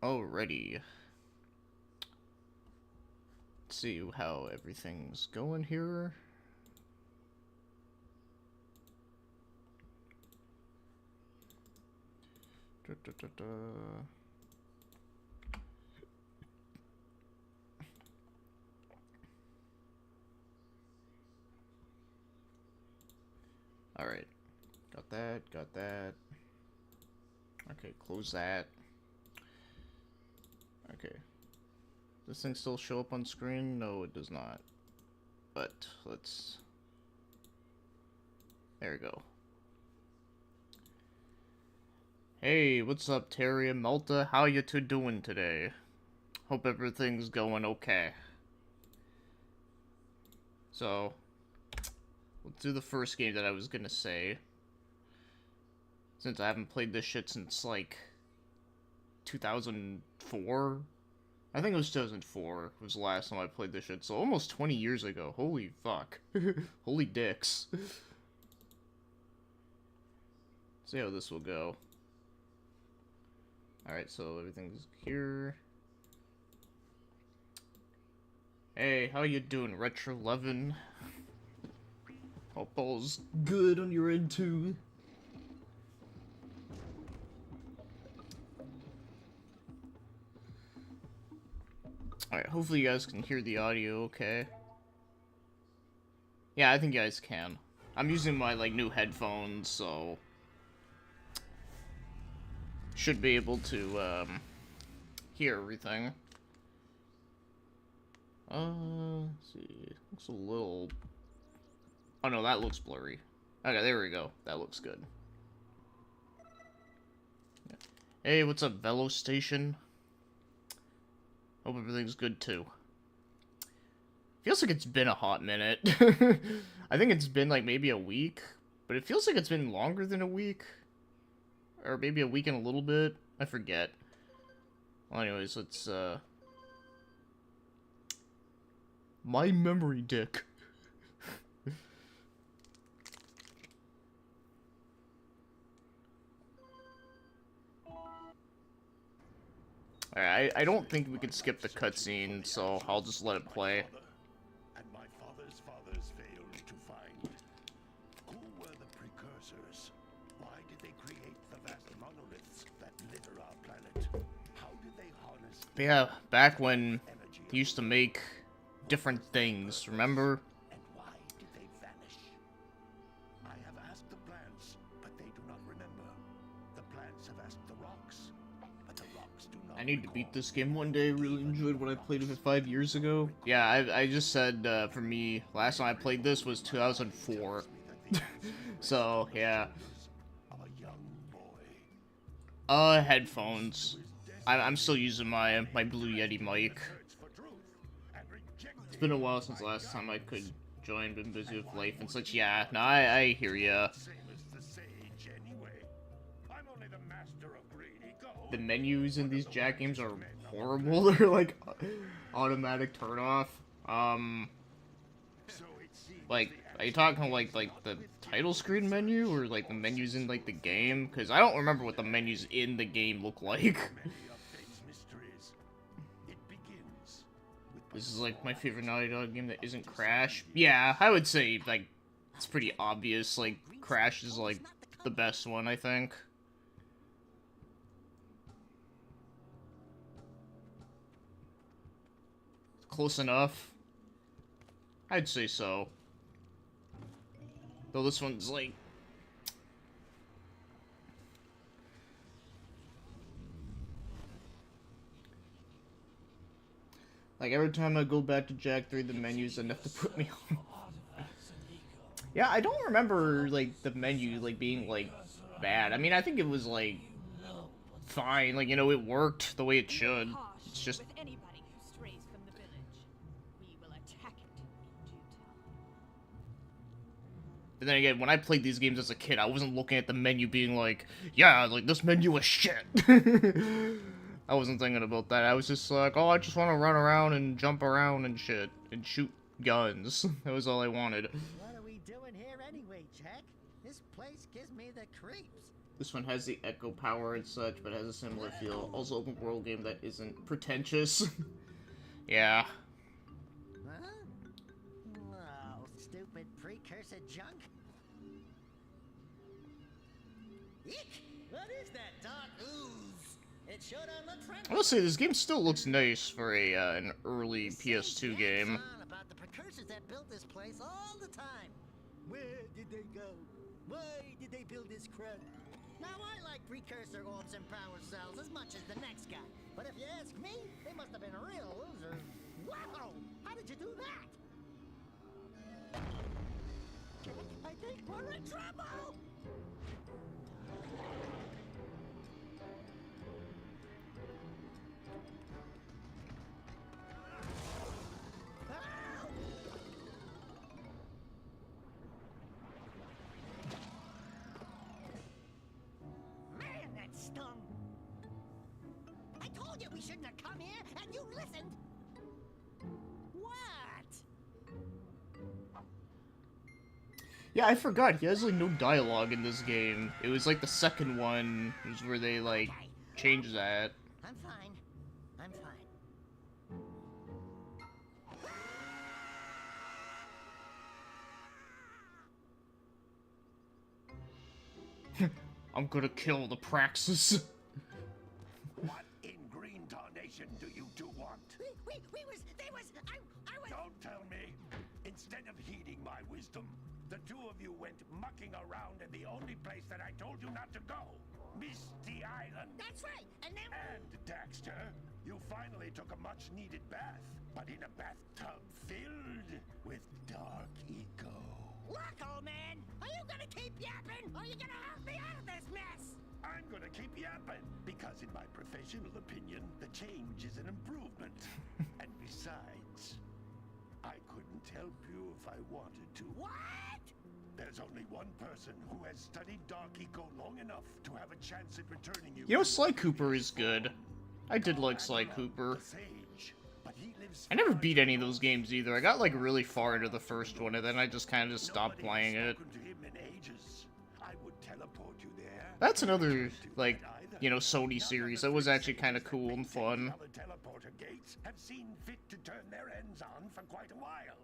Alrighty. Let's see how everything's going here. Da, da, da, da. Alright. Got that, got that. Okay, close that. Okay. Does this thing still show up on screen? No, it does not. But, let's... There we go. Hey, what's up, Terry and Malta? How you two doing today? Hope everything's going okay. So, let's do the first game that I was gonna say. Since I haven't played this shit since, like, 2004? I think it was 2004 was the last time I played this shit, so almost 20 years ago. Holy fuck. Holy dicks. See how this will go. Alright, so everything's here. Hey, how you doing, Retro 11? Hope all's good on your end, too. Alright, hopefully you guys can hear the audio okay. Yeah, I think you guys can. I'm using my, like, new headphones, so... should be able to, hear everything. Let's see. Looks a little... Oh no, that looks blurry. Okay, there we go. That looks good. Hey, what's up, Velo Station? Hope everything's good, too. Feels like it's been a hot minute. I think it's been, like, maybe a week. But it feels like it's been longer than a week. Or maybe a week and a little bit. I forget. Well, anyways, let's, My memory dick. Alright, I don't think we can skip the cutscene, so I'll just let it play. And my father's fathers failed to find. Who were the precursors? Why did they create the vast monoliths that litter our planet? How did they harness Yeah, back when they used to make different things, remember? and why did they vanish? I have asked the plants, but they do not remember. The plants have asked the rocks, but the rocks do not I need to beat recall. this game one day. I really enjoyed when I played it 5 years ago. Yeah, I just said, for me, last time I played this was 2004. So, yeah. Of a young boy. Headphones. I'm still using my Blue Yeti mic. It's been a while since the last time I could join, been busy with life and such. Yeah, no, I hear ya. Same as the sage anyway. I'm only the master of greedy gold. The menus in these Jack games are horrible. They're like automatic turn off. So it seems Like, are you talking like the title screen menu or like the menus in like the game? Because I don't remember what the menus in the game look like. many of fate's mysteries. It begins with This is like my favorite Naughty Dog game that isn't Crash. Yeah, I would say like it's pretty obvious. Like Crash is like the best one, I think. Close enough. I'd say so. Though this one's like... Like, every time I go back to Jack 3, the menus enough to put me on. Yeah, I don't remember, like, the menu, like, being, like, bad. I mean, I think it was, like, fine. Like, you know, it worked the way it should. It's just... With anybody who strays from the village. We will attack it in due time. But then again, when I played these games as a kid, I wasn't looking at the menu being like, yeah, like, this menu is shit. I wasn't thinking about that. I was just like, oh, I just want to run around and jump around and shit. And shoot guns. That was all I wanted. What are we doing here anyway, Jack? This place gives me the creeps. This one has the echo power and such, but has a similar feel. Also, open world game that isn't pretentious. Yeah. Huh? Oh, stupid precursor junk. Eek! What is that dark ooze? It sure don't look friendly. I will say this game still looks nice for a an early PS2 game. About the precursors that built this place all the time. Where did they go? Why did they build this crap? Now I like precursor orbs and power cells as much as the next guy. But if you ask me, they must have been real losers. Wow! How did you do that? I think we're in trouble! Man, that stung! I told you we shouldn't have come here, and you listened! What? Yeah, I forgot. He has, like, no dialogue in this game. It was, like, the second one was where they, like, changed that. I'm fine. I'm fine. I'm gonna kill the Praxis. What in green tarnation do you two want? We was, they was, I was... Don't tell me. Instead of heeding my wisdom, the two of you went mucking around in the only place that I told you not to go. Misty Island. That's right, and then... And, Daxter, you finally took a much-needed bath, but in a bathtub filled with dark eco. Look, old man, are you gonna keep yapping, or are you gonna help me out of this mess? I'm gonna keep yapping, because in my professional opinion, the change is an improvement. And besides, I couldn't help you if I wanted to. What? There's only one person who has studied Dark Eco long enough to have a chance at returning you. You know, Sly Cooper is good. I did like Sly Cooper. The Sage, but he lives I never far beat any of those games either. I got, like, really far into the first one, and then I just kind of just stopped Nobody playing has it. spoken to him in ages. I would teleport you there. That's another, You can't do like, that either. you know, Sony None series. of That was the actually kind of things cool that and maintain fun. the other teleporter gates have seen fit to turn their ends on for quite a while.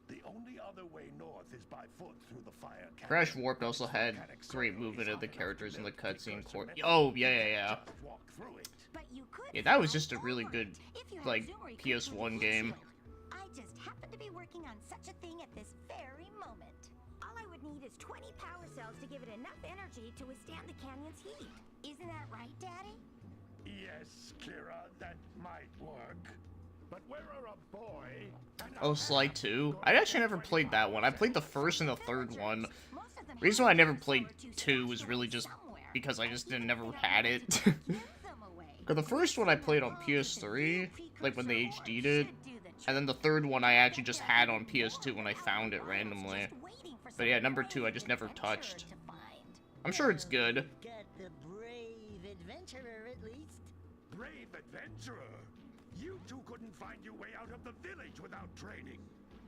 The only other way north is by foot through the fire canyon. Crash Warped also had great movement of the characters in the cutscene court. Oh, yeah. Just walk through it. But you could Yeah, that was fly just a really over good, it if you had like, Zoom where you could PS1 move game. easily. I just happen to be working on such a thing at this very moment. All I would need is 20 power cells to give it enough energy to withstand the canyon's heat. Isn't that right, Daddy? Yes, Kira, that might work. But where are a boy and a Oh, Sly man 2? going I to actually never get played that one. I played the first and the third one. Reason why I never played 2 was really just because I just never had it. Because the first one I played on PS3, like when they HD'd it, and then the third one I actually just had on PS2 when I found it randomly. But yeah, number 2 I just never touched. I'm sure it's good. Got the brave adventurer, at least. Brave adventurer! You two couldn't find your way out of the village without training.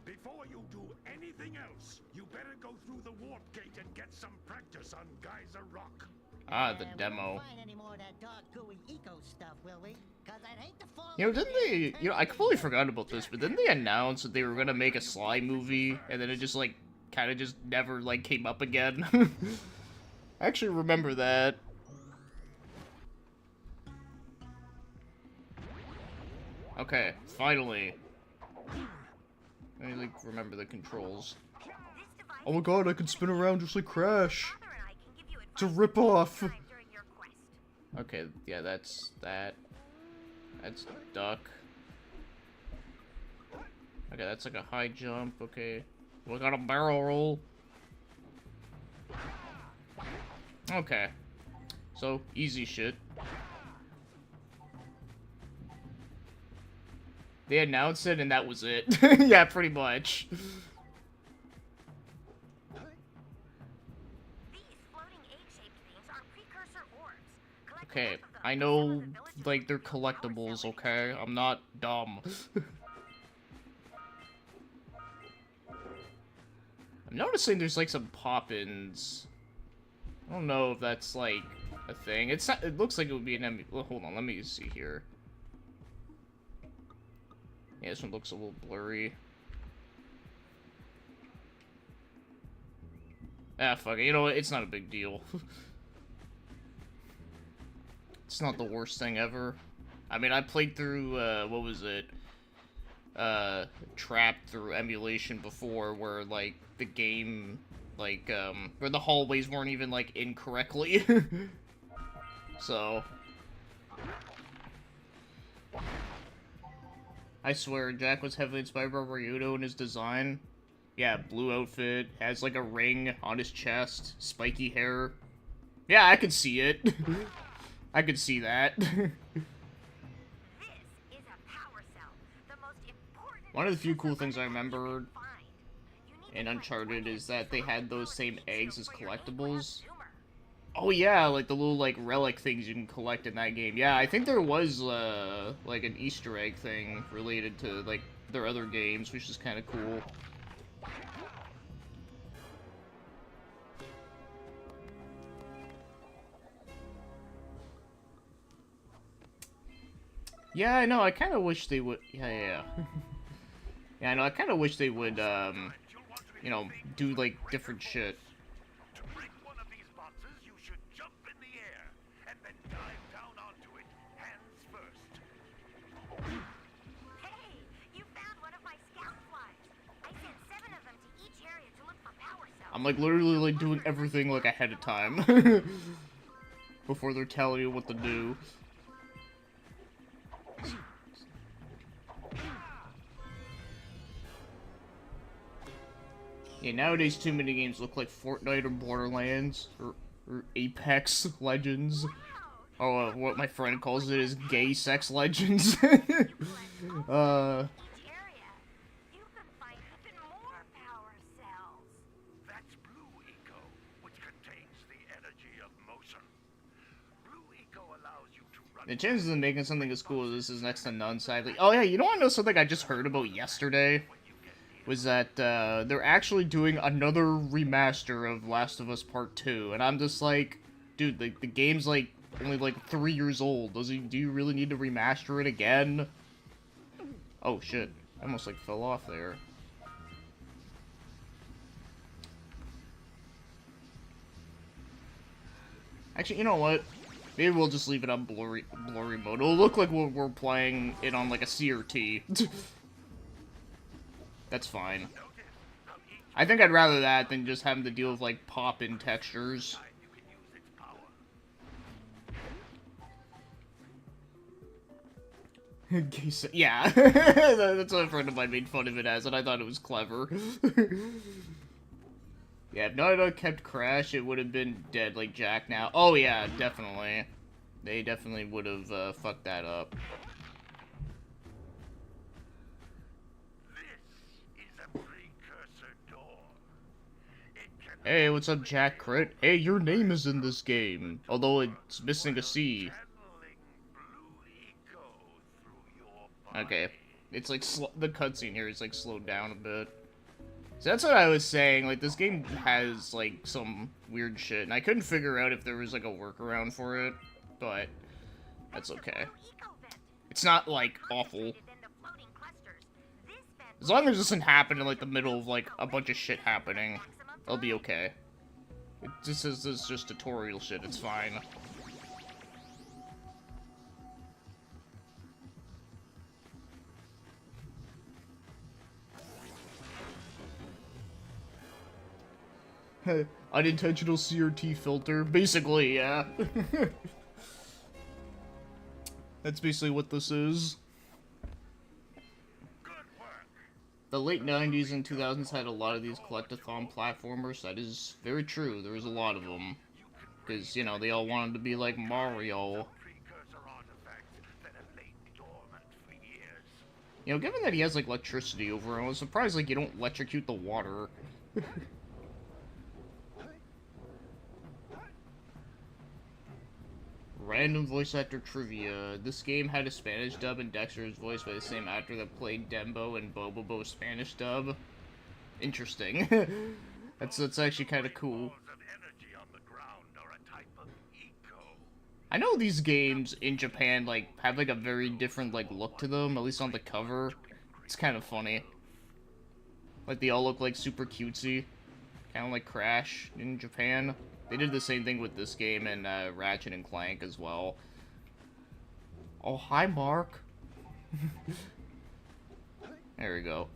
Before you do anything else, you better go through the warp gate and get some practice on Geyser Rock. Ah, the We demo. won't find any more of that dark gooey eco stuff, will we? 'Cause I'd hate to fall You know, into didn't it they, and you know, I turn completely into forgot about this, but didn't they announce that they were gonna make a Sly movie, and then it just, like, kind of just never, like, came up again? I actually remember that. Okay, finally. I, like, remember the controls. Oh my god, I can spin around just like Crash! It's a rip-off! Okay, yeah, that's that. That's duck. Okay, that's like a high jump, okay. We got a barrel roll. Okay. So, easy shit. They announced it and that was it. Yeah, pretty much. Okay, I know, like, they're collectibles, okay? I'm not dumb. I'm noticing there's, like, some pop-ins. I don't know if that's, like, a thing. It's not, it looks like it would be an well, hold on, let me see here. Yeah, this one looks a little blurry. Ah, fuck it. You know what? It's not a big deal. It's not the worst thing ever. I mean, I played through, what was it? Trapped through emulation before, where, like, the game, like, where the hallways weren't even, like, incorrectly. So. I swear, Jack was heavily inspired by Ryudo in his design. Yeah, blue outfit, has, like, a ring on his chest, spiky hair. Yeah, I could see it. I could see that. One of the few cool things I remember in Uncharted is that they had those same eggs as collectibles. Oh yeah, like the little, like, relic things you can collect in that game. Yeah, I think there was, like, an Easter egg thing related to, like, their other games, which is kind of cool. Yeah, I know, I kind of wish they would... Yeah. Yeah, I know, I kind of wish they would, you know, do, like, different shit. To break one of these boxes, you should jump in the air and then dive down onto it, hands first. Hey, you found one of my scout flies. I sent 7 of them to each area to look for power cells. I'm, like, literally, like, doing everything, like, ahead of time. Before they're telling you what to do. Yeah, nowadays too many games look like Fortnite or Borderlands or Apex Legends. Oh, what my friend calls it is gay sex legends. Each area, you can find even more power cells. That's Blue Eco, which contains the energy of motion. Blue Eco allows you to run... The chances of making something as cool as this is next to none, sadly. Oh yeah, you know what I know something I just heard about yesterday? Was that, they're actually doing another remaster of Last of Us Part 2, and I'm just like, dude, the game's, like, only, like, 3 years old. Do you really need to remaster it again? Oh, shit. I almost, like, fell off there. Actually, you know what? Maybe we'll just leave it on blurry mode. It'll look like we're playing it on, like, a CRT. That's fine. I think I'd rather that than just having to deal with, like, pop-in textures. Yeah, that's what a friend of mine made fun of it as, and I thought it was clever. Yeah, if Naughty Dog kept Crash, it would have been dead like Jack now. Oh yeah, definitely. They definitely would have fucked that up. Hey, what's up, Jack Crit? Hey, your name is in this game, although it's missing a C. Okay, it's like the cutscene here is like slowed down a bit. So that's what I was saying. Like, this game has like some weird shit, and I couldn't figure out if there was like a workaround for it, but that's okay. It's not like awful. As long as it doesn't happen in like the middle of like a bunch of shit happening, I'll be okay. It just says this is just tutorial shit, it's fine. Unintentional CRT filter. Basically, yeah. That's basically what this is. The late 90s and 2000s had a lot of these collectathon platformers. That is very true. There was a lot of them. Because, you know, they all wanted to be like Mario. You know, given that he has, like, electricity over him, I was surprised, like, you don't electrocute the water. Random voice actor trivia. This game had a Spanish dub, and Dexter is voiced by the same actor that played Dembo and Bobobo's Spanish dub. Interesting. That's actually kind of cool. Balls of energy on the ground are I know these games in Japan, like, have, like, a very different, like, look to them, at least on the cover. It's kind of funny. Like, they all look, like, super cutesy. Kind of like Crash in Japan. They did the same thing with this game and Ratchet and Clank as well. Oh, hi, Mark. There we go.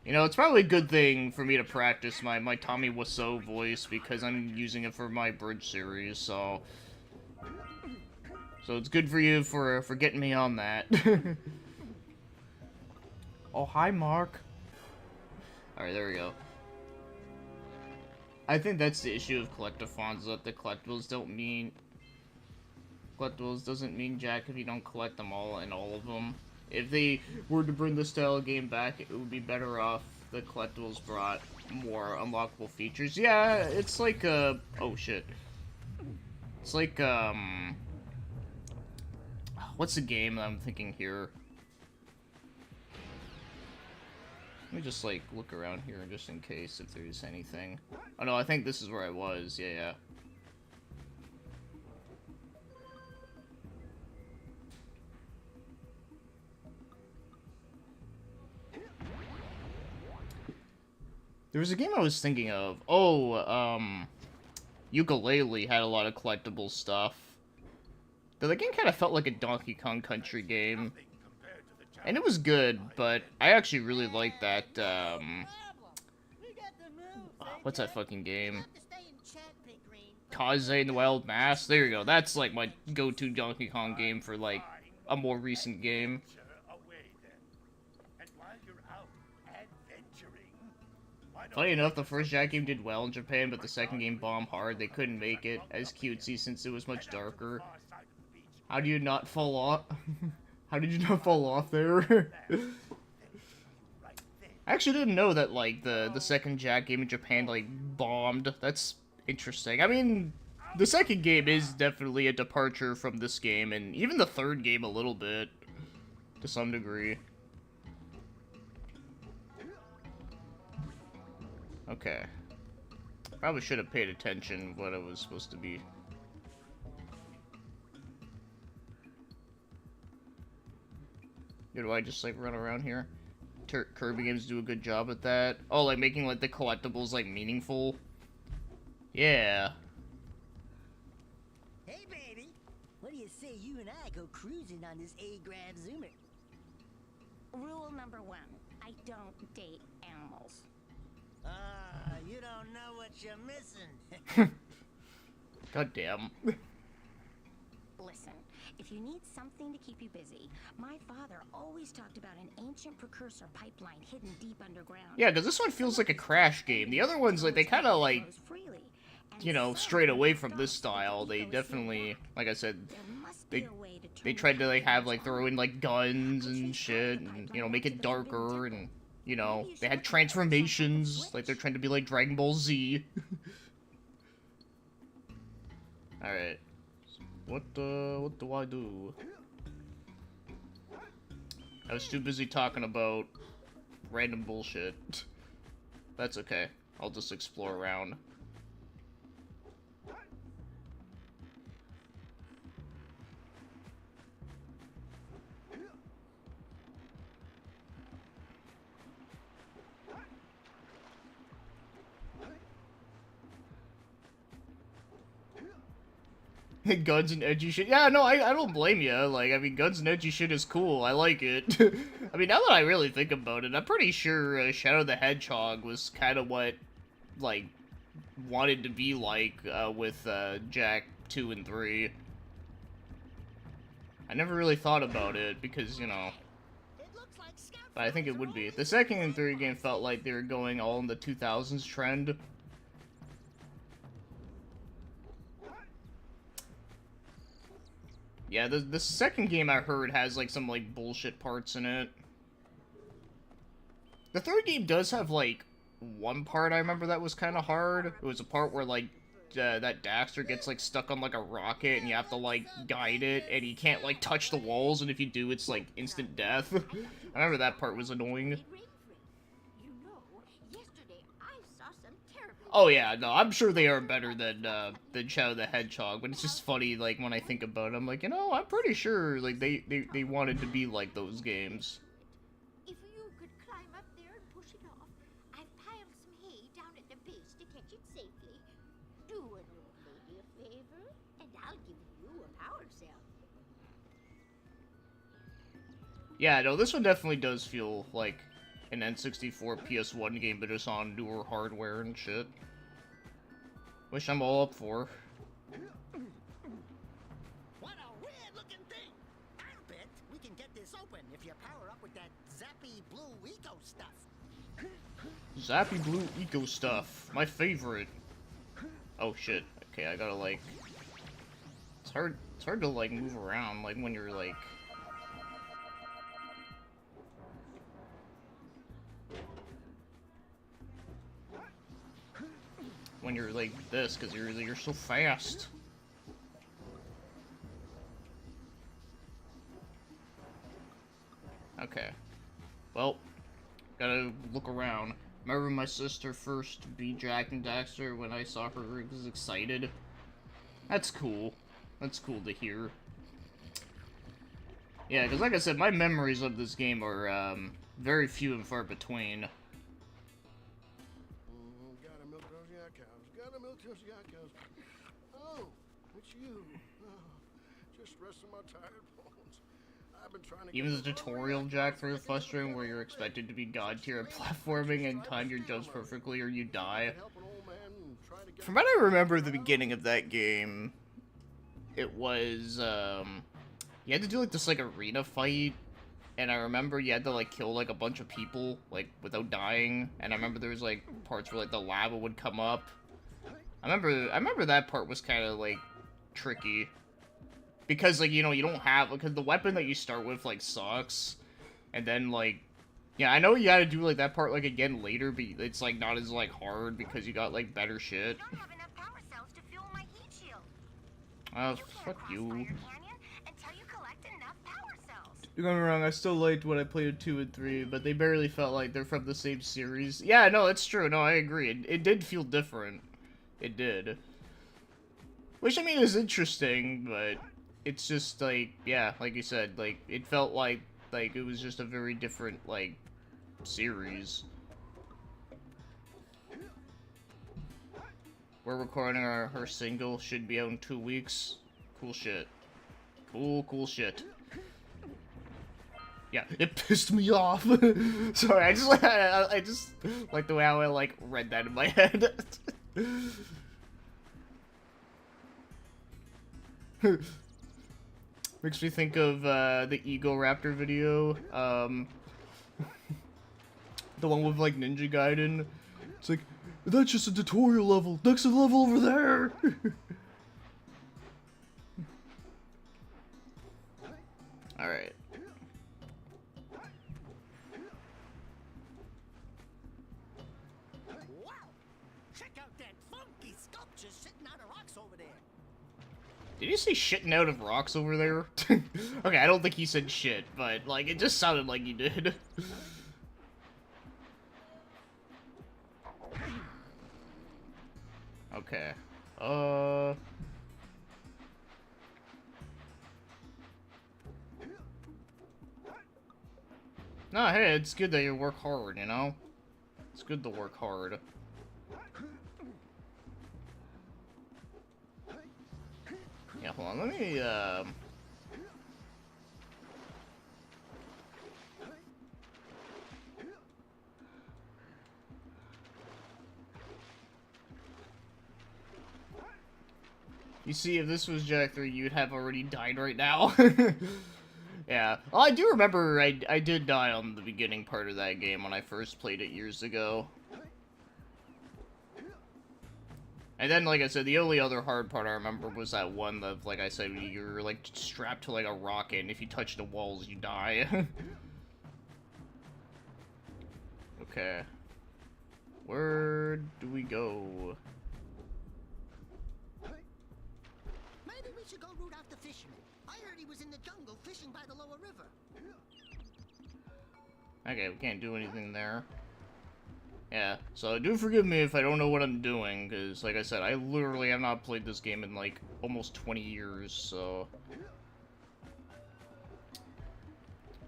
You know, it's probably a good thing for me to practice my Tommy Wiseau voice because I'm using it for my Bridge series, so... So it's good for you for getting me on that. Oh, hi, Mark. Alright, there we go. I think that's the issue of collectathons, that the collectibles don't mean... Collectibles doesn't mean jack if you don't collect them all and all of them. If they were to bring the style of game back, it would be better off the collectibles brought more unlockable features. Yeah, it's like, oh shit. It's like, what's the game that I'm thinking here? Let me just, like, look around here just in case if there's anything. Oh, no, I think this is where I was. Yeah. There was a game I was thinking of. Oh, Ukulele had a lot of collectible stuff. Though the game kind of felt like a Donkey Kong Country game. And it was good, but I actually really liked that, what's that fucking game? Kaze and the Wild Mass? There you go. That's, like, my go-to Donkey Kong game for, like, a more recent game. Funny enough, the first Jack game did well in Japan, but the second game bombed hard. They couldn't make it as cutesy since it was much darker. How do you not fall off? How did you not fall off there? I actually didn't know that, like, the second Jack game in Japan, like, bombed. That's interesting. I mean, the second game is definitely a departure from this game, and even the third game a little bit, to some degree. Okay. Probably should have paid attention what it was supposed to be. Do I just, like, run around here? Kirby games do a good job at that. Oh, like, making, like, the collectibles, like, meaningful. Yeah. Hey, baby. What do you say you and I go cruising on this A-Grab Zoomer? Rule number 1, I don't date animals. Ah, you don't know what you're missing. God damn. Listen, if you need something to keep you busy, my father always talked about an ancient precursor pipeline hidden deep underground. Yeah, because this one feels like a Crash game. The other ones, like, they kind of, like, you know, strayed away from this style. They definitely, like I said, they tried to, like, have, like, throw in, like, guns and shit, and, you know, make it darker, and, you know, they had transformations, like, they're trying to be like Dragon Ball Z. Alright. What do I do? I was too busy talking about random bullshit. That's okay. I'll just explore around. Guns and edgy shit. Yeah, no, I don't blame you. Like, I mean, guns and edgy shit is cool. I like it. I mean, now that I really think about it, I'm pretty sure Shadow the Hedgehog was kind of what, like, wanted to be like with Jack 2 and 3. I never really thought about it because, you know, but I think it would be. The second and third game felt like they were going all in the 2000s trend. Yeah, the second game I heard has, like, some, like, bullshit parts in it. The third game does have, like, one part I remember that was kind of hard. It was a part where, like, that Daxter gets, like, stuck on, like, a rocket, and you have to, like, guide it, and you can't, like, touch the walls, and if you do, it's, like, instant death. I remember that part was annoying. You know, yesterday I saw some terribly Oh yeah, no, I'm sure they are better than Shadow the Hedgehog, but it's just funny, like, when I think about it, I'm like, you know, I'm pretty sure, like, they wanted to be like those games. If you could climb up there and push it off, I've piled some hay down at the base to catch it safely. Do an old lady a favor, and I'll give you a power cell. Yeah, no, this one definitely does feel like an N64 PS1 game, but it's on newer hardware and shit. Which I'm all up for. What a weird-looking thing! I'll bet we can get this open if you power up with that zappy blue eco stuff. Zappy Blue Eco Stuff. My favorite. Oh shit. Okay, I gotta like... It's hard to like move around, like when you're like... When you're like this, because you're so fast. Okay. Well, gotta look around. Remember my sister first beat Jack and Daxter when I saw her was excited? That's cool. That's cool to hear. Yeah, because like I said, my memories of this game are very few and far between. Gotta milk those young cows. Gotta milk those young cows. Oh, it's you. Oh, just resting my tired bones. I've been trying to Even the get this tutorial over with. Jack through frustrating where you're expected to be god tier at platforming and time your jumps perfectly or you die. Help an old man and try to get From what I remember at the beginning of that game, it was, you had to do, like, this, like, arena fight, and I remember you had to, like, kill, like, a bunch of people, like, without dying, and I remember there was, like, parts where, like, the lava would come up. I remember that part was kind of, like, tricky. Because, like, you know, you don't have, because the weapon that you start with, like, sucks, and then, like, yeah, I know you gotta do, like, that part, like, again later, but it's, like, not as, like, hard because you got, like, better shit. I don't have enough power cells to fuel my heat shield. Oh, You can't fuck cross you. Fire Canyon until you collect enough power cells. Don't get me wrong, I still liked when I played 2 and 3, but they barely felt like they're from the same series. Yeah, no, it's true. No, I agree. It did feel different. It did. Which, I mean, is interesting, but it's just, like, yeah, like you said, like, it felt like it was just a very different, like, series. We're recording her single, should be out in 2 weeks. Cool shit. Cool shit. Yeah, it pissed me off. Sorry, I just like the way how I like read that in my head. Makes me think of the Ego Raptor video. The one with like Ninja Gaiden. It's like, that's just a tutorial level. Next level over there. All right. Wow! Check out that funky sculpture sitting out of rocks over there. Did you say shitting out of rocks over there? Okay, I don't think he said shit, but like it just sounded like he did. Okay. No, hey, it's good that you work hard, you know? It's good to work hard. Yeah, hold on, let me, You see, if this was Jack 3, you'd have already died right now. Yeah. Well, I do remember I did die on the beginning part of that game when I first played it years ago. And then, like I said, the only other hard part I remember was that one that, like I said, you're, like, strapped to, like, a rocket, and if you touch the walls, you die. Okay. Where do we go? Maybe we should go root out the fisherman. I heard he was in the jungle fishing by the lower river. Okay, we can't do anything there. Yeah, so do forgive me if I don't know what I'm doing, because, like I said, I literally have not played this game in, like, almost 20 years, so...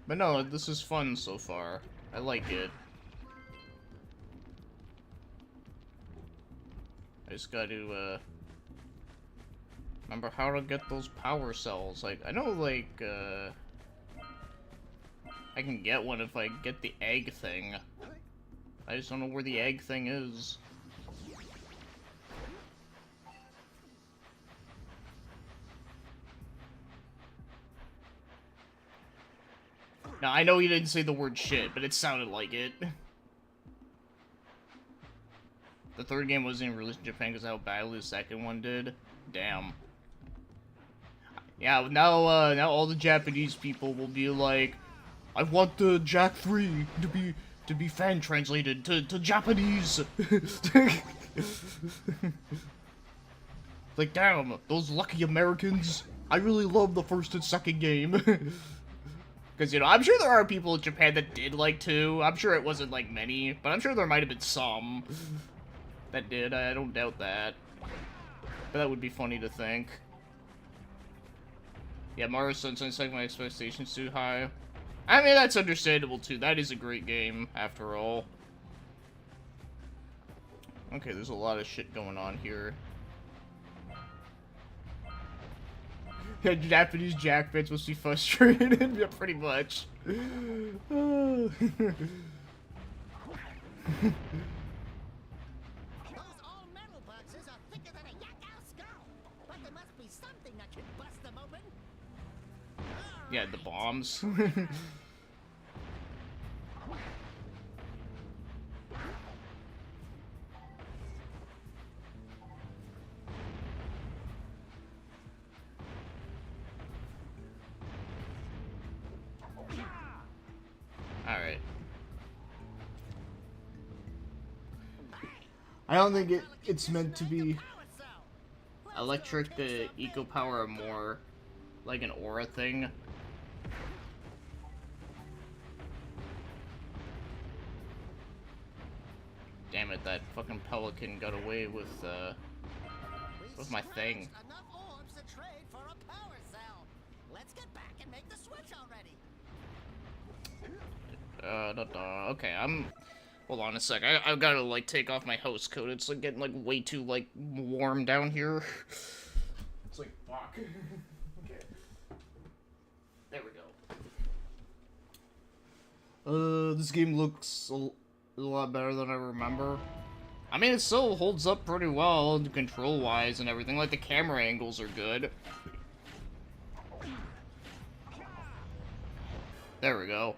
But no, this is fun so far. I like it. I just gotta, remember how to get those power cells. Like, I know, like, I can get one if I get the egg thing. I just don't know where the egg thing is. Now, I know you didn't say the word shit, but it sounded like it. The third game wasn't even released in Japan because how badly the second one did. Damn. Yeah, now all the Japanese people will be like, I want the Jak 3 to be fan translated to Japanese. Like, damn, those lucky Americans. I really love the first and second game. Because, you know, I'm sure there are people in Japan that did like 2. I'm sure it wasn't, like, many, but I'm sure there might have been some that did. I don't doubt that. But that would be funny to think. Yeah, Mario Sunshine set my expectations too high. I mean, that's understandable, too. That is a great game, after all. Okay, there's a lot of shit going on here. Yeah, Japanese Jak fans must be frustrated. Yeah, pretty much. Those all-metal boxes are thicker than a Yakao skull, but there must be something that can bust them open. Yeah, the bombs. Alright. I don't think it's meant to be electric. The eco power are more like an aura thing. Damn it, that fucking pelican got away with my thing. Enough orbs to trade for a power cell. Let's get back and make the switch already. Okay, hold on a sec. I've gotta, like, take off my host coat. It's, like, getting, like, way too, like, warm down here. It's like, fuck. Okay. There we go. This game looks a lot better than I remember. I mean, it still holds up pretty well, control-wise and everything. Like, the camera angles are good. There we go.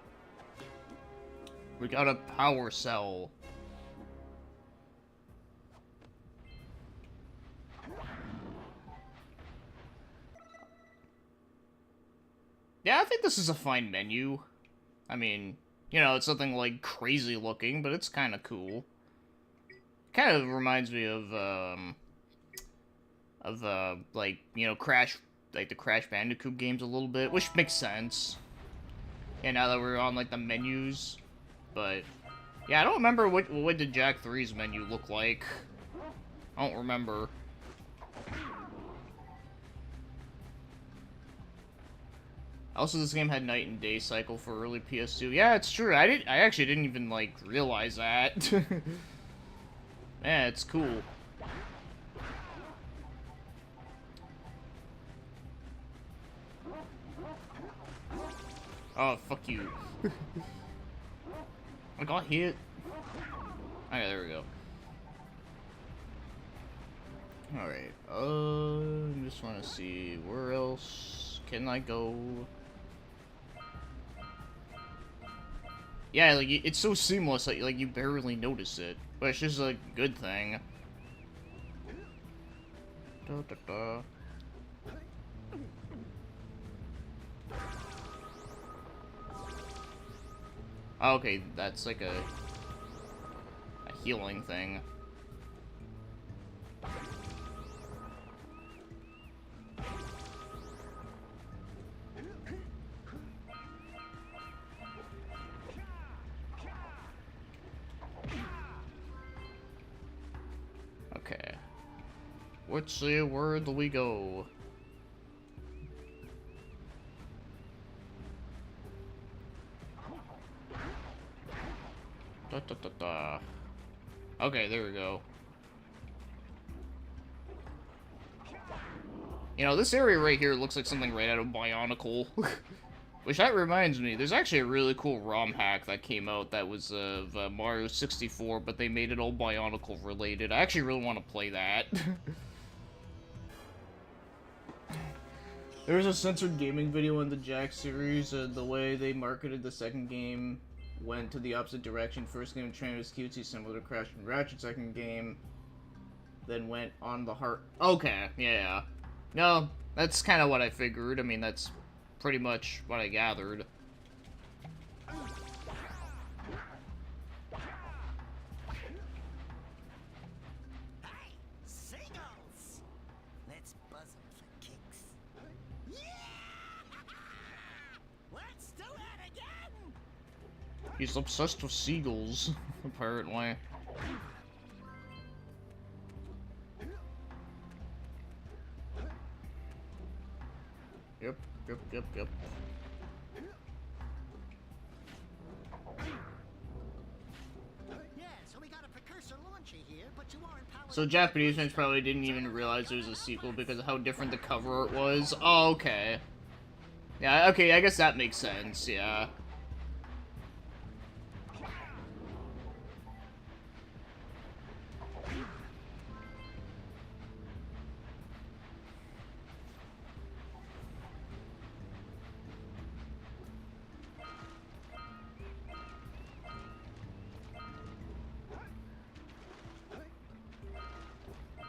We got a power cell. Yeah, I think this is a fine menu. I mean, you know, it's nothing like crazy looking, but it's kind of cool. Kind of reminds me of like, you know, the Crash Bandicoot games a little bit, which makes sense. Yeah, now that we're on, like, the menus. But, yeah, I don't remember what did Jak 3's menu look like. I don't remember. Also, this game had night and day cycle for early PS2. Yeah, it's true. I actually didn't even, like, realize that. Yeah, it's cool. Oh, fuck you. I got hit. Okay, there we go. Alright, I just want to see, where else can I go? Yeah, like, it's so seamless, like you barely notice it. But it's just a good thing. Da, da, da. Okay, that's like a healing thing. let's see, where do we go? Da, da, da, da. Okay, there we go. You know, this area right here looks like something right out of Bionicle. Which, that reminds me, there's actually a really cool ROM hack that came out that was of Mario 64, but they made it all Bionicle related. I actually really want to play that. There was a censored gaming video in the Jack series. The way they marketed the second game went to the opposite direction. First game trained was cutesy, similar to Crash and Ratchet. Second game then went on the heart. Okay, yeah. No, that's kind of what I figured. I mean, that's pretty much what I gathered. Hey, seagulls! Let's buzz them for kicks. Yeah! Let's do it again! He's obsessed with seagulls, apparently. Yep. Yeah, so we got a precursor launcher here, but you aren't powered. So Japanese fans probably didn't even realize it was a sequel because of how different the cover art was. Oh, okay. Yeah, okay, I guess that makes sense, yeah.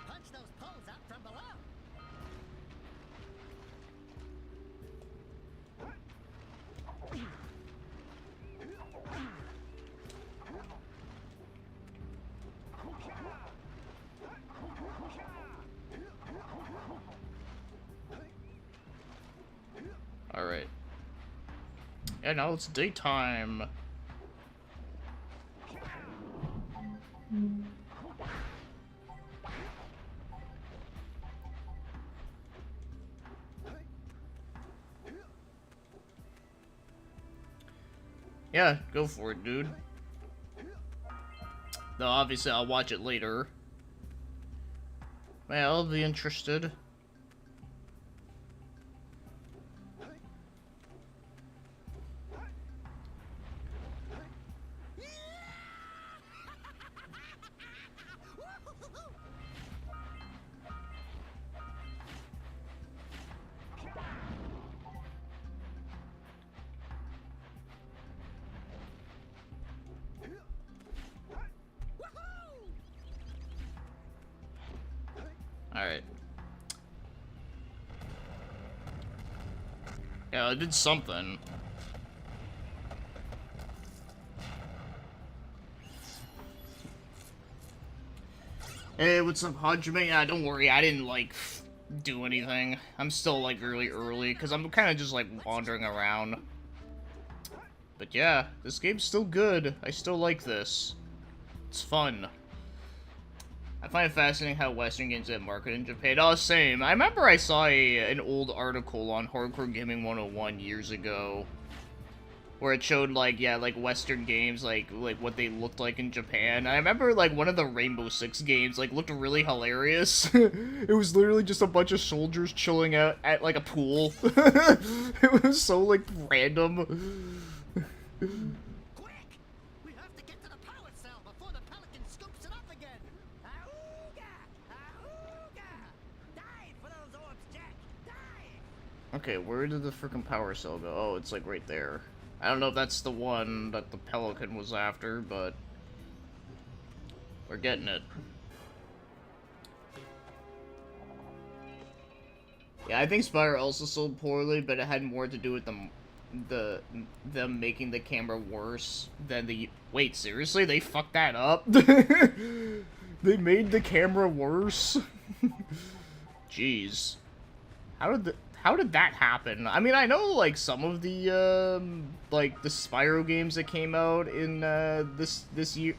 Punch those poles out from below. Alright. Yeah, now it's daytime. Yeah, go for it, dude. Though obviously I'll watch it later. Yeah, I'll be interested. Alright. Yeah, I did something. Hey, what's up, Hajime? Yeah, don't worry, I didn't, like, do anything. I'm still, like, really early, because I'm kind of just, like, wandering around. But yeah, this game's still good. I still like this. It's fun. I find it fascinating how Western games get marketed in Japan. Oh, same. I remember I saw an old article on Hardcore Gaming 101 years ago, where it showed, like, yeah, like, Western games, like what they looked like in Japan. And I remember, like, one of the Rainbow Six games, like, looked really hilarious. It was literally just a bunch of soldiers chilling out at, like, a pool. It was so, like, random. Quick! We have to get to the power cell before the Pelican scoops it up again. Auga! Auga! Dive for those orbs, Jack! Dive! Okay, where did the freaking power cell go? Oh, it's, like, right there. I don't know if that's the one that the Pelican was after, but we're getting it. Yeah, I think Spire also sold poorly, but it had more to do with them making the camera worse than the... Wait, seriously? They fucked that up? They made the camera worse? Jeez. How did that happen? I mean, I know, like, some of the, like, the Spyro games that came out in, this year,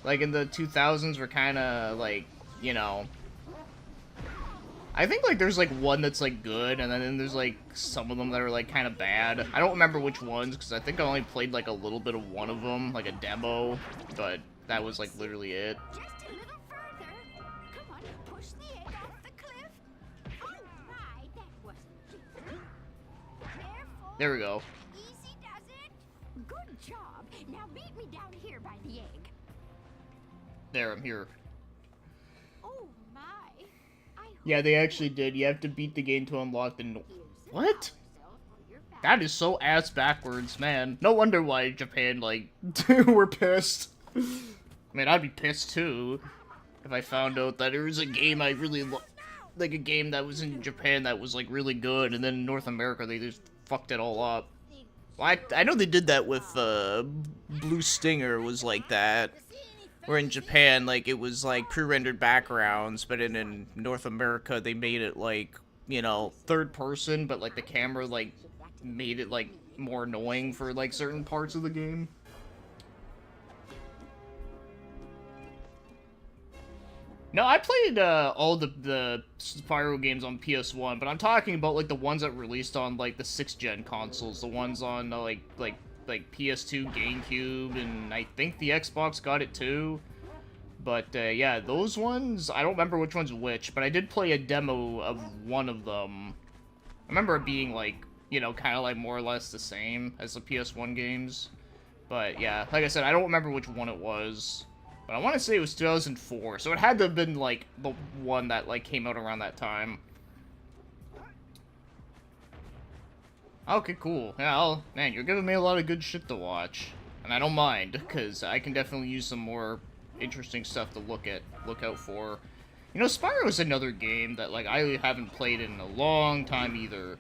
like, in the 2000s were kinda, like, you know, I think, like, there's, like, one that's, like, good, and then there's, like, some of them that are, like, kind of bad. I don't remember which ones, because I think I only played, like, a little bit of one of them, like a demo, but that was, like, literally it. Just a little further. Come on, push the egg off the cliff. All right, that wasn't too careful. There we go. Easy does it. Good job. Now meet me down here by the egg. There, I'm here. Oh my. Yeah, they actually did. You have to beat the game to unlock the... What? That is so ass backwards, man. No wonder why Japan, like, were pissed. I mean, I'd be pissed, too, if I found out that there was a game I really like, a game that was in Japan that was, like, really good, and then in North America, they just fucked it all up. Well, I know they did that with, Blue Stinger was like that. Where in Japan, like, it was, like, pre-rendered backgrounds, but in North America, they made it, like, you know, third person, but, like, the camera, like, made it, like, more annoying for, like, certain parts of the game. No, I played, all the Spyro games on PS1, but I'm talking about, like, the ones that released on, like, the 6th gen consoles, the ones on, like PS2, GameCube, and I think the Xbox got it too. But, yeah, those ones, I don't remember which one's which, but I did play a demo of one of them. I remember it being, like, you know, kind of like more or less the same as the PS1 games. But, yeah, like I said, I don't remember which one it was. But I want to say it was 2004, so it had to have been, like, the one that, like, came out around that time. Okay, cool. Yeah, man, you're giving me a lot of good shit to watch. And I don't mind, because I can definitely use some more interesting stuff to look out for. You know, Spyro is another game that, like, I haven't played in a long time either.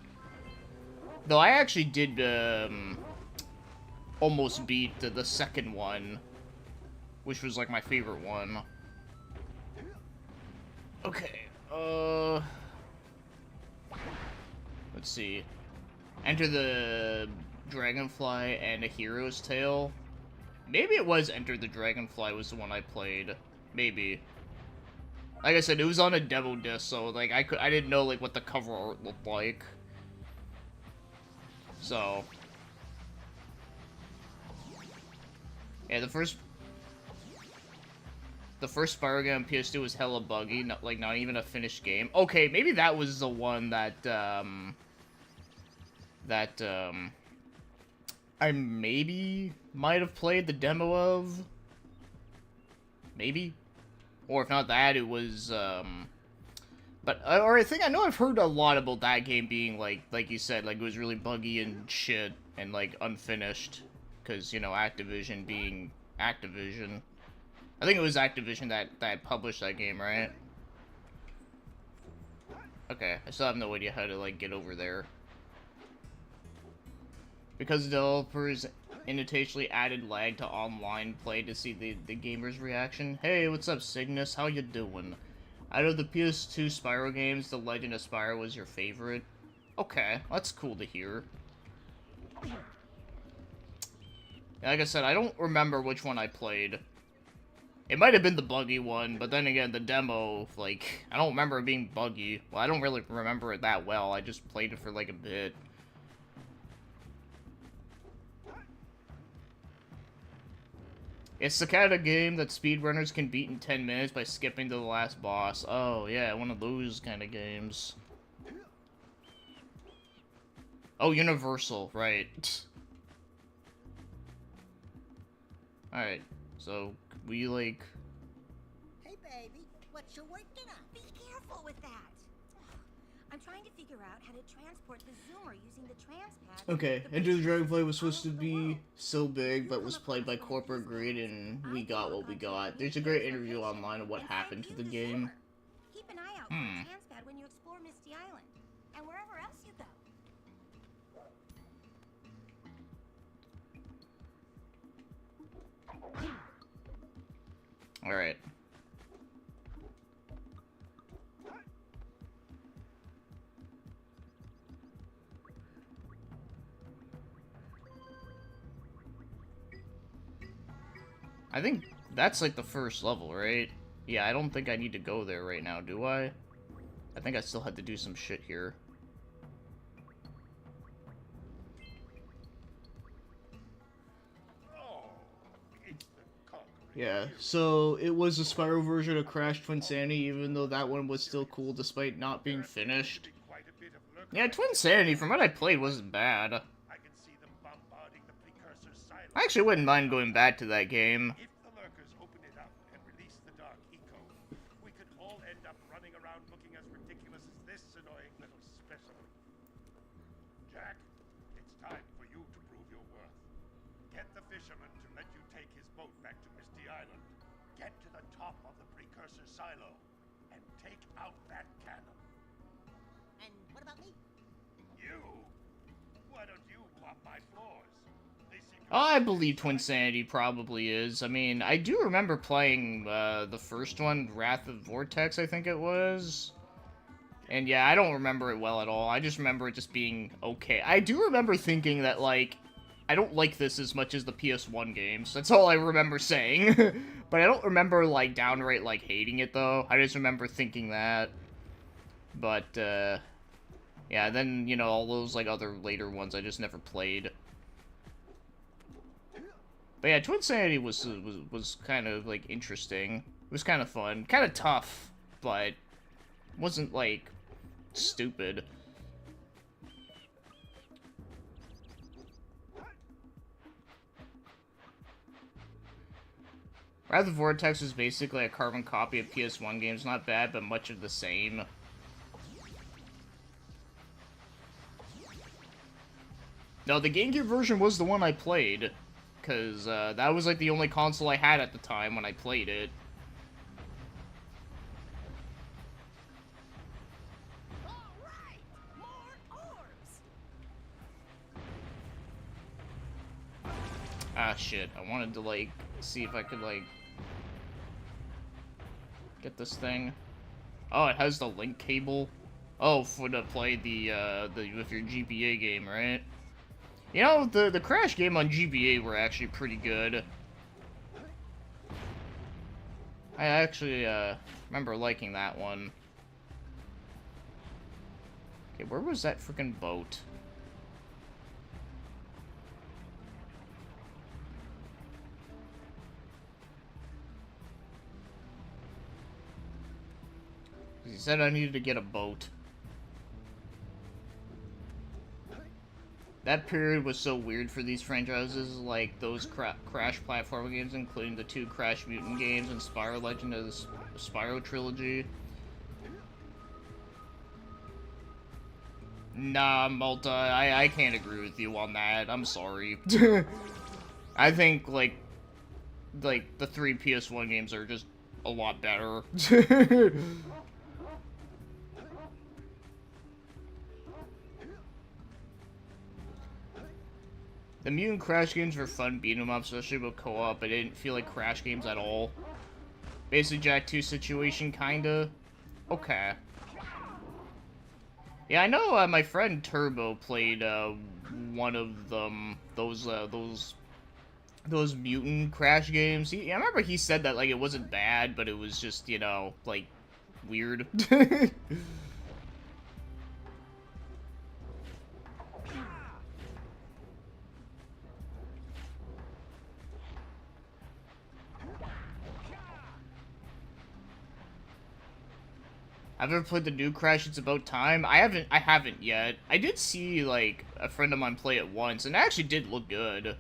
Though I actually did, almost beat the second one, which was, like, my favorite one. Okay, let's see. Enter the Dragonfly and A Hero's Tale. Maybe it was Enter the Dragonfly was the one I played. Maybe. Like I said, it was on a demo disc, so, like, I didn't know, like, what the cover art looked like. So. Yeah, the first Spyro game on PS2 was hella buggy, not even a finished game. Okay, maybe that was the one that, I maybe might have played the demo of. Maybe. Or if not that, it was, but, or I think, I know I've heard a lot about that game being, like you said, like, it was really buggy and shit, and, like, unfinished. Because, you know, Activision being Activision. I think it was Activision that published that game, right? Okay, I still have no idea how to, like, get over there. Because developers intentionally added lag to online play to see the gamer's reaction. Hey, what's up, Cygnus? How you doing? Out of the PS2 Spyro games, The Legend of Spyro was your favorite? Okay, that's cool to hear. Like I said, I don't remember which one I played. It might have been the buggy one, but then again, the demo, like, I don't remember it being buggy. Well, I don't really remember it that well. I just played it for, like, a bit. It's the kind of game that speedrunners can beat in 10 minutes by skipping to the last boss. Oh, yeah, one of those kind of games. Oh, Universal, right. Alright, so, we, like... Hey, baby, what you working on? Be careful with that. I'm trying to figure out how to transport the zoomer using the transpad. Okay, Enter the Dragonfly was supposed to be so big, but was played by corporate greed, and we got what we got. There's a great interview online of what happened to the game. Keep an eye out for the transpad when you explore Misty Island, and wherever else you go. Alright. I think that's like the first level, right? Yeah, I don't think I need to go there right now, do I? I think I still had to do some shit here. Oh, it's the conquering Yeah, hero. so it was a Spiral version of Crash Twinsanity, even though that one was still cool despite not being finished. Quite a bit of lurker Yeah, Twinsanity, from what I played, wasn't bad. I can see them bombarding the precursor silo. I actually wouldn't mind going back to that game. If the lurkers open it up and release the dark eco, we could all end up running around looking as ridiculous as this annoying little specimen. Jack, it's time for you to prove your worth. Get the fisherman to let you take his boat back to Misty Island. Get to the top of the precursor silo and take out that cannon. And what about me? You? Why don't you mop my floors? They seem to I believe Twinsanity probably is. I mean, I do remember playing the first one, Wrath of Vortex, I think it was. And yeah, I don't remember it well at all. I just remember it just being okay. I do remember thinking that, like, I don't like this as much as the PS1 games. That's all I remember saying. But I don't remember, like, downright, like, hating it, though. I just remember thinking that. But, yeah, then, you know, all those, like, other later ones I just never played. But yeah, Twinsanity was kind of, like, interesting. It was kind of fun. Kind of tough, but wasn't, like, stupid. Wrath of Vortex is basically a carbon copy of PS1 games. Not bad, but much of the same. No, the Game Gear version was the one I played. Because that was like the only console I had at the time when I played it. Alright! More orbs! Ah, shit. I wanted to, like, see if I could, like, get this thing. Oh, it has the link cable. Oh, for to play the with your GBA game, right? You know, the Crash game on GBA were actually pretty good. I actually, remember liking that one. Okay, where was that freaking boat? He said I needed to get a boat. That period was so weird for these franchises, like those Crash platform games, including the 2 Crash Mutant games and Spyro Legend of the Spyro trilogy. Nah, Malta, I can't agree with you on that. I'm sorry. I think, like, the 3 PS1 games are just a lot better. The Mutant Crash games were fun beat 'em up, especially with co-op, but it didn't feel like Crash games at all. Basic Jack 2 situation, kinda. Okay. Yeah, I know my friend Turbo played one of them, those Mutant Crash games. I remember he said that, like, it wasn't bad, but it was just, you know, like, weird. I've never played the new Crash, It's About Time. I haven't yet. I did see, like, a friend of mine play it once, and it actually did look good.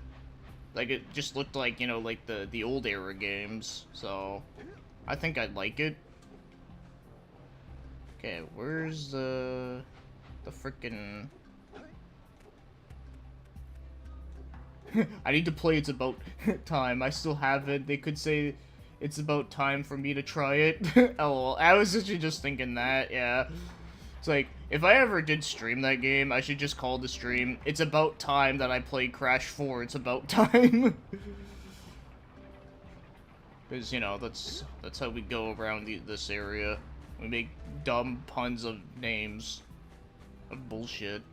Like, it just looked like, you know, like the old era games. So, I think I'd like it. Okay, where's the frickin'... I need to play It's About Time. I still haven't. They could say it's about time for me to try it. LOL. I was actually just thinking that, yeah. It's like, if I ever did stream that game, I should just call the stream, it's about time that I played Crash 4, it's about time. Because, you know, that's how we go around this area. We make dumb puns of names. Of bullshit.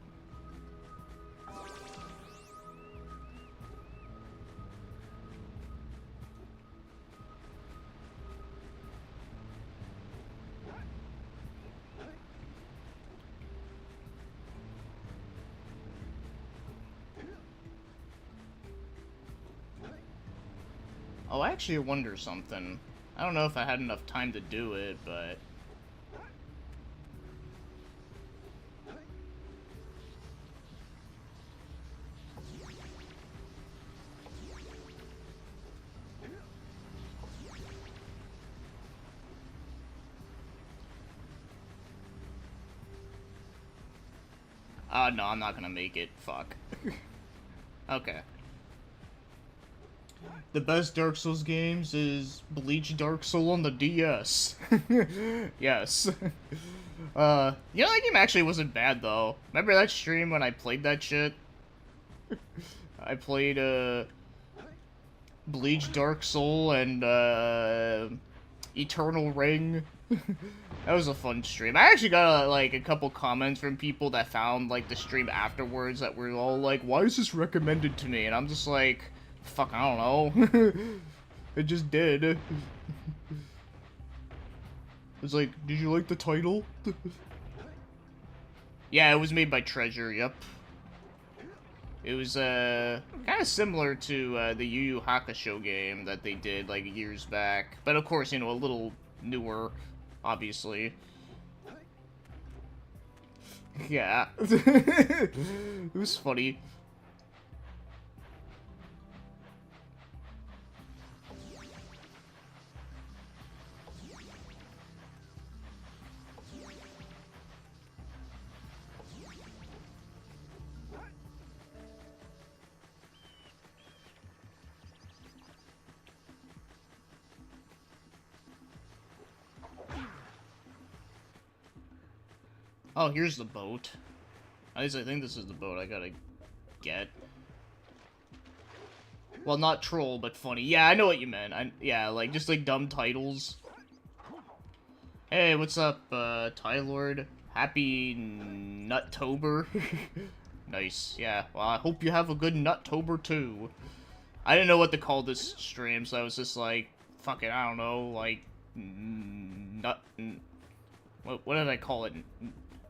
Oh, I actually wonder something. I don't know if I had enough time to do it, but... no, I'm not gonna make it. Fuck. Okay. The best Dark Souls games is Bleach Dark Soul on the DS. Yes. That game actually wasn't bad, though. Remember that stream when I played that shit? I played, Bleach Dark Soul and, Eternal Ring. That was a fun stream. I actually got, like, a couple comments from people that found, like, the stream afterwards that were all like, why is this recommended to me? And I'm just like, fuck, I don't know. It just did. It's like, did you like the title? Yeah, it was made by Treasure, yep. It was, kind of similar to, the Yu Yu Hakusho game that they did, like, years back. But, of course, you know, a little newer, obviously. Yeah. It was funny. Oh, here's the boat. At least I think this is the boat I gotta get. Well, not troll, but funny. Yeah, I know what you meant. Yeah, like, just like dumb titles. Hey, what's up, Tylord? Happy Nuttober. Nice, yeah. Well, I hope you have a good Nuttober, too. I didn't know what to call this stream, so I was just like, fuck it, I don't know, like, what did I call it?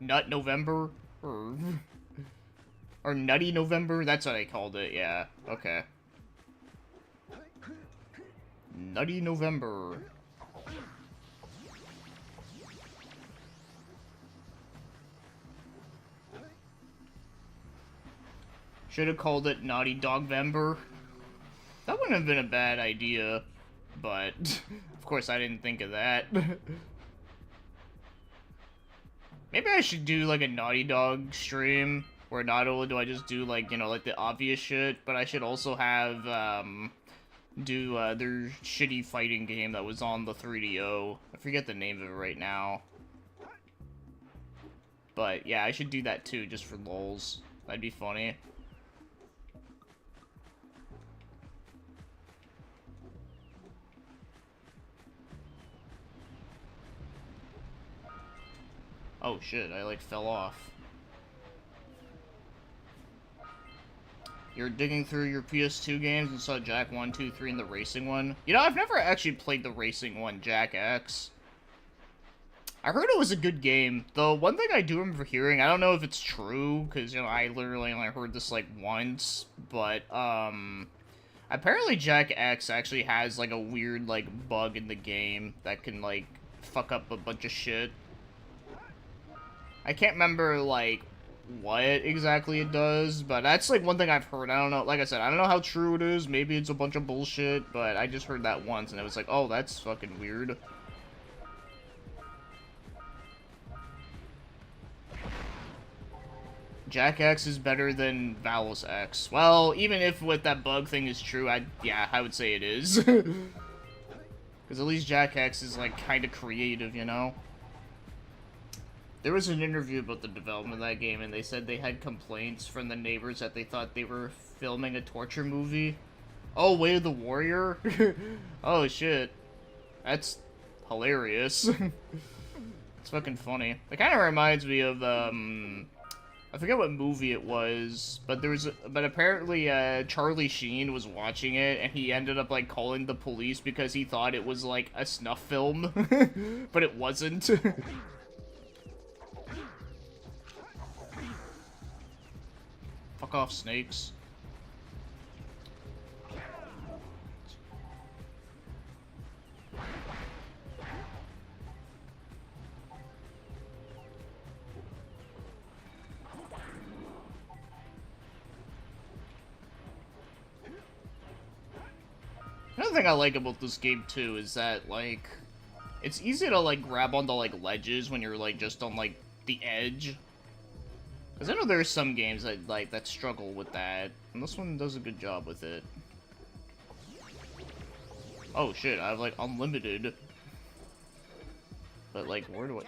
Nut November? Or Nutty November? That's what I called it, yeah. Okay. Nutty November. Should have called it Naughty Dogvember. That wouldn't have been a bad idea, but of course I didn't think of that. Maybe I should do like a Naughty Dog stream where not only do I just do like, you know, like the obvious shit, but I should also have do their shitty fighting game that was on the 3DO. I forget the name of it right now. But yeah, I should do that too, just for lols. That'd be funny. Oh shit, I like fell off. You're digging through your PS2 games and saw Jak 1, 2, 3 and the racing one. You know, I've never actually played the racing one, Jak X. I heard it was a good game, though one thing I do remember hearing, I don't know if it's true, because, you know, I literally only heard this, like, once, but, apparently Jak X actually has, like, a weird, like, bug in the game that can, like, fuck up a bunch of shit. I can't remember, like, what exactly it does, but that's, like, one thing I've heard. I don't know, like I said, I don't know how true it is, maybe it's a bunch of bullshit, but I just heard that once, and it was like, oh, that's fucking weird. Jak X is better than Valos X. Well, even if what that bug thing is true, yeah, I would say it is. Because at least Jak X is, like, kind of creative, you know? There was an interview about the development of that game, and they said they had complaints from the neighbors that they thought they were filming a torture movie. Oh, Way of the Warrior? Oh, shit. That's hilarious. It's fucking funny. It kind of reminds me of, I forget what movie it was, but but apparently, Charlie Sheen was watching it, and he ended up, like, calling the police because he thought it was, like, a snuff film, but it wasn't. Fuck off, snakes. Another thing I like about this game, too, is that, like, it's easy to, like, grab onto, like, ledges when you're, like, just on, like, the edge. Because I know there's some games that, like, that struggle with that, and this one does a good job with it. Oh, shit, I have, like, unlimited. But, like, where do I...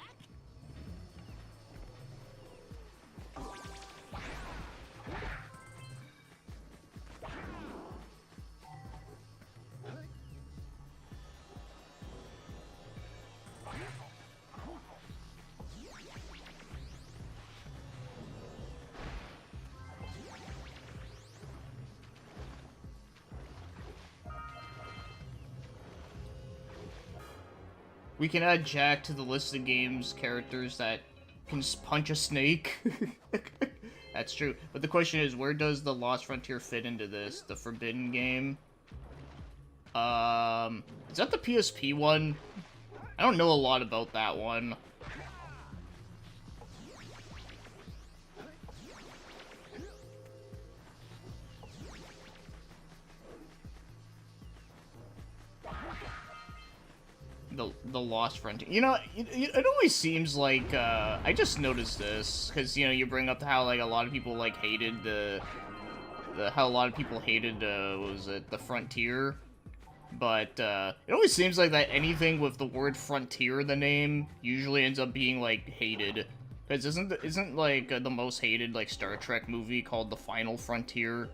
We can add Jack to the list of games characters that can punch a snake. That's true. But the question is, where does the Lost Frontier fit into this? The Forbidden game? Is that the PSP one? I don't know a lot about that one. The Lost Frontier. You know, it always seems like, I just noticed this, because, you know, you bring up how, like, a lot of people, like, hated how a lot of people hated, what was it, the Frontier? But, it always seems like that anything with the word Frontier in the name usually ends up being, like, hated. Because isn't, like, the most hated, like, Star Trek movie called The Final Frontier?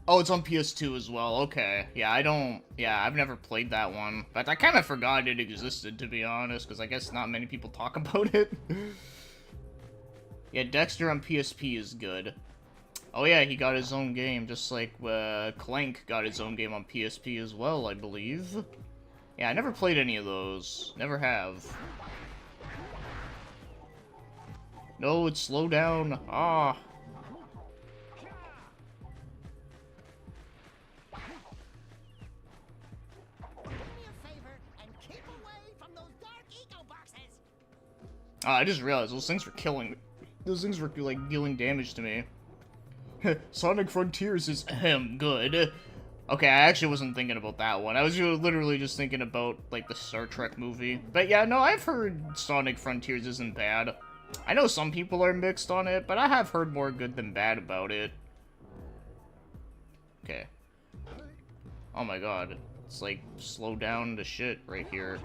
Oh, it's on PS2 as well. Okay. Yeah, I've never played that one. But I kind of forgot it existed, to be honest, because I guess not many people talk about it. Yeah, Dexter on PSP is good. Oh yeah, he got his own game, just like Clank got his own game on PSP as well, I believe. Yeah, I never played any of those. Never have. No, it's slow down. Ah. I just realized those things were killing. Those things were like dealing damage to me. Sonic Frontiers is good. Okay, I actually wasn't thinking about that one. I was literally just thinking about like the Star Trek movie. But yeah, no, I've heard Sonic Frontiers isn't bad. I know some people are mixed on it, but I have heard more good than bad about it. Okay. Oh my god, it's like slow down to shit right here.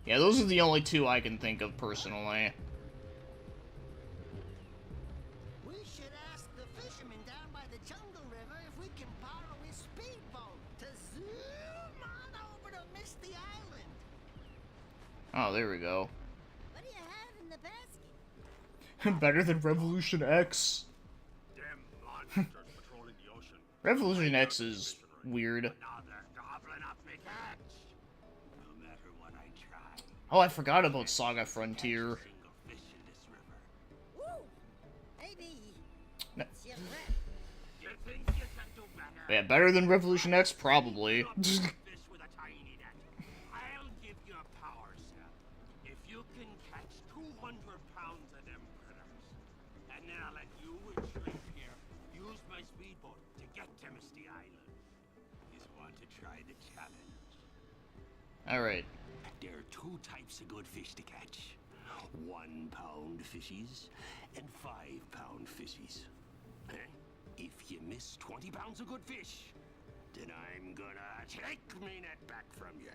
Yeah, those are the only two I can think of personally. We should ask the fisherman down by the jungle river if we can borrow his speedboat to zoom on over to Misty Island. Oh, there we go. What do you have in the basket? Better than Revolution X. Damn monsters patrolling the ocean. Revolution X is weird. Now they're gobbling up me catch. No matter what I try. Oh, I forgot about Saga Frontier. Single fish in this river. Woo! Maybe. No. It's your friend. You think you can do better? Yeah, better than Revolution X, probably. Fish with a tiny net. I'll give you a power cell. If you can catch 200 pounds of them critters, and then I'll let you and Shrimp here use my speedboat to get to Misty Island. You want to try the challenge? Alright. There are two types of good fish to catch. 1 pound fishies and 5 pound fishies. If you miss 20 pounds of good fish, then I'm gonna take me net back from you.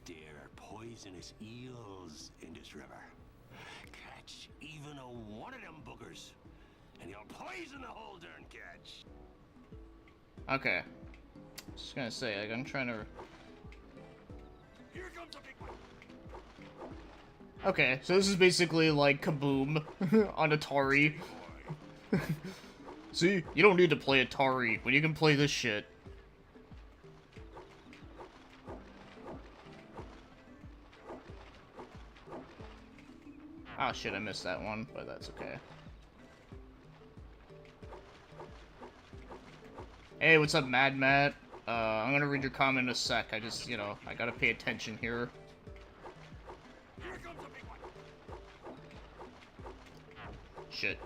There are poisonous eels in this river. Catch even one of them boogers, and you'll poison the whole darn catch. Okay. Just gonna say, like, I'm trying to... Here comes a big one. Okay, so this is basically like Kaboom on Atari. See, you don't need to play Atari when you can play this shit. Ah, shit, I missed that one, but that's okay. Hey, what's up, Mad Matt? I'm gonna read your comment in a sec. I just, you know, I gotta pay attention here. Here comes a big one. Shit.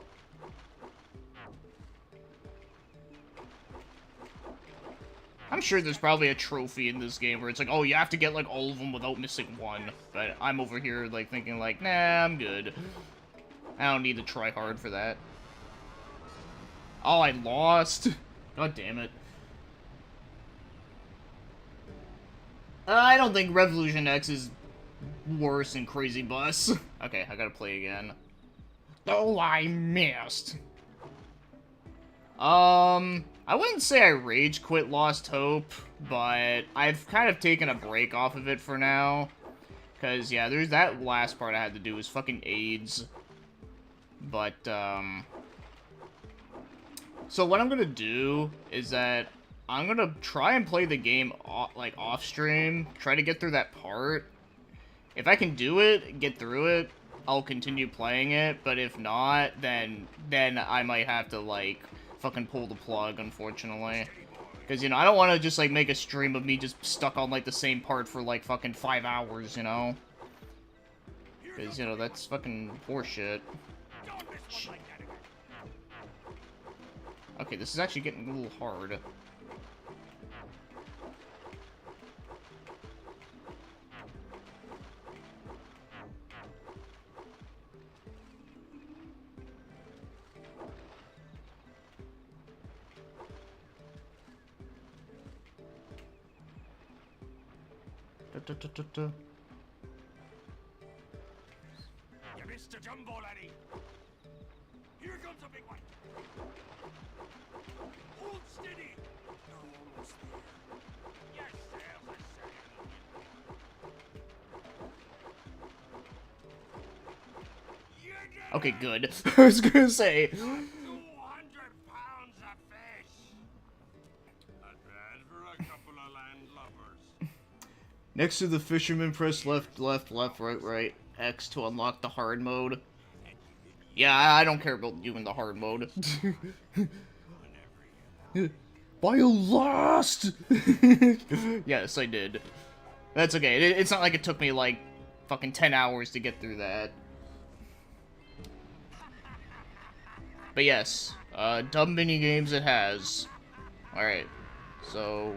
I'm sure there's probably a trophy in this game where it's like, oh, you have to get, like, all of them without missing one. But I'm over here, like, thinking, like, nah, I'm good. I don't need to try hard for that. Oh, I lost. God damn it. I don't think Revolution X is worse than Crazy Bus. Okay, I gotta play again. Oh, I missed. I wouldn't say I rage quit Lost Hope, but I've kind of taken a break off of it for now. Because, yeah, there's that last part I had to do was fucking AIDS. But, so what I'm gonna do is that I'm gonna try and play the game, like, off-stream. Try to get through that part. If I can do it, get through it, I'll continue playing it. But if not, then I might have to, like, fucking pull the plug, unfortunately. Because, you know, I don't want to just, like, make a stream of me just stuck on, like, the same part for, like, fucking 5 hours, you know? Because, you know, that's fucking horseshit. Okay, this is actually getting a little hard. You missed a jumbo, laddie. Here comes a big one. Hold steady. Almost there. Yes, sir. Okay, good. I was gonna say. 200 pounds of fish. Not bad for a couple of landlubbers. Next to the fisherman, press left, left, left, right, right, X to unlock the hard mode. Yeah, I don't care about doing the hard mode. Bio lost! Yes, I did. That's okay. It's not like it took me, like, fucking 10 hours to get through that. But yes, dumb mini games it has. Alright, so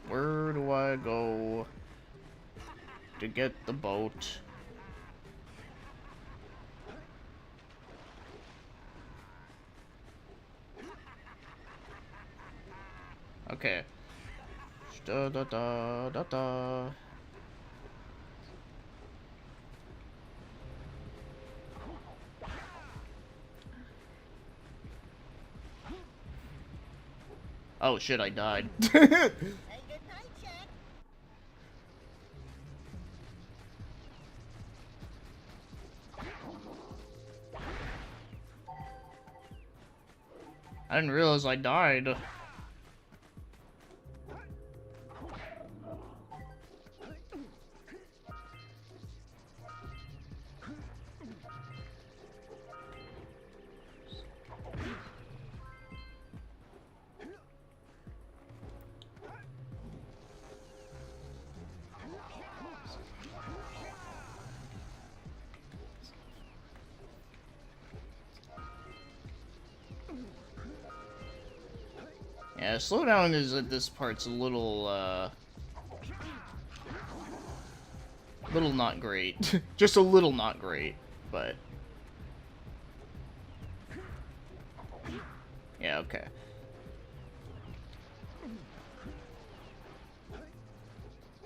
where do I go to get the boat? Okay. Da da da da da. Oh shit, I died. Hey, good night, Jack. I didn't realize I died. Yeah, slowdown is at this part's a little not great. Just a little not great, but yeah, okay.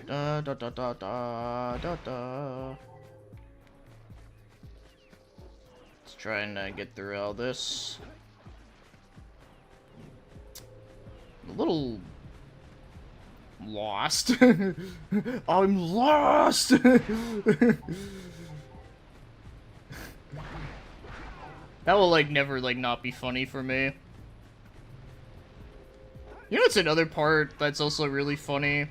Da da da da da da da. Let's try and get through all this. A little lost. I'm lost. That will like never like not be funny for me. You know, it's another part that's also really funny.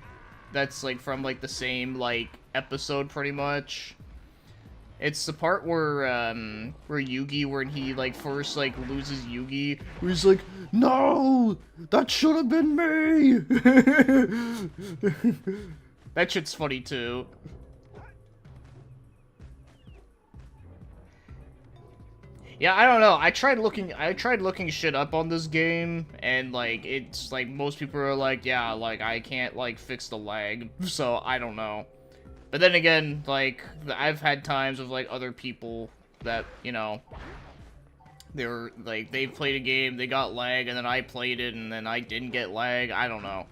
That's like from like the same like episode pretty much. It's the part where Yugi, when he, like, first, like, loses Yugi, where he's like, no! That should have been me! That shit's funny, too. Yeah, I don't know. I tried looking shit up on this game, and, like, it's, like, most people are like, yeah, like, I can't, like, fix the lag, so I don't know. But then again, like, I've had times with, like, other people that, you know, they were, like, they played a game, they got lag, and then I played it, and then I didn't get lag. I don't know.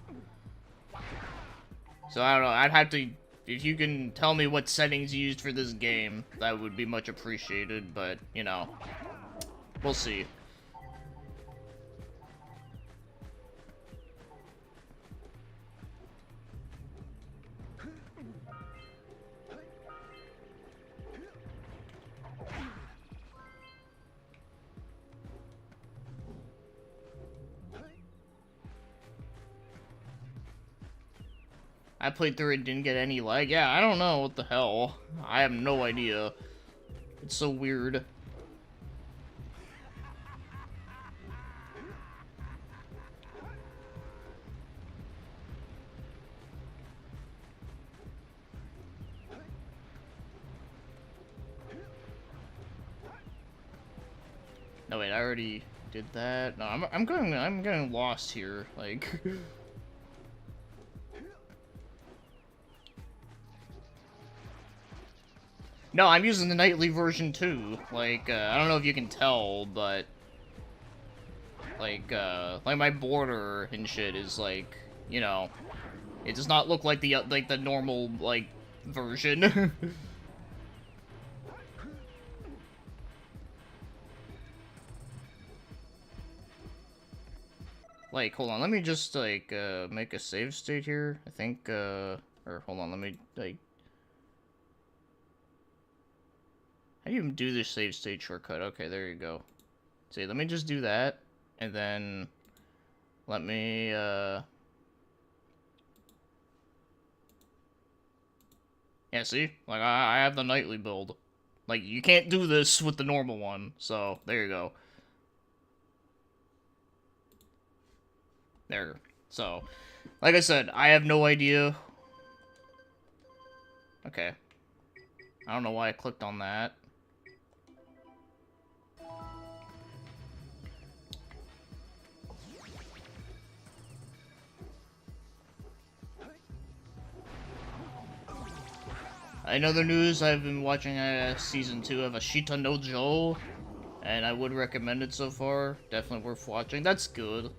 So, I don't know. I'd have to... If you can tell me what settings you used for this game, that would be much appreciated, but, you know, we'll see. I played through it, didn't get any lag. Yeah, I don't know what the hell. I have no idea. It's so weird. No wait, I already did that. No, I'm getting lost here. Like no, I'm using the nightly version too. Like, I don't know if you can tell, but like my border and shit is like, you know, it does not look like the normal like version. Like, hold on, let me just like make a save state here. I think or hold on, let me like. How do you do this save state shortcut? Okay, there you go. See, let me just do that, and then let me, yeah, see? Like, I have the nightly build. Like, you can't do this with the normal one, so, there you go. There. So, like I said, I have no idea. Okay. I don't know why I clicked on that. In other news, I've been watching Season 2 of Ashita no Joe, and I would recommend it so far. Definitely worth watching. That's good.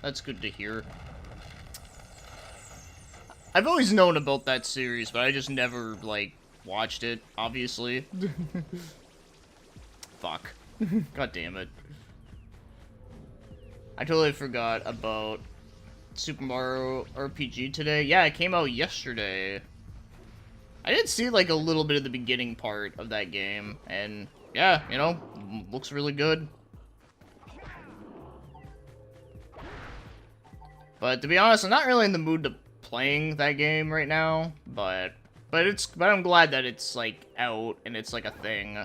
That's good to hear. I've always known about that series, but I just never, like, watched it, obviously. Fuck. God damn it. I totally forgot about Super Mario RPG today. Yeah, it came out yesterday. I did see, like, a little bit of the beginning part of that game, and, yeah, you know, looks really good. But, to be honest, I'm not really in the mood to playing that game right now, but I'm glad that it's, like, out, and it's, like, a thing.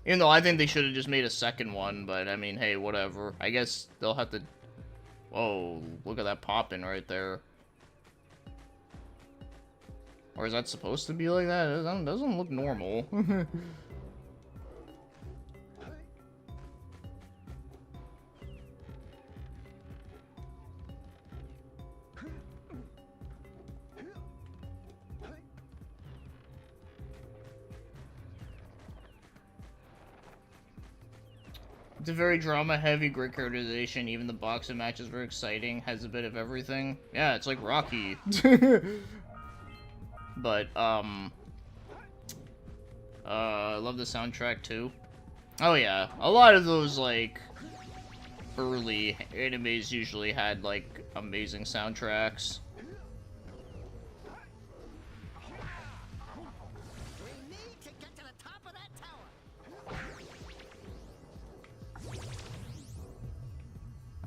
Even though I think they should have just made a second one, but, I mean, hey, whatever. I guess they'll have to... Whoa, look at that popping right there. Or is that supposed to be like that? It doesn't look normal. It's a very drama-heavy, great characterization. Even the boxing matches were exciting. Has a bit of everything. Yeah, it's like Rocky. But, I love the soundtrack, too. Oh, yeah. A lot of those, like, early animes usually had, like, amazing soundtracks. We need to get to the top of that tower.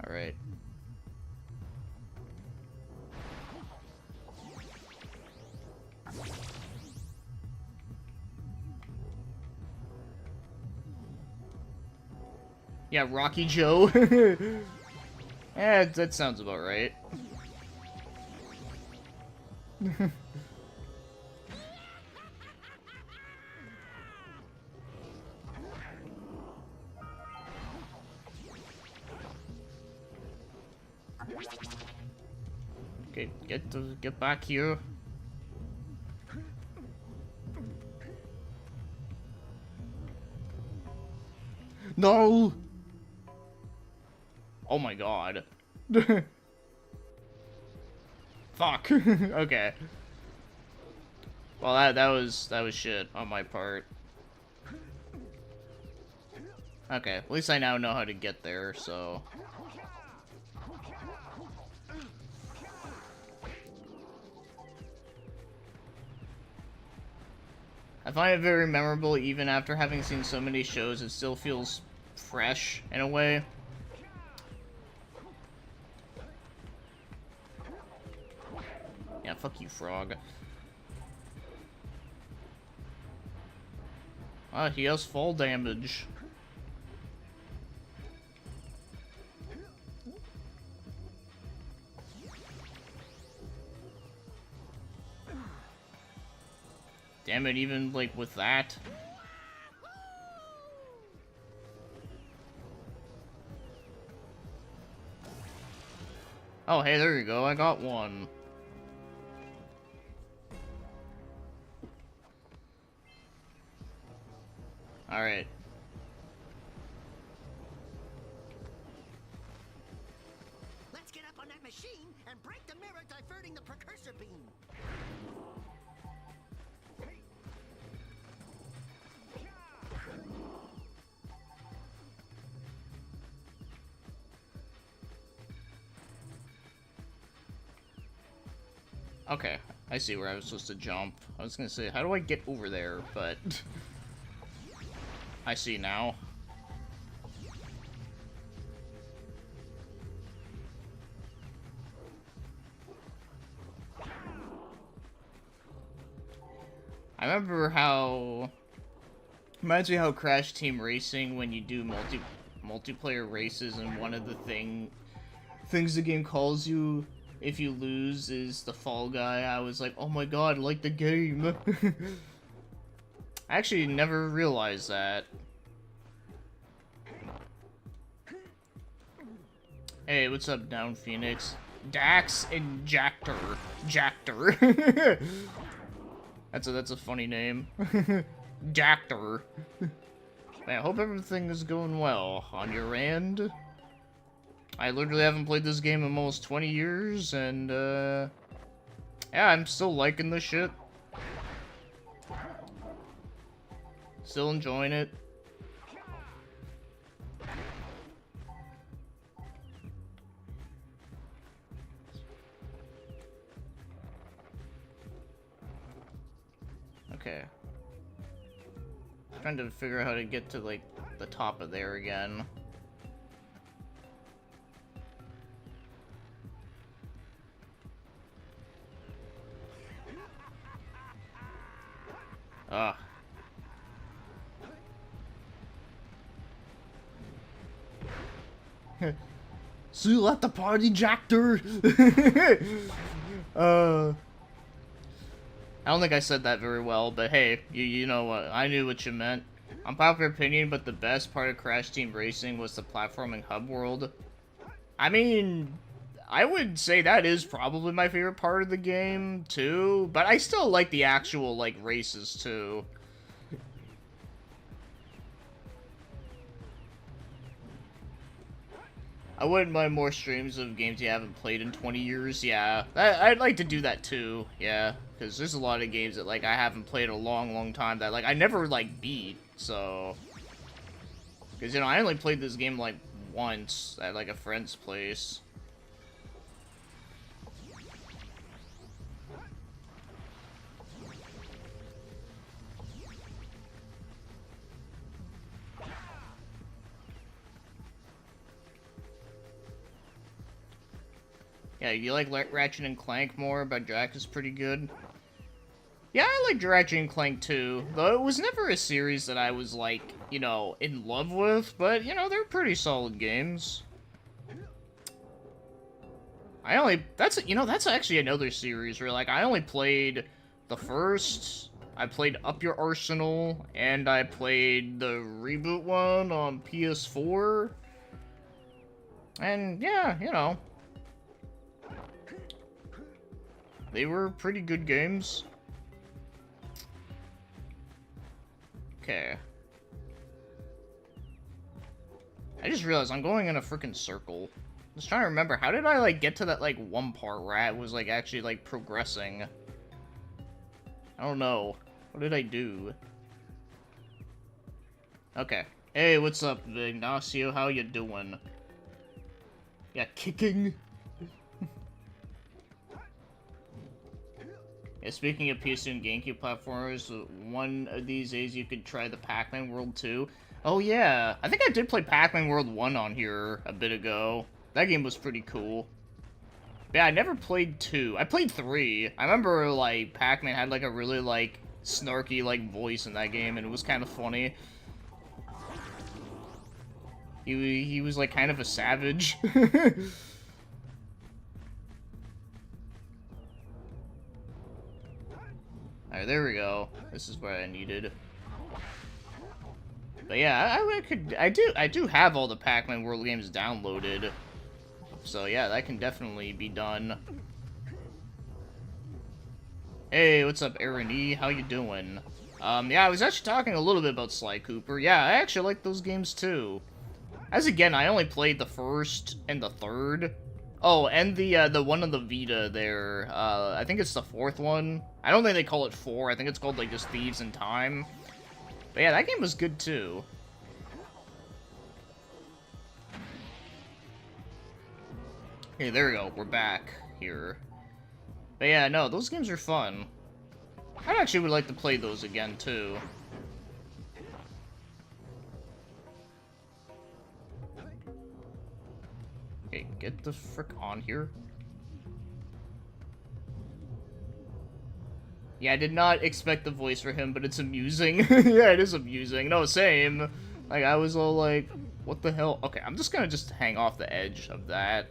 Alright. Yeah, Rocky Joe. Yeah, that sounds about right. Okay, get back here. No! Oh my god. Fuck. Okay. Well, that was shit on my part. Okay, at least I now know how to get there, so... I find it very memorable, even after having seen so many shows, it still feels fresh, in a way. Yeah, fuck you, frog. Ah, he has fall damage. Damn it, even, like, with that. Oh, hey, there you go, I got one. Alright. Let's get up on that machine and break the mirror diverting the precursor beam. Okay, I see where I was supposed to jump. I was gonna say, how do I get over there, but... I see now. I remember how... Reminds me how Crash Team Racing, when you do multiplayer races, and one of the things the game calls you if you lose is the fall guy. I was like, oh my god, like the game. I actually never realized that. Hey, what's up, Down Phoenix? Dax and Jactor. That's a funny name. Jactor. Man, I hope everything is going well on your end. I literally haven't played this game in almost 20 years, and, yeah, I'm still liking this shit. Still enjoying it. Okay. Trying to figure out how to get to, like, the top of there again. Ah. See you at the party, Jactor! I don't think I said that very well, but hey, you know what, I knew what you meant. Unpopular opinion, but the best part of Crash Team Racing was the platforming hub world. I mean, I would say that is probably my favorite part of the game, too, but I still like the actual, like, races, too. I wouldn't mind more streams of games you haven't played in 20 years, yeah. I'd like to do that, too, yeah. Because there's a lot of games that, like, I haven't played in a long, long time that, like, I never, like, beat, so... Because, you know, I only played this game, like, once at, like, a friend's place. Yeah, you like Ratchet and Clank more, but Jack is pretty good. Yeah, I like Ratchet and Clank too, though it was never a series that I was, like, you know, in love with, but, you know, they're pretty solid games. That's actually another series where, like, I only played the first, I played Up Your Arsenal, and I played the reboot one on PS4. And, yeah, you know. They were pretty good games. Okay. I just realized I'm going in a freaking circle. I was trying to remember, how did I, like, get to that, like, one part where I was, like, actually, like, progressing? I don't know. What did I do? Okay. Hey, what's up, Ignacio? How you doing? Yeah, kicking? Yeah, speaking of PC and GameCube platformers, one of these days you could try the Pac-Man World 2. Oh yeah, I think I did play Pac-Man World 1 on here a bit ago. That game was pretty cool. But yeah, I never played 2. I played 3. I remember, like, Pac-Man had, like, a really, like, snarky, like, voice in that game, and it was kind of funny. He was, like, kind of a savage. Alright, there we go. This is what I needed. But yeah, I do have all the Pac-Man World games downloaded. So yeah, that can definitely be done. Hey, what's up, Aaron E? How you doing? Yeah, I was actually talking a little bit about Sly Cooper. Yeah, I actually like those games too. As again, I only played the first and the third. Oh, and the one on the Vita there. I think it's the fourth one. I don't think they call it 4. I think it's called, like, just Thieves in Time. But yeah, that game was good too. Okay, there we go. We're back here. But yeah, no, those games are fun. I actually would like to play those again too. Okay, get the frick on here. Yeah, I did not expect the voice for him, but it's amusing. Yeah, it is amusing. No, same. Like, I was all like, what the hell? Okay, I'm just gonna hang off the edge of that.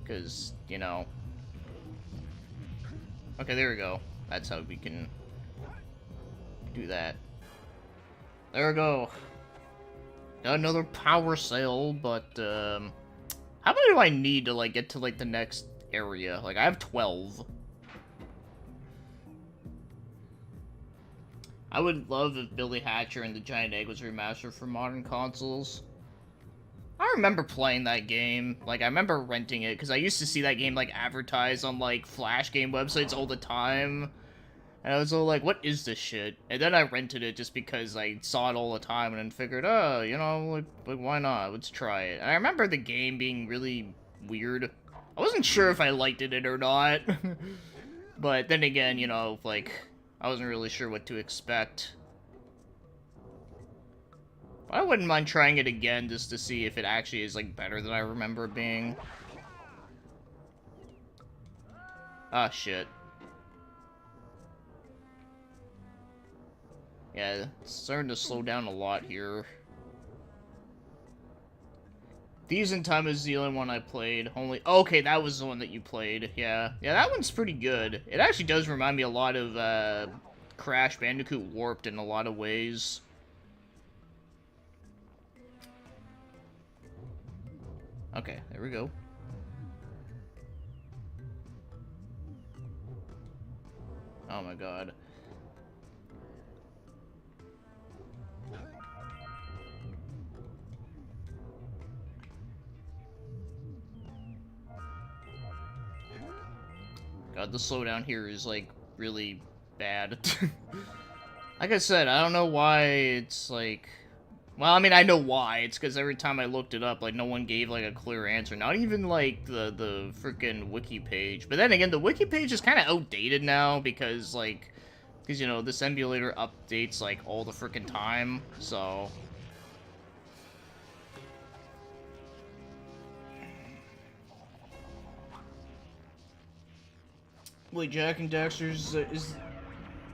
Because, you know. Okay, there we go. That's how we can do that. There we go. Got another power cell, but, how many do I need to, like, get to, like, the next area? Like, I have 12. I would love if Billy Hatcher and the Giant Egg was remastered for modern consoles. I remember playing that game. Like, I remember renting it, because I used to see that game, like, advertised on, like, Flash game websites all the time. And I was all like, what is this shit? And then I rented it just because I saw it all the time, and then figured, oh, you know, like why not? Let's try it. And I remember the game being really weird. I wasn't sure if I liked it or not. But then again, you know, like, I wasn't really sure what to expect. I wouldn't mind trying it again just to see if it actually is, like, better than I remember it being. Ah, shit. Yeah, it's starting to slow down a lot here. Thieves in Time is the only one I played. Only okay, that was the one that you played. Yeah, that one's pretty good. It actually does remind me a lot of Crash Bandicoot Warped in a lot of ways. Okay, there we go. Oh my god. God, the slowdown here is, like, really bad. Like I said, I don't know why it's, like... Well, I mean, I know why. It's because every time I looked it up, like, no one gave, like, a clear answer. Not even, like, the freaking wiki page. But then again, the wiki page is kind of outdated now because, like... Because, you know, this emulator updates, like, all the freaking time, so... Wait, Jack and Daxter's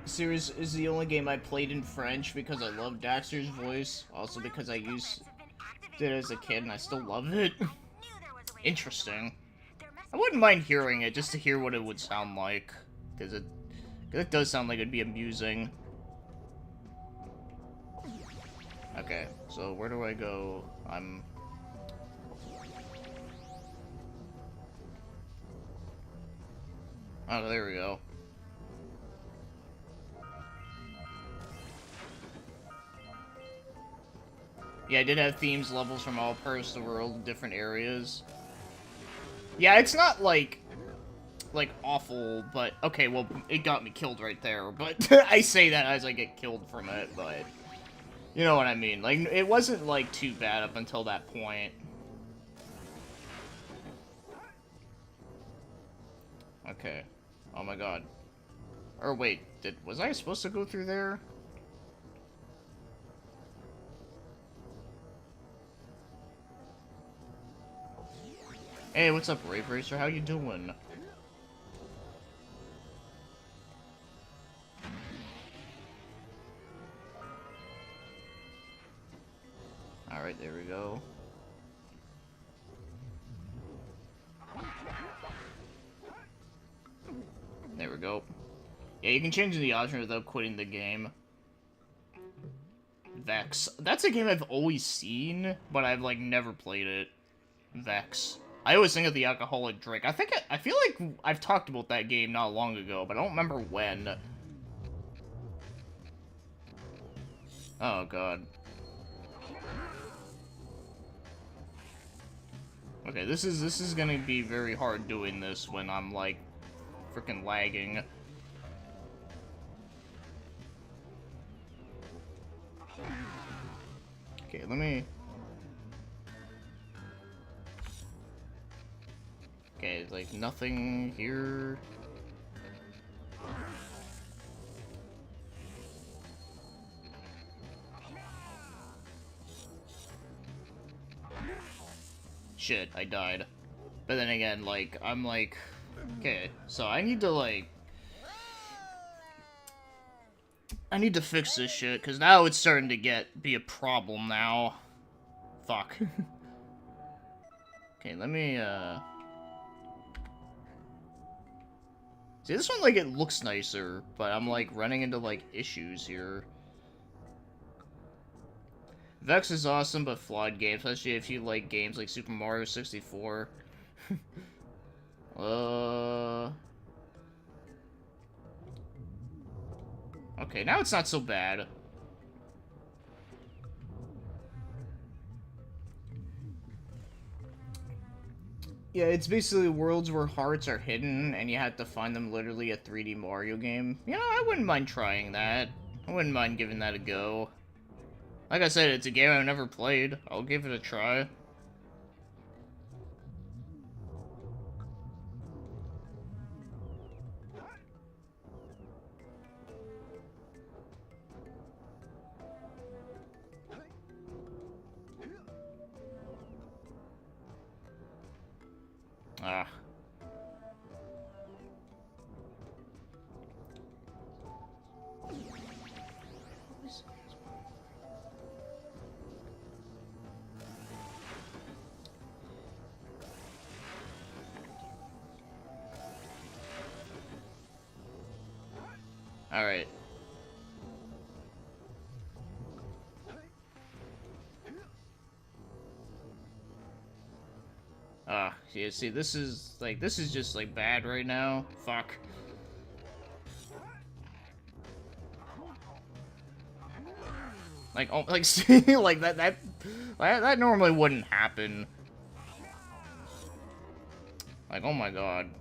series is the only game I played in French because I love Daxter's voice. Also because I used it as a kid and I still love it. Interesting. I wouldn't mind hearing it just to hear what it would sound like. Because it does sound like it'd be amusing. Okay, so where do I go? Oh, there we go. Yeah, I did have themes levels from all parts of the world, different areas. Yeah, it's not like awful, but okay, well, it got me killed right there, but I say that as I get killed from it, but you know what I mean. Like, it wasn't, like, too bad up until that point. Okay. Oh my god. Or wait, was I supposed to go through there? Hey, what's up, Rave Racer? How you doing? Alright, there we go. There we go. Yeah, you can change the option without quitting the game. Vex. That's a game I've always seen, but I've, like, never played it. Vex. I always think of the alcoholic drink. I feel like I've talked about that game not long ago, but I don't remember when. Oh, God. Okay, this is gonna be very hard doing this when I'm, like, freaking lagging. Okay, let me... Okay, like, nothing here. Shit, I died. But then again, like, I'm like... Okay, so I need to, like... I need to fix this shit, because now it's starting to be a problem now. Fuck. Okay, let me, See, this one, like, it looks nicer, but I'm, like, running into, like, issues here. Vex is awesome, but flawed game, especially if you like games like Super Mario 64. Okay, now it's not so bad. Yeah, it's basically worlds where hearts are hidden, and you have to find them literally a 3D Mario game. You know, I wouldn't mind trying that. I wouldn't mind giving that a go. Like I said, it's a game I've never played. I'll give it a try. Ah. Alright. Yeah, see, this is just, like, bad right now. Fuck. Like, oh, like, see, like, that normally wouldn't happen. Like, oh my god.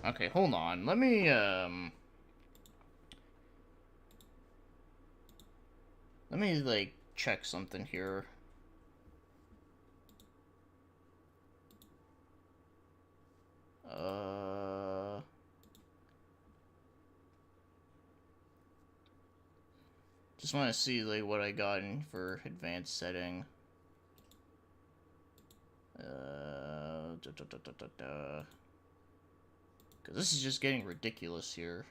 Okay, hold on. Let me, like, check something here. Just want to see, like, what I got in for advanced setting. Because this is just getting ridiculous here.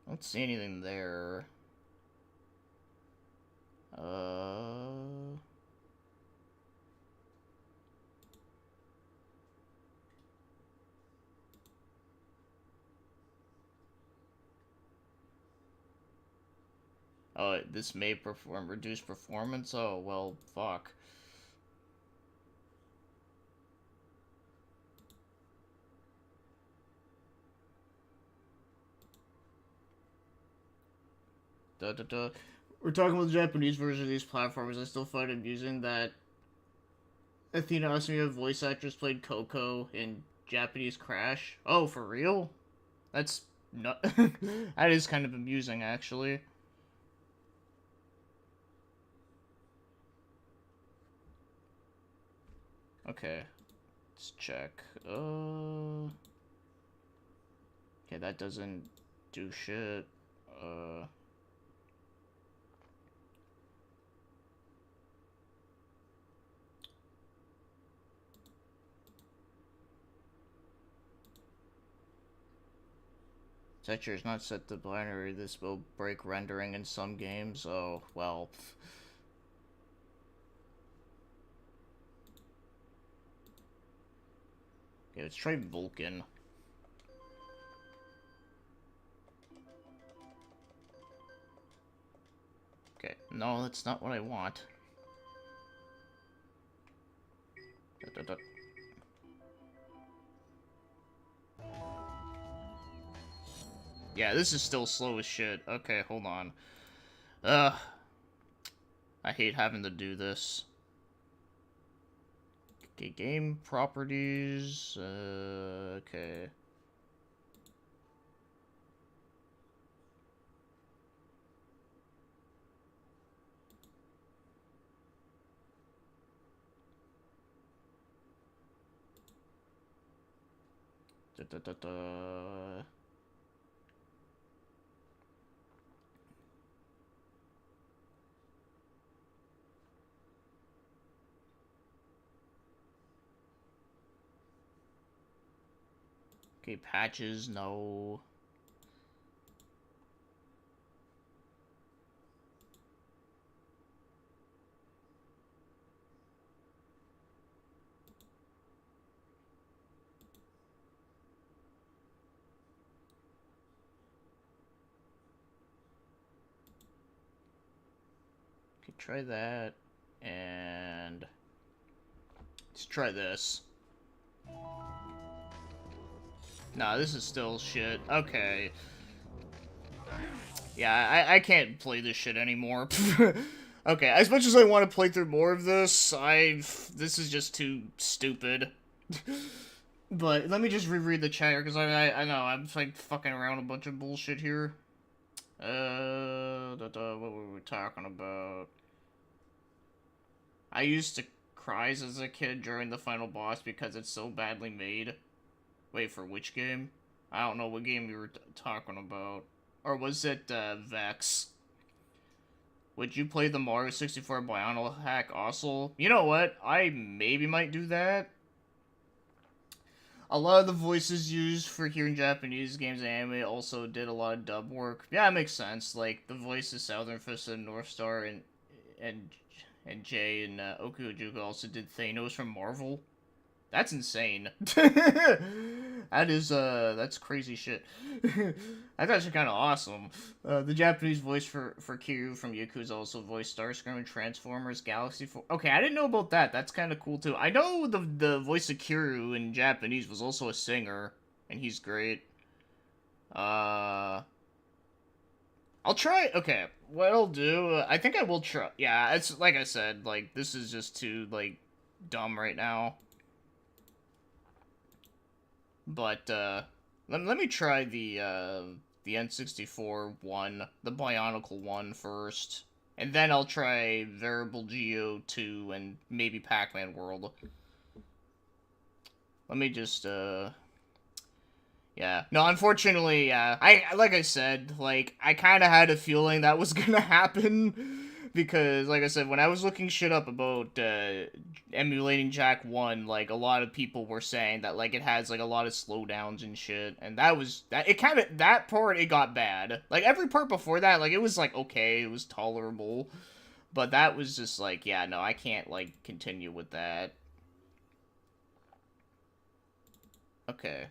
I don't see anything there. Oh, this may perform reduce performance? Oh, well, fuck. Da, da, da. We're talking about the Japanese version of these platformers. I still find it amusing that Athena Asmiya voice actress played Coco in Japanese Crash. Oh, for real? That's not. That is kind of amusing, actually. Okay, let's check. Okay, that doesn't do shit. Texture is not set to binary. This will break rendering in some games. Oh, well. Okay, let's try Vulcan. Okay, no, that's not what I want. Da, da, da. Yeah, this is still slow as shit. Okay, hold on. Ugh. I hate having to do this. Okay, game properties. Okay. Da, da, da, da. Okay, patches, no. Okay, try that. And let's try this. Nah, this is still shit. Okay. Yeah, I can't play this shit anymore. Okay, as much as I want to play through more of this, this is just too stupid. But let me just reread the chat here, because I know, I'm like fucking around a bunch of bullshit here. What were we talking about? I used to cry as a kid during the final boss because it's so badly made. Wait, for which game? I don't know what game you were talking about. Or was it, Vex? Would you play the Mario 64 Biono hack also? You know what? I maybe might do that. A lot of the voices used for hearing Japanese games and anime also did a lot of dub work. Yeah, it makes sense. Like, the voices Southern Fist and North Star and Jay and Okujuku also did Thanos from Marvel. That's insane. That's crazy shit. That's actually kind of awesome. The Japanese voice for Kiryu from Yakuza also voiced Starscream in Transformers Galaxy 4. Okay, I didn't know about that. That's kind of cool, too. I know the voice of Kiryu in Japanese was also a singer, and he's great. I'll try, okay, what I'll do, I think I will try, yeah, it's, like I said, like, this is just too, like, dumb right now. But, let me try the N64 one, the Bionicle one first. And then I'll try Variable Geo 2 and maybe Pac-Man World. Let me just, yeah. No, unfortunately, yeah. Like I said, like, I kind of had a feeling that was gonna happen. Because, like I said, when I was looking shit up about, emulating Jack 1, like, a lot of people were saying that, like, it has, like, a lot of slowdowns and shit. And that part, it got bad. Like, every part before that, like, it was, like, okay, it was tolerable. But that was just, like, yeah, no, I can't, like, continue with that. Okay.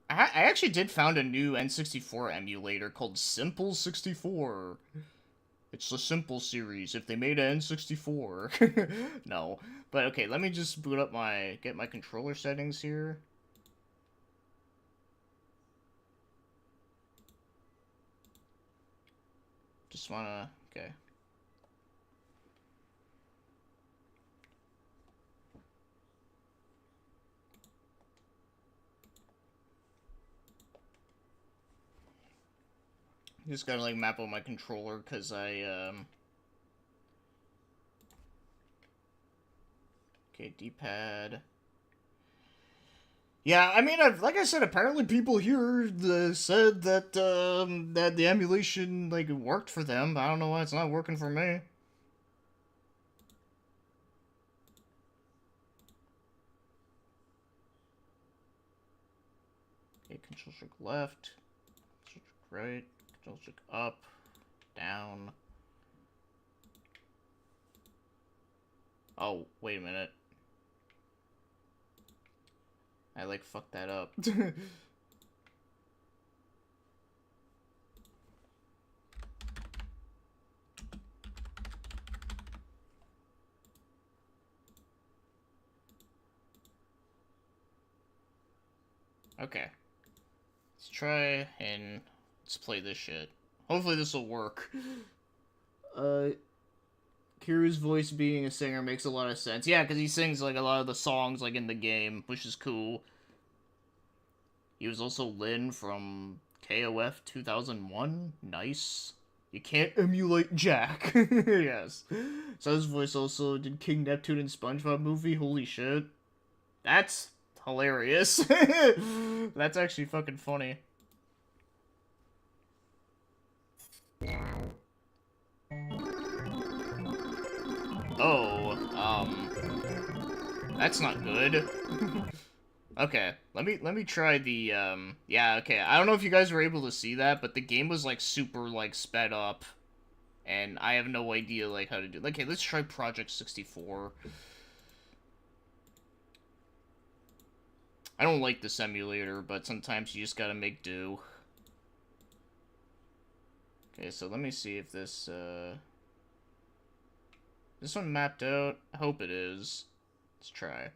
I actually did found a new N64 emulator called Simple 64. It's the Simple series. If they made an N64. No. But okay, let me just boot up get my controller settings here. Just wanna, okay. Just gotta like map out my controller because okay, D-pad. Yeah, I mean, like I said, apparently people here said that that the emulation like worked for them. I don't know why it's not working for me. Okay, control stick left, control stick right, control stick up, down. Oh, wait a minute. I like fucked that up. Okay. Let's try and let's play this shit. Hopefully this will work. Kiru's voice being a singer makes a lot of sense. Yeah, because he sings like a lot of the songs like in the game, which is cool. He was also Lin from KOF 2001. Nice. You can't emulate Jack. Yes. So his voice also did King Neptune and SpongeBob movie. Holy shit. That's hilarious. That's actually fucking funny. Oh, that's not good. Okay, let me try the, yeah, okay, I don't know if you guys were able to see that, but the game was, like, super, like, sped up, and I have no idea, like, how to do it. Okay, let's try Project 64. I don't like this emulator, but sometimes you just gotta make do. Okay, so let me see if this one mapped out? I hope it is. Let's try.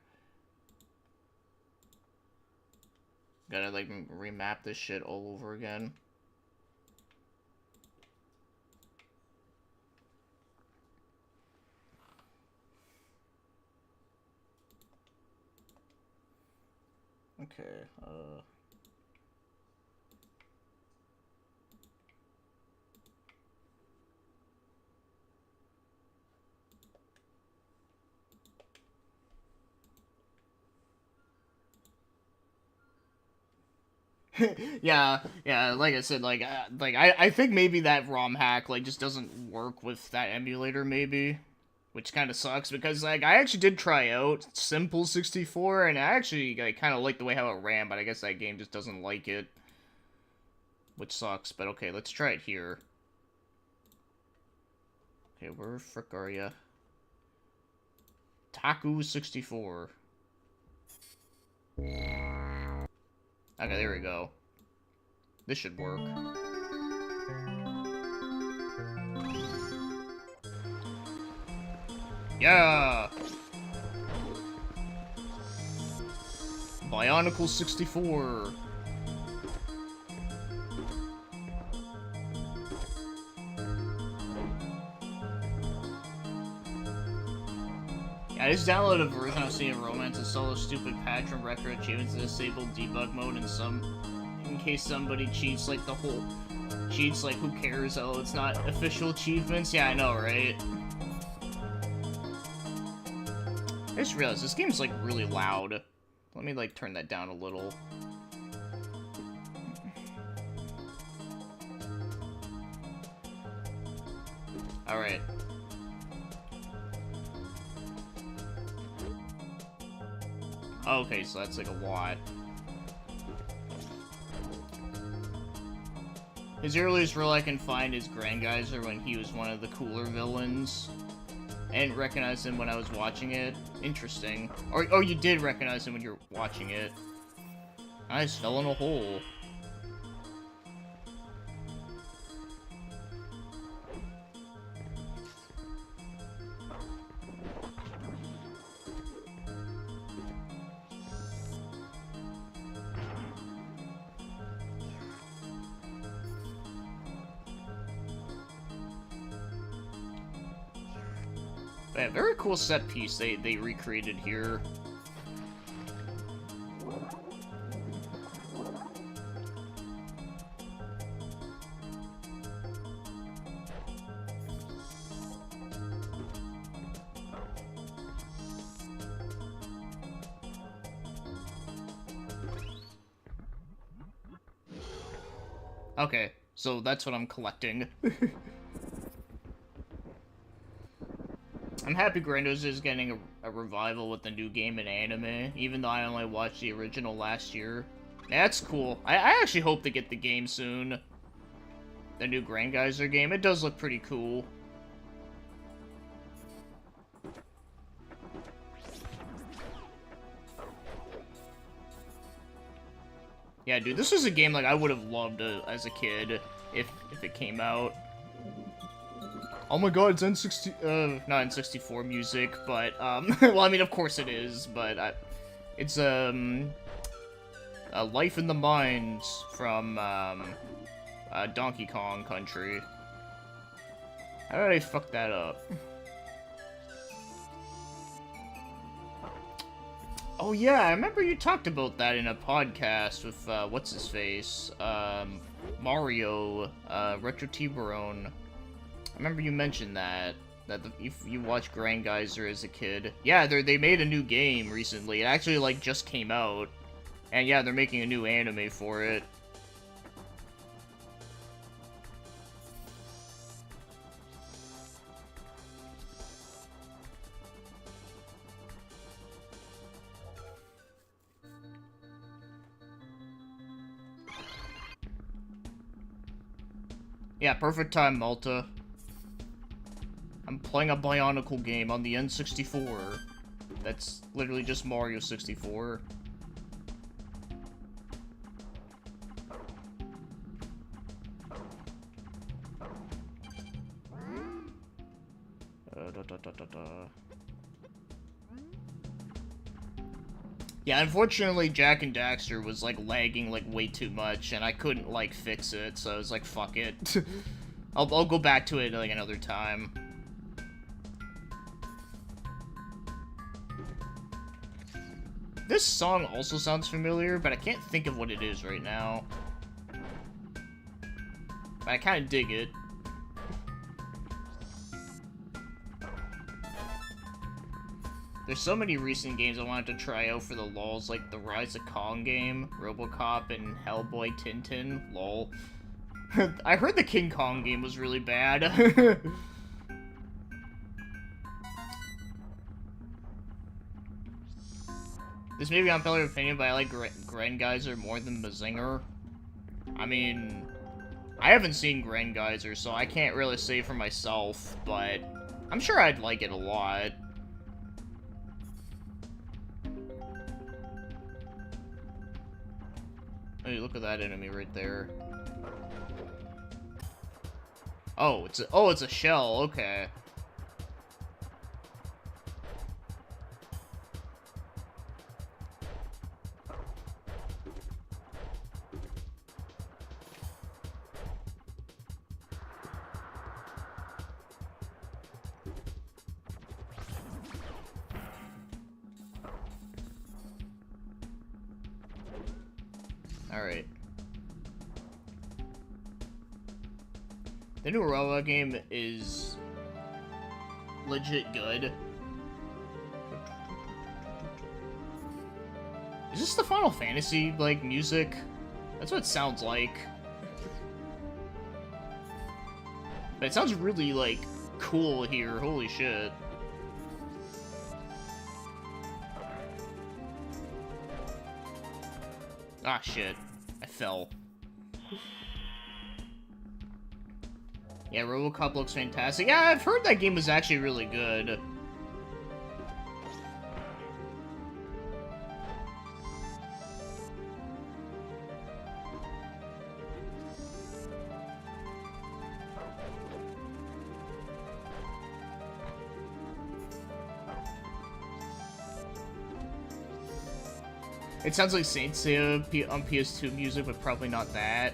Gotta, like, remap this shit all over again. Okay, yeah, like I said, like I think maybe that ROM hack, like, just doesn't work with that emulator, maybe. Which kind of sucks, because, like, I actually did try out Simple 64, and I actually, like, kind of like the way how it ran, but I guess that game just doesn't like it. Which sucks, but okay, let's try it here. Okay, where the frick are ya? Taku 64. Okay, there we go. This should work. Yeah! Bionicle 64. Yeah, I just downloaded a version of Sea of Romance and saw a stupid patch from record achievements to disable debug mode in case somebody cheats, like the whole cheats, like who cares? Oh, it's not official achievements. Yeah, I know, right? I just realized this game's, like, really loud. Let me, like, turn that down a little. Alright. Okay, so that's, like, a lot. His earliest role I can find is Grandgeyser when he was one of the cooler villains. I didn't recognize him when I was watching it. Interesting. Or you did recognize him when you're watching it. I just fell in a hole. Yeah, very cool set piece they recreated here. Okay, so that's what I'm collecting. I'm happy Grandos is getting a revival with the new game and anime, even though I only watched the original last year. Yeah, that's cool. I actually hope to get the game soon. The new Grand Geyser game. It does look pretty cool. Yeah, dude, this was a game like I would have loved as a kid if it came out. Oh my god, it's N60, not N64 music, but, well, I mean, of course it is, but, it's, Life in the Mines from, Donkey Kong Country. How did I fuck that up? Oh yeah, I remember you talked about that in a podcast with, what's-his-face, Mario, Retro T-Barone. I remember you mentioned that if you watched Grand Geyser as a kid. Yeah, they made a new game recently. It actually, like, just came out. And yeah, they're making a new anime for it. Yeah, perfect time, Malta. I'm playing a Bionicle game on the N64. That's literally just Mario 64. Yeah, unfortunately, Jak and Daxter was, like, lagging, like, way too much, and I couldn't, like, fix it, so I was like, fuck it. I'll go back to it, like, another time. This song also sounds familiar, but I can't think of what it is right now. But I kind of dig it. There's so many recent games I wanted to try out for the lols, like the Rise of Kong game, RoboCop, and Hellboy Tintin. Lol. I heard the King Kong game was really bad. This may be unpopular opinion, but I like Grand Geyser more than Mazinger. I mean, I haven't seen Grand Geyser, so I can't really say for myself, but I'm sure I'd like it a lot. Hey, look at that enemy right there. Oh, it's a shell, okay. Alright. The new robot game is legit good. Is this the Final Fantasy, like, music? That's what it sounds like. But it sounds really, like, cool here. Holy shit. Ah, shit. I fell. Yeah, RoboCop looks fantastic. Yeah, I've heard that game was actually really good. It sounds like Saint Seiya on PS2 music, but probably not that.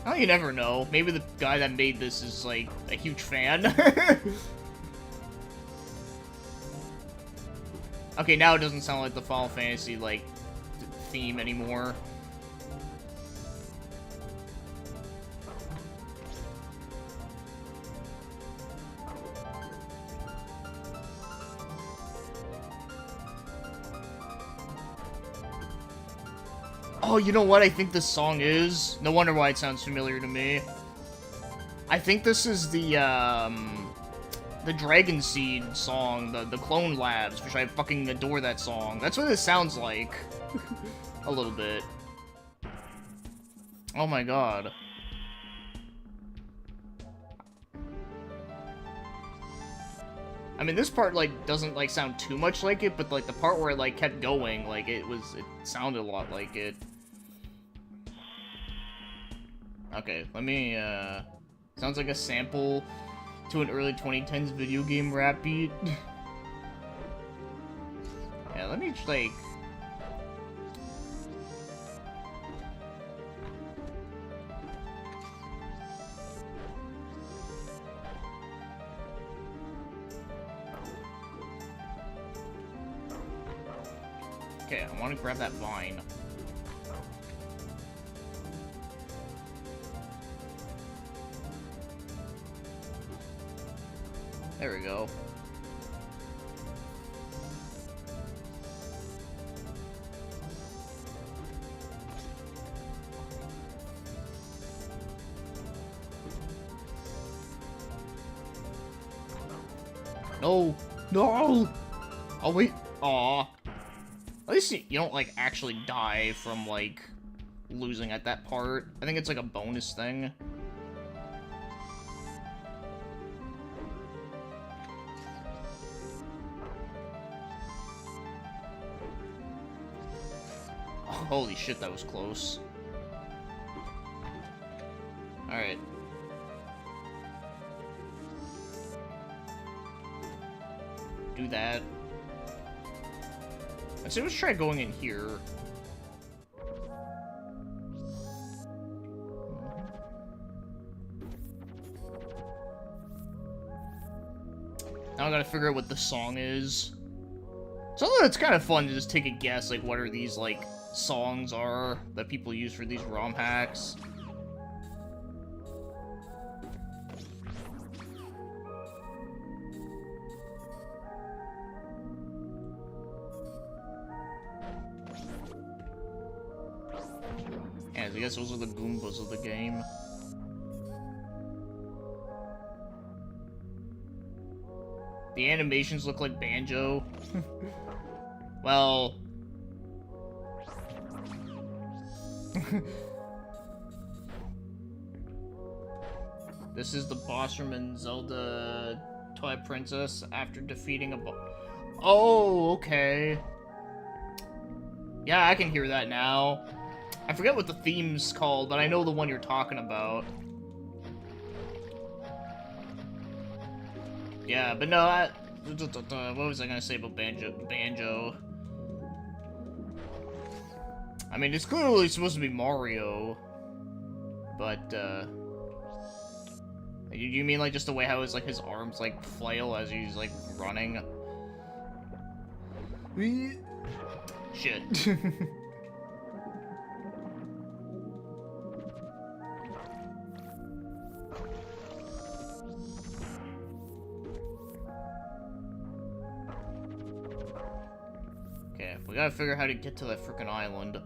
Oh, you never know. Maybe the guy that made this is, like, a huge fan. Okay, now it doesn't sound like the Final Fantasy, like, theme anymore. Oh, you know what I think this song is? No wonder why it sounds familiar to me. I think this is the Dragon Seed song, the Clone Labs, which I fucking adore that song. That's what it sounds like. A little bit. Oh my god. I mean, this part, like, doesn't, like, sound too much like it, but, like, the part where it, like, kept going, like, it sounded a lot like it. Okay, let me, sounds like a sample to an early 2010s video game rap beat. Yeah, let me, like... Okay, I want to grab that vine. There we go. No! No! Oh, wait. Aw. At least you don't, like, actually die from, like, losing at that part. I think it's, like, a bonus thing. Oh, holy shit, that was close. Alright. Do that. Let's try going in here. Now I gotta figure out what the song is. So it's kind of fun to just take a guess, like, what are these, like, songs are that people use for these ROM hacks. And I guess those are the Goombas of the game. The animations look like Banjo. Well... This is the boss room in Zelda Twilight Princess after defeating a Oh, okay. Yeah, I can hear that now. I forget what the theme's called, but I know the one you're talking about. Yeah, but no, what was I gonna say about Banjo? I mean, it's clearly supposed to be Mario, but, you mean, like, just the way how his, like, his arms, like, flail as he's, like, running? Shit. Okay, we gotta figure out how to get to that frickin' island.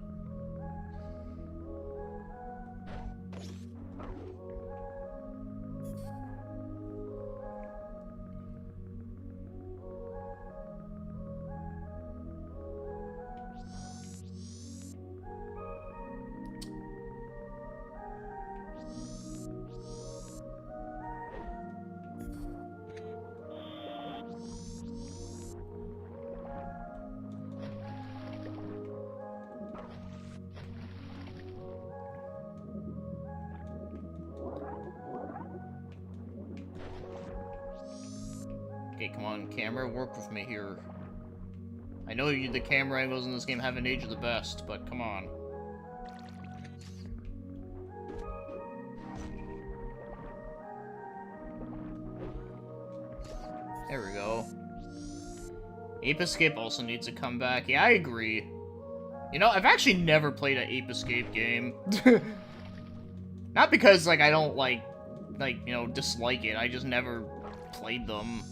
Okay, come on, camera, work with me here. I know the camera angles in this game haven't aged the best, but come on. There we go. Ape Escape also needs to come back. Yeah, I agree. You know, I've actually never played an Ape Escape game. Not because, like, I don't, like, you know, dislike it. I just never played them.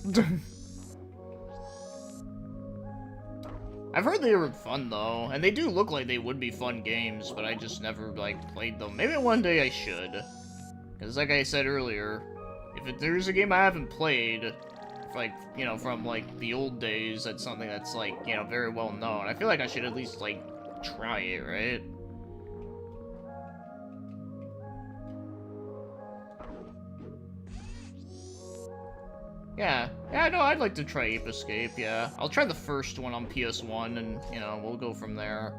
I've heard they were fun, though. And they do look like they would be fun games, but I just never, like, played them. Maybe one day I should. Because, like I said earlier, if there's a game I haven't played, like, you know, from, like, the old days, that's something that's, like, you know, very well known. I feel like I should at least, like, try it, right? Yeah, no, I'd like to try Ape Escape, yeah. I'll try the first one on PS1, and, you know, we'll go from there.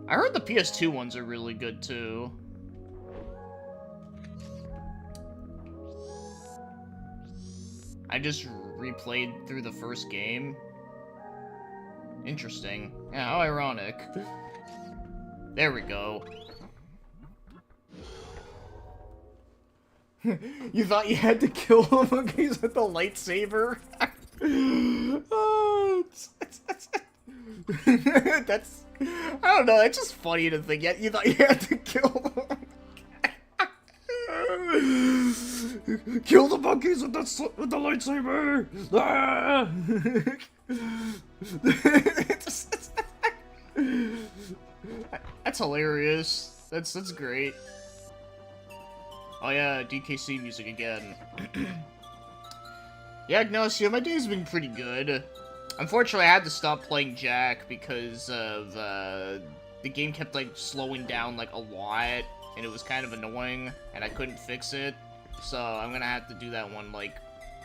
I heard the PS2 ones are really good, too. I just replayed through the first game. Interesting. Yeah, how ironic. There we go. You thought you had to kill the monkeys with the lightsaber? Oh, that's... I don't know, it's just funny to think. You thought you had to kill them. Kill the monkeys with the lightsaber! Ah! That's hilarious. That's great. Oh yeah, DKC music again. Yeah, no, see, my day's been pretty good. Unfortunately, I had to stop playing Jack because of, the game kept, like, slowing down, like, a lot, and it was kind of annoying, and I couldn't fix it. So, I'm gonna have to do that one, like,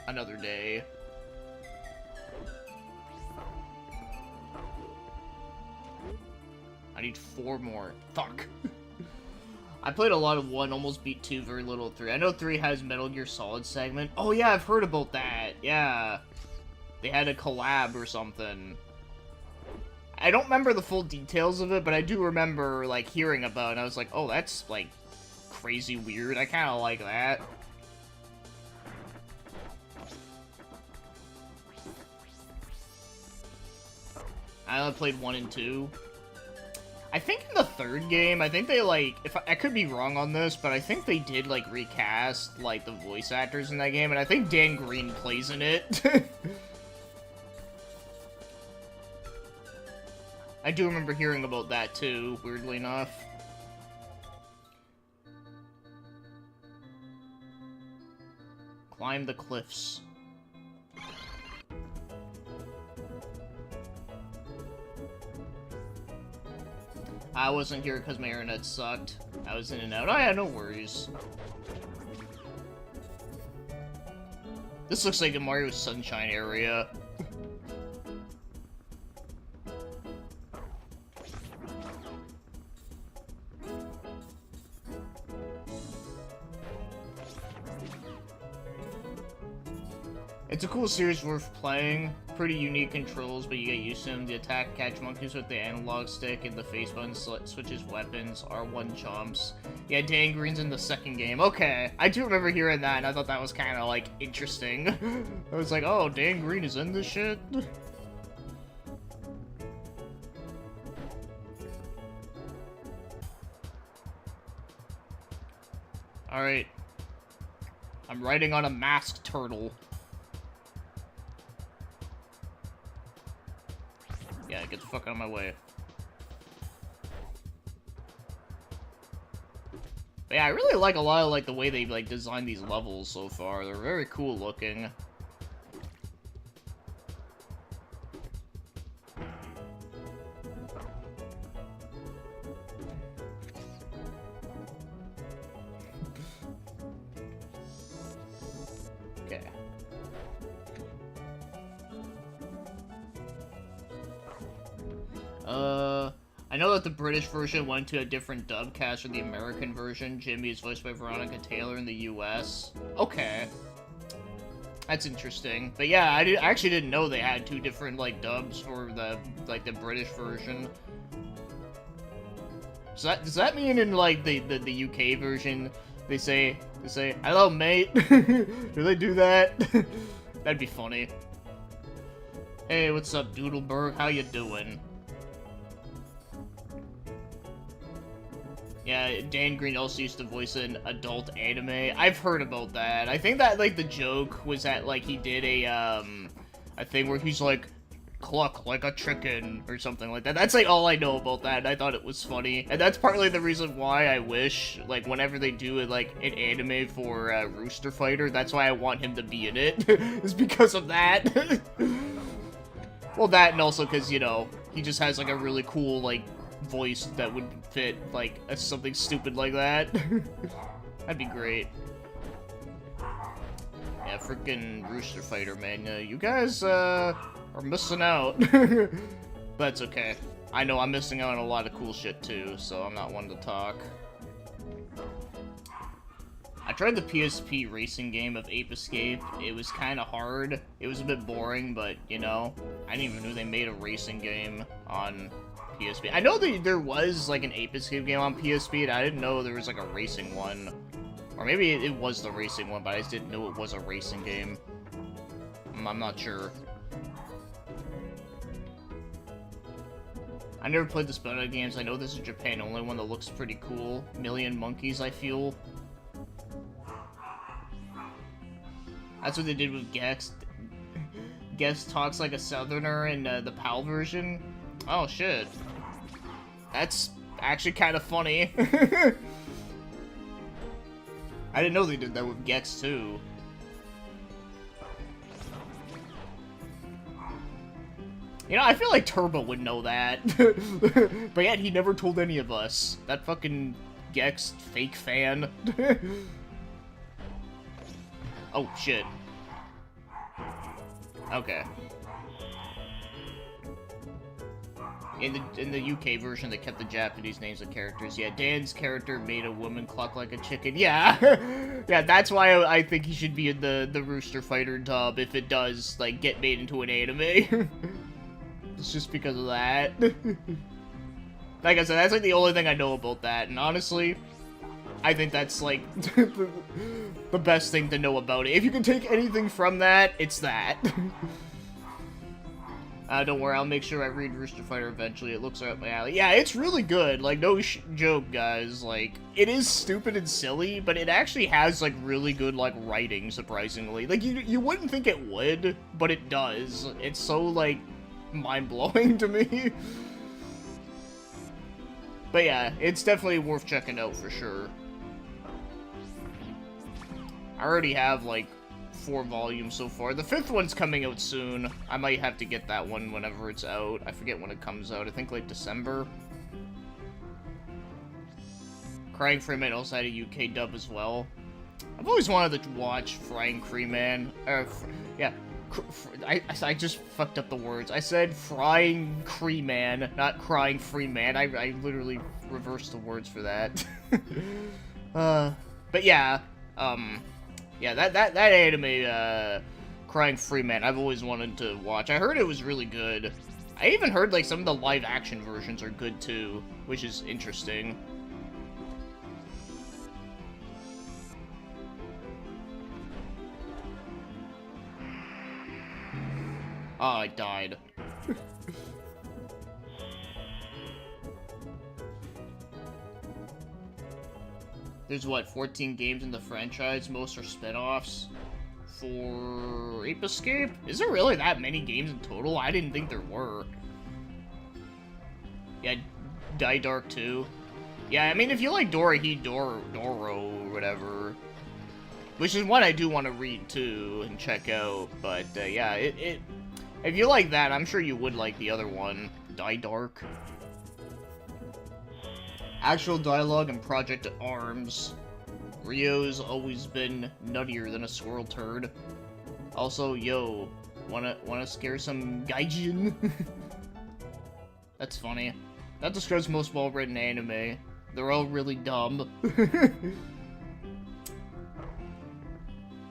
another day. I need 4 more. Fuck. I played a lot of 1, almost beat 2, very little 3. I know 3 has Metal Gear Solid segment. Oh yeah, I've heard about that. Yeah. They had a collab or something. I don't remember the full details of it, but I do remember, like, hearing about it, and I was like, oh, that's, like, crazy weird. I kind of like that. I only played 1 and 2. I think in the 3rd game, I think they, like, I could be wrong on this, but I think they did, like, recast, like, the voice actors in that game, and I think Dan Green plays in it. I do remember hearing about that, too, weirdly enough. Climb the cliffs. I wasn't here because my internet sucked. I was in and out. Oh yeah, no worries. This looks like a Mario Sunshine area. It's a cool series worth playing. Pretty unique controls, but you get used to them. The attack catch monkeys with the analog stick and the face button switches weapons. R1 jumps. Yeah, Dan Green's in the 2nd game. Okay, I do remember hearing that, and I thought that was kind of, like, interesting. I was like, oh, Dan Green is in this shit? Alright. I'm riding on a masked turtle. Yeah, get the fuck out of my way. But yeah, I really like a lot of, like, the way they've, like, designed these levels so far. They're very cool looking. Okay. I know that the British version went to a different dub cast for the American version. Jimmy is voiced by Veronica Taylor in the US. Okay. That's interesting. But yeah, I actually didn't know they had two different, like, dubs for the, like, the British version. So that, does that mean in, like, the UK version, they say, hello, mate? Do they do that? That'd be funny. Hey, what's up, Doodleberg? How you doing? Yeah, Dan Green also used to voice an adult anime. I've heard about that. I think that, like, the joke was that, like, he did a thing where he's like, cluck like a chicken, or something like that. That's, like, all I know about that, and I thought it was funny. And that's partly the reason why I wish, like, whenever they do, like, an anime for, Rooster Fighter, that's why I want him to be in it, is because of that. Well, that, and also because, you know, he just has, like, a really cool, like, voice that would fit, like, something stupid like that. That'd be great. Yeah, freaking Rooster Fighter, man. You guys, are missing out. But it's okay. I know I'm missing out on a lot of cool shit, too, so I'm not one to talk. I tried the PSP racing game of Ape Escape. It was kind of hard. It was a bit boring, but, you know, I didn't even know they made a racing game on PSP. I know there was, like, an Ape Escape game on PSP, and I didn't know there was, like, a racing one. Or maybe it was the racing one, but I just didn't know it was a racing game. I'm not sure. I never played the Spotlight games. I know this is Japan only one that looks pretty cool. Million Monkeys, I feel. That's what they did with Gex. Gex talks like a southerner in the PAL version. Oh, shit. That's actually kind of funny. I didn't know they did that with Gex, too. You know, I feel like Turbo would know that. But yet, he never told any of us. That fucking Gex fake fan. Oh, shit. Okay. In the UK version, they kept the Japanese names of characters. Yeah, Dan's character made a woman cluck like a chicken. Yeah, yeah, that's why I think he should be in the Rooster Fighter dub if it does, like, get made into an anime. It's just because of that. Like I said, that's, like, the only thing I know about that, and honestly, I think that's, like, the best thing to know about it. If you can take anything from that, it's that. Don't worry, I'll make sure I read Rooster Fighter eventually. It looks right up my alley. Yeah, it's really good. Like, no joke, guys. Like, it is stupid and silly, but it actually has, like, really good, like, writing, surprisingly. Like, you wouldn't think it would, but it does. It's so, like, mind-blowing to me. But yeah, it's definitely worth checking out for sure. I already have, like, 4 volumes so far. The 5th one's coming out soon. I might have to get that one whenever it's out. I forget when it comes out. I think, like, December. Crying Freeman also had a UK dub as well. I've always wanted to watch Frying Freeman. Yeah. I just fucked up the words. I said Frying Freeman, not Crying Freeman. I literally reversed the words for that. But yeah, yeah, that anime, Crying Freeman, I've always wanted to watch. I heard it was really good. I even heard, like, some of the live-action versions are good, too, which is interesting. Oh, I died. There's, what, 14 games in the franchise? Most are spin-offs for Ape Escape? Is there really that many games in total? I didn't think there were. Yeah, Die Dark 2. Yeah, I mean, if you like Doro, or whatever, which is one I do want to read, too, and check out, but, yeah, if you like that, I'm sure you would like the other one, Die Dark. Actual dialogue in Project Arms. Rio's always been nuttier than a squirrel turd. Also, yo, wanna scare some gaijin? That's funny. That describes most well-written anime. They're all really dumb.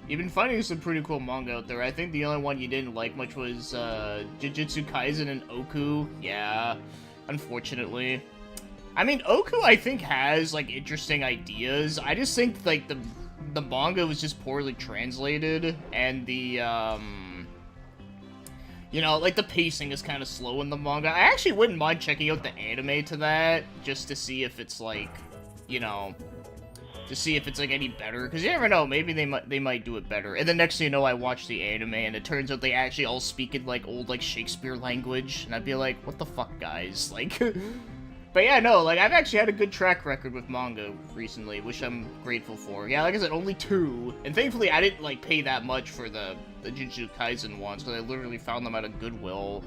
You've been finding some pretty cool manga out there. I think the only one you didn't like much was Jujutsu Kaisen and Oku. Yeah, unfortunately. I mean, Oku I think has like interesting ideas. I just think like the manga was just poorly translated, and the you know, like the pacing is kind of slow in the manga. I actually wouldn't mind checking out the anime to that just to see if it's like, you know, to see if it's like any better, because you never know, maybe they might do it better. And the next thing you know, I watch the anime and it turns out they actually all speak in like old like Shakespeare language, and I'd be like, what the fuck, guys? Like, but yeah, no, like I've actually had a good track record with manga recently, which I'm grateful for. Yeah, like I said, only 2, and thankfully I didn't like pay that much for the Jujutsu Kaisen ones, because I literally found them at a Goodwill.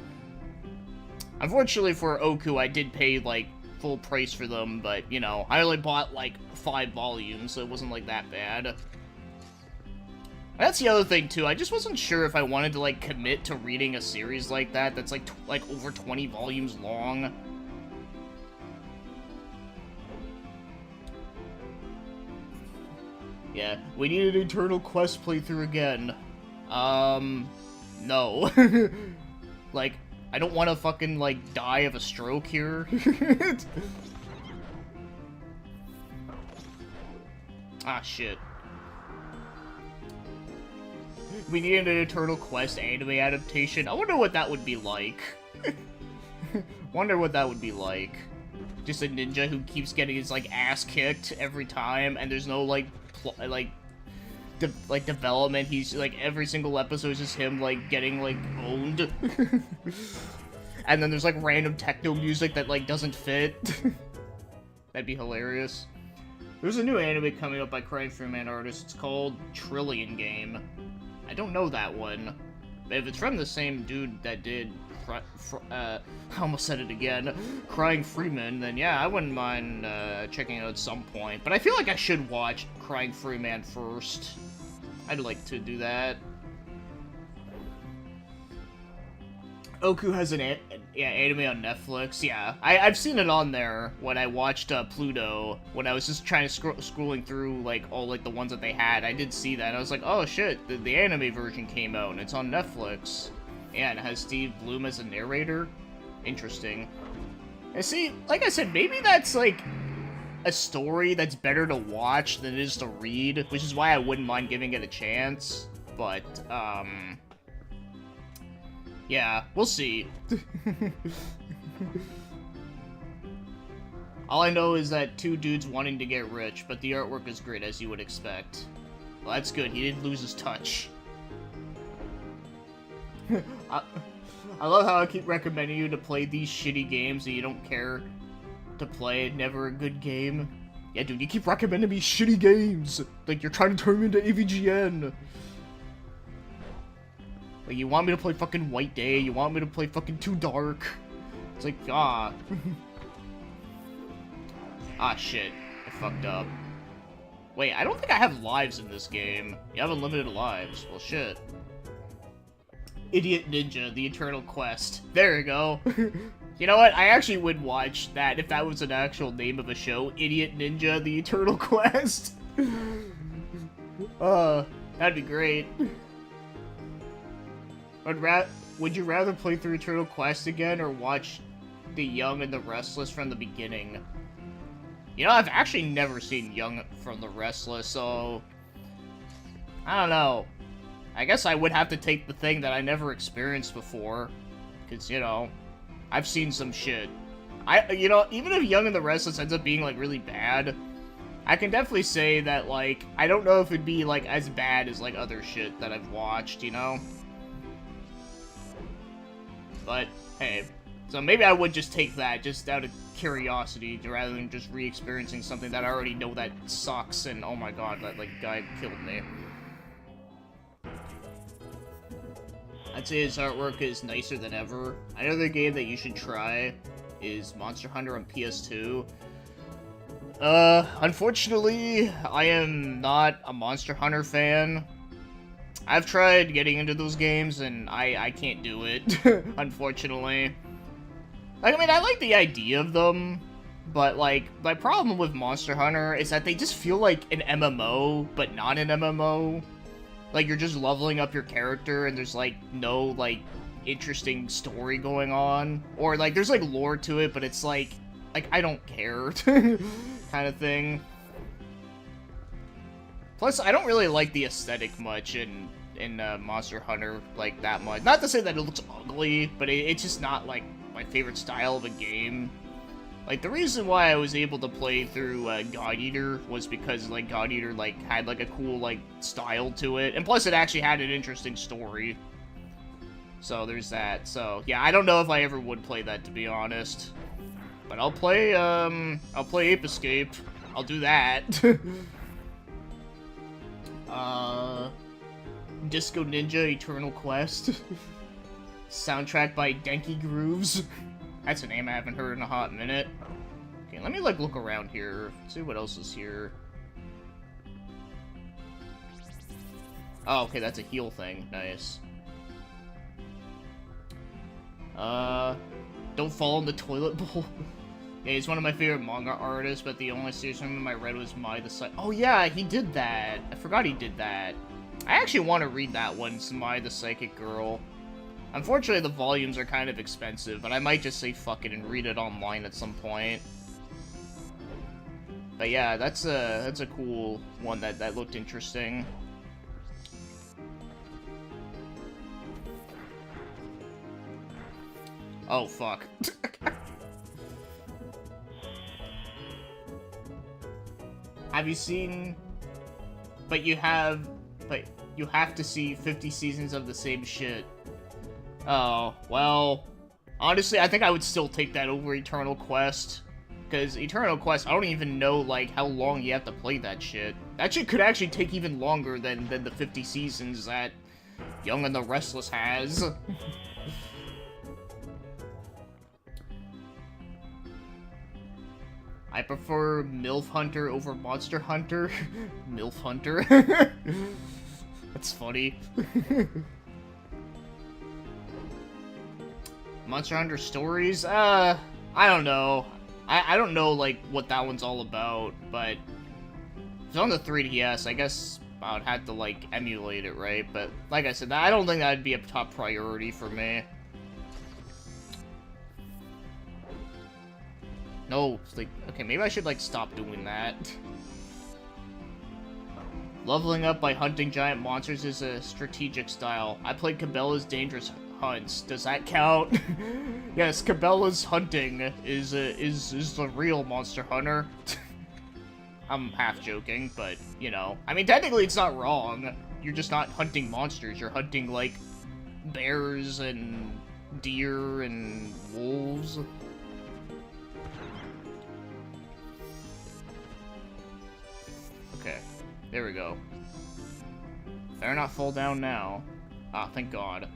Unfortunately for Oku, I did pay like full price for them, but you know, I only bought like 5 volumes, so it wasn't like that bad. That's the other thing too, I just wasn't sure if I wanted to like commit to reading a series like that that's like over 20 volumes long. Yeah, we need an Eternal Quest playthrough again. No. Like, I don't want to fucking, like, die of a stroke here. Ah, shit. We need an Eternal Quest anime adaptation. I wonder what that would be like. Wonder what that would be like. Just a ninja who keeps getting his, like, ass kicked every time, and there's no, like, development. He's, like, every single episode is just him, like, getting, like, owned. And then there's, like, random techno music that, like, doesn't fit. That'd be hilarious. There's a new anime coming up by Crying for Man artist. It's called Trillion Game. I don't know that one. But if it's from the same dude that did, I almost said it again, Crying Freeman, then yeah, I wouldn't mind checking it out at some point. But I feel like I should watch Crying Freeman first. I'd like to do that. Oku has an anime on Netflix. Yeah, I've seen it on there when I watched Pluto. When I was just trying to scrolling through like all like the ones that they had, I did see that. And I was like, oh shit, the anime version came out and it's on Netflix. Yeah, and it has Steve Bloom as a narrator. Interesting. And see, like I said, maybe that's like a story that's better to watch than it is to read, which is why I wouldn't mind giving it a chance. But yeah, we'll see. All I know is that 2 dudes wanting to get rich, but the artwork is great, as you would expect. Well, that's good. He didn't lose his touch. I love how I keep recommending you to play these shitty games that you don't care to play. Never a good game. Yeah, dude, you keep recommending me shitty games. Like, you're trying to turn me into AVGN. Like, you want me to play fucking White Day, you want me to play fucking Too Dark. It's like, ah. Ah, shit. I fucked up. Wait, I don't think I have lives in this game. You have unlimited lives. Well, shit. Idiot Ninja, The Eternal Quest. There you go. You know what? I actually would watch that if that was an actual name of a show. Idiot Ninja, The Eternal Quest. That'd be great. Would you rather play through Eternal Quest again or watch The Young and the Restless from the beginning? You know, I've actually never seen Young from the Restless, so I don't know. I guess I would have to take the thing that I never experienced before, because, you know, I've seen some shit. You know, even if Young and the Restless ends up being, like, really bad, I can definitely say that, like, I don't know if it'd be, like, as bad as, like, other shit that I've watched, you know? But, hey, so maybe I would just take that, just out of curiosity, rather than just re-experiencing something that I already know that sucks, and oh my god, that, like, guy killed me. I'd say his artwork is nicer than ever. Another game that you should try is Monster Hunter on PS2. Unfortunately, I am not a Monster Hunter fan. I've tried getting into those games, and I can't do it, unfortunately. Like, I mean, I like the idea of them, but, like, my problem with Monster Hunter is that they just feel like an MMO, but not an MMO. Like, you're just leveling up your character, and there's, like, no, like, interesting story going on. Or, like, there's, like, lore to it, but it's, like, I don't care kind of thing. Plus, I don't really like the aesthetic much in Monster Hunter, like, that much. Not to say that it looks ugly, but it's just not, like, my favorite style of a game. Like, the reason why I was able to play through God Eater was because, like, God Eater, like, had, like, a cool, like, style to it. And plus, it actually had an interesting story. So, there's that. So, yeah, I don't know if I ever would play that, to be honest. But I'll play Ape Escape. I'll do that. Disco Ninja Eternal Quest. Soundtrack by Denki Grooves. That's a name I haven't heard in a hot minute. Okay, let me, like, look around here. See what else is here. Oh, okay, that's a heal thing. Nice. Don't fall in the toilet bowl. Yeah, he's one of my favorite manga artists, but the only series from him I read was Mai the Psychic. Oh, yeah, he did that. I forgot he did that. I actually want to read that one, Mai the Psychic Girl. Unfortunately, the volumes are kind of expensive, but I might just say fuck it and read it online at some point. But yeah, that's a cool one that looked interesting. Oh, fuck. Have you seen... But you have to see 50 seasons of the same shit. Oh, well, honestly, I think I would still take that over Eternal Quest. Because Eternal Quest, I don't even know, like, how long you have to play that shit. That shit could actually take even longer than the 50 seasons that Young and the Restless has. I prefer MILF Hunter over Monster Hunter. MILF Hunter. That's funny. Monster Hunter Stories? I don't know. I don't know, like, what that one's all about, but if it's on the 3DS, I guess I'd have to, like, emulate it, right? But, like I said, I don't think that'd be a top priority for me. No, it's like, okay, maybe I should, like, stop doing that. Leveling up by hunting giant monsters is a strategic style. I played Cabela's Dangerous Hunts. Does that count? Yes, Cabela's hunting is the real Monster Hunter. I'm half joking, but, you know. I mean, technically it's not wrong. You're just not hunting monsters. You're hunting, like, bears and deer and wolves. Okay, there we go. Better not fall down now. Ah, thank God.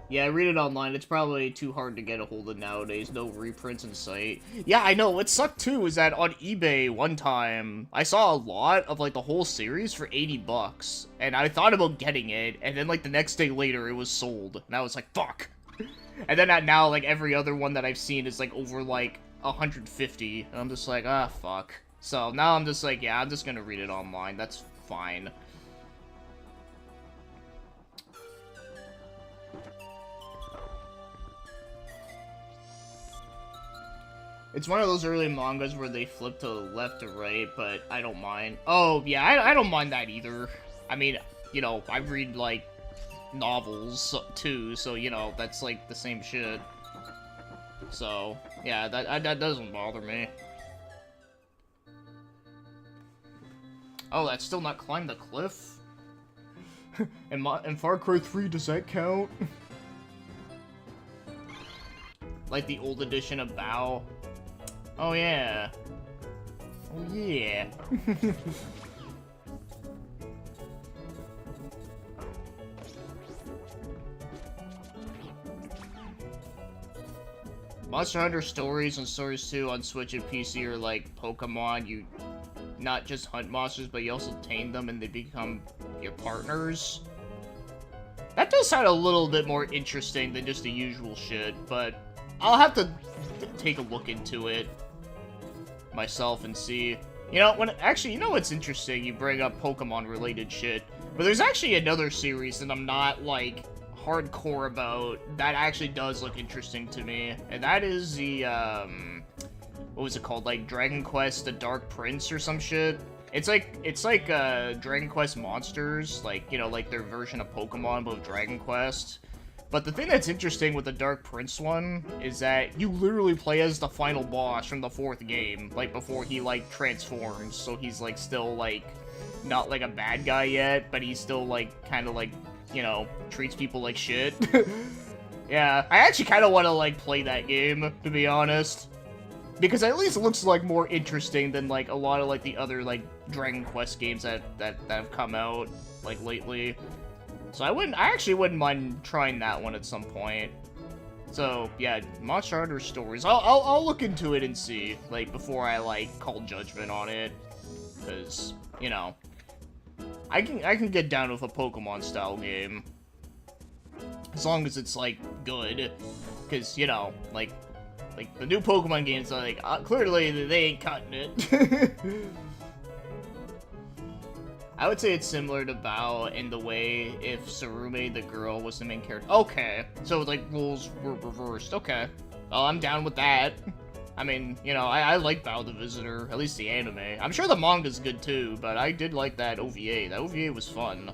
Yeah, I read it online. It's probably too hard to get a hold of nowadays. No reprints in sight. Yeah, I know. What sucked, too, is that on eBay one time, I saw a lot of, like, the whole series for 80 bucks. And I thought about getting it, and then, like, the next day later, it was sold. And I was like, fuck! And then now, like, every other one that I've seen is, like, over, like, 150. And I'm just like, ah, fuck. So now I'm just like, yeah, I'm just gonna read it online. That's fine. It's one of those early mangas where they flip to left to right, but I don't mind. Oh, yeah, I don't mind that either. I mean, you know, I read, like, novels, too, so, you know, that's, like, the same shit. So, yeah, that doesn't bother me. Oh, that's still not climb the cliff? In Far Cry 3, does that count? Like the old edition of Bao. Oh, yeah. Oh, yeah. Monster Hunter Stories and Stories 2 on Switch and PC are like Pokemon. You not just hunt monsters, but you also tame them and they become your partners. That does sound a little bit more interesting than just the usual shit, but I'll have to take a look into it myself and see. You know, actually, you know what's interesting? You bring up Pokemon-related shit. But there's actually another series that I'm not, like, hardcore about that actually does look interesting to me. And that is the, what was it called? Like, Dragon Quest The Dark Prince or some shit? It's like Dragon Quest Monsters, like, you know, like their version of Pokemon, but with Dragon Quest. But the thing that's interesting with the Dark Prince one is that you literally play as the final boss from the 4th game, like, before he, like, transforms, so he's, like, still, like, not, like, a bad guy yet, but he's still, like, kind of, like, you know, treats people like shit. Yeah, I actually kind of want to, like, play that game, to be honest. Because at least it looks, like, more interesting than, like, a lot of, like, the other, like, Dragon Quest games that have come out, like, lately. So I actually wouldn't mind trying that one at some point. So, yeah, Monster Hunter Stories. I'll look into it and see, like, before I, like, call judgment on it. Because, you know, I can get down with a Pokemon-style game. As long as it's, like, good. Because, you know, like, the new Pokemon games are, like, clearly they ain't cutting it. I would say it's similar to Bao in the way if Tsurume, the girl, was the main character. Okay, so, like, roles were reversed. Okay. Well, I'm down with that. I mean, you know, I like Bao the Visitor, at least the anime. I'm sure the manga's good, too, but I did like that OVA. That OVA was fun.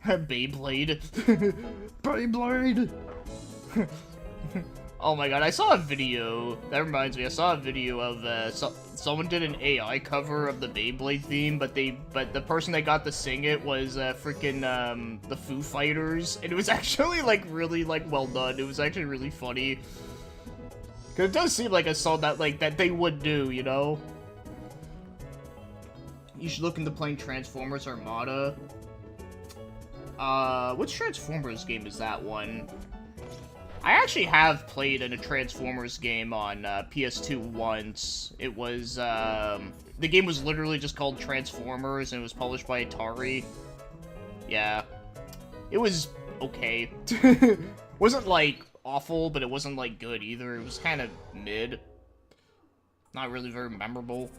Beyblade. Beyblade! Oh my god, I saw a video. That reminds me, I saw a video of, someone did an AI cover of the Beyblade theme, but the person that got to sing it was, freaking, the Foo Fighters, and it was actually, like, really, like, well done. It was actually really funny. Cause it does seem like a song that, like, that they would do, you know? You should look into playing Transformers Armada. Which Transformers game is that one? I actually have played in a Transformers game on, PS2 once. It was, the game was literally just called Transformers, and it was published by Atari. Yeah. It was okay. Wasn't, like, awful, but it wasn't, like, good either. It was kind of mid. Not really very memorable.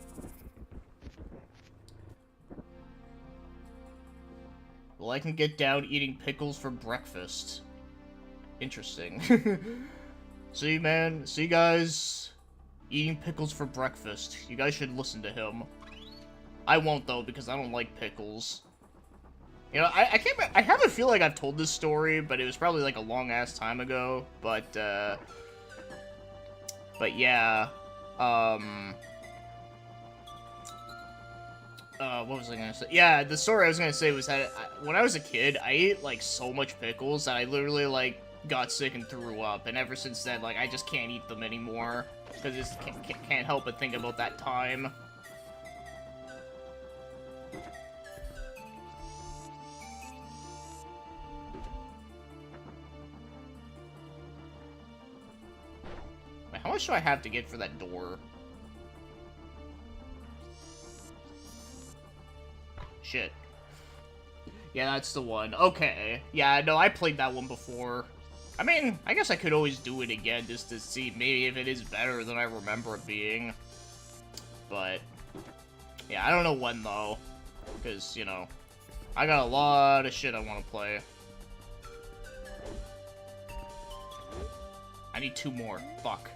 Well, I can get down eating pickles for breakfast. Interesting. See, man? See, guys? Eating pickles for breakfast. You guys should listen to him. I won't, though, because I don't like pickles. You know, I can't... I have a feel like I've told this story, but it was probably, like, a long-ass time ago. But, yeah. What was I gonna say? Yeah, the story I was gonna say was that when I was a kid, I ate, like, so much pickles that I literally, like, got sick and threw up. And ever since then, like, I just can't eat them anymore. Because I just can't help but think about that time. Wait, how much do I have to get for that door? Shit. Yeah, that's the one. Okay. Yeah, no, I played that one before. I mean, I guess I could always do it again just to see maybe if it is better than I remember it being. But, yeah, I don't know when, though. Because, you know, I got a lot of shit I want to play. I need 2 more. Fuck.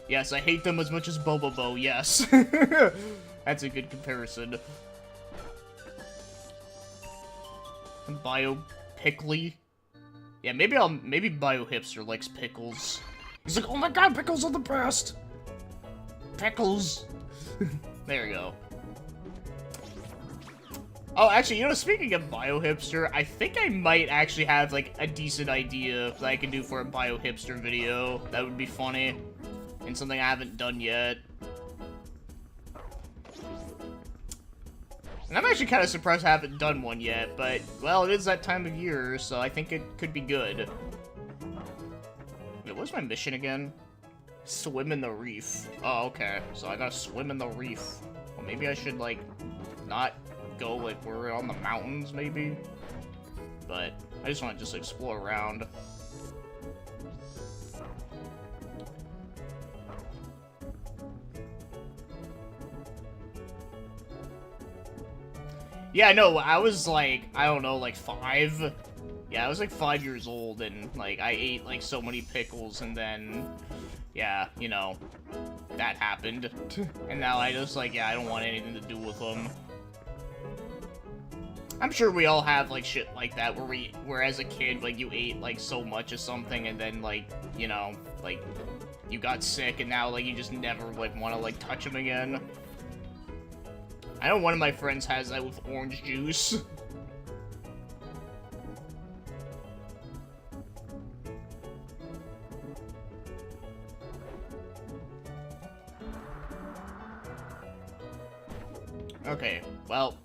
Yes, I hate them as much as Bobobo, yes. That's a good comparison. Bio-Pickly? Yeah, maybe Bio-Hipster likes pickles. He's like, oh my god, pickles are the best! Pickles! There you go. Oh, actually, you know, speaking of Bio-Hipster, I think I might actually have, like, a decent idea that I can do for a Bio-Hipster video. That would be funny. And something I haven't done yet. And I'm actually kind of surprised I haven't done one yet, but, well, it is that time of year, so I think it could be good. Wait, what's my mission again? Swim in the reef. Oh, okay. So I gotta swim in the reef. Well, maybe I should, like, not go, like, we're on the mountains, maybe. But I just want to just explore around. Yeah, no, I was like, I don't know, like 5. Yeah, I was like 5 years old, and like I ate like so many pickles, and then, yeah, you know, that happened. And now I just like, yeah, I don't want anything to do with them. I'm sure we all have like shit like that where as a kid, like you ate like so much of something, and then like, you know, like you got sick, and now like you just never like want to like touch them again. I know one of my friends has that with orange juice. Okay, well,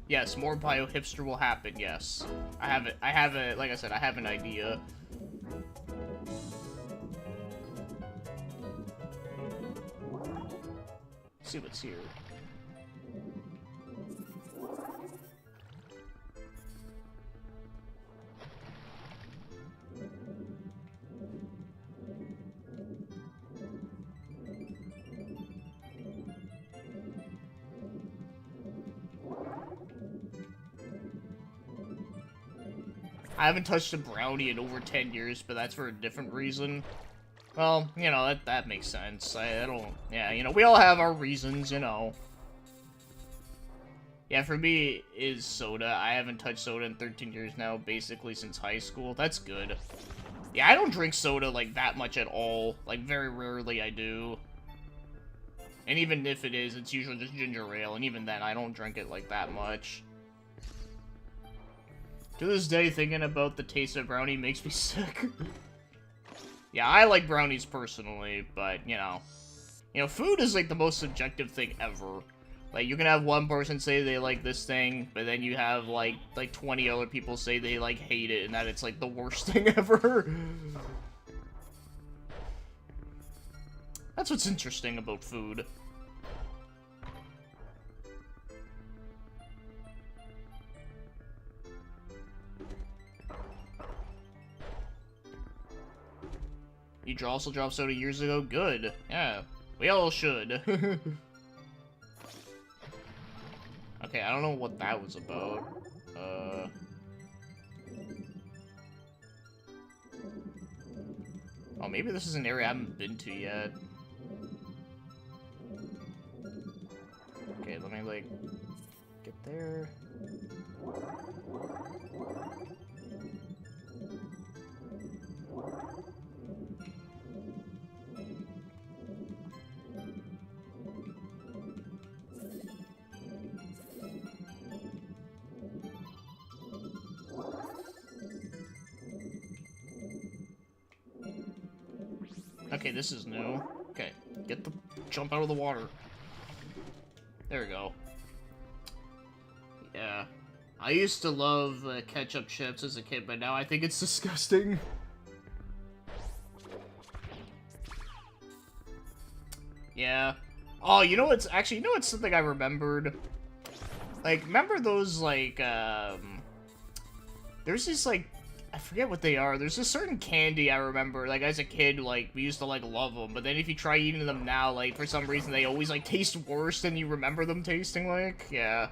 yes, more bio hipster will happen, yes. I have a, like I said, I have an idea. Let's see what's here. I haven't touched a brownie in over 10 years, but that's for a different reason. Well, you know, that makes sense. I don't... Yeah, you know, we all have our reasons, you know. Yeah, for me, is soda. I haven't touched soda in 13 years now, basically since high school. That's good. Yeah, I don't drink soda, like, that much at all. Like, very rarely I do. And even if it is, it's usually just ginger ale, and even then, I don't drink it, like, that much. To this day, thinking about the taste of brownie makes me sick. Yeah, I like brownies personally, but, you know, food is, like, the most subjective thing ever. Like, you can have one person say they like this thing, but then you have, like 20 other people say they, like, hate it, and that it's, like, the worst thing ever. That's what's interesting about food. You also dropped soda years ago? Good. Yeah. We all should. Okay, I don't know what that was about. Oh, maybe this is an area I haven't been to yet. Okay, let me, like, get there. Okay, this is new. Okay, jump out of the water. There we go. Yeah. I used to love ketchup chips as a kid, but now I think it's disgusting. Yeah. Oh, you know what's something I remembered? Like, remember those, like, there's this, like, I forget what they are. There's a certain candy I remember, like, as a kid, like, we used to, like, love them. But then if you try eating them now, like, for some reason, they always, like, taste worse than you remember them tasting like. Yeah.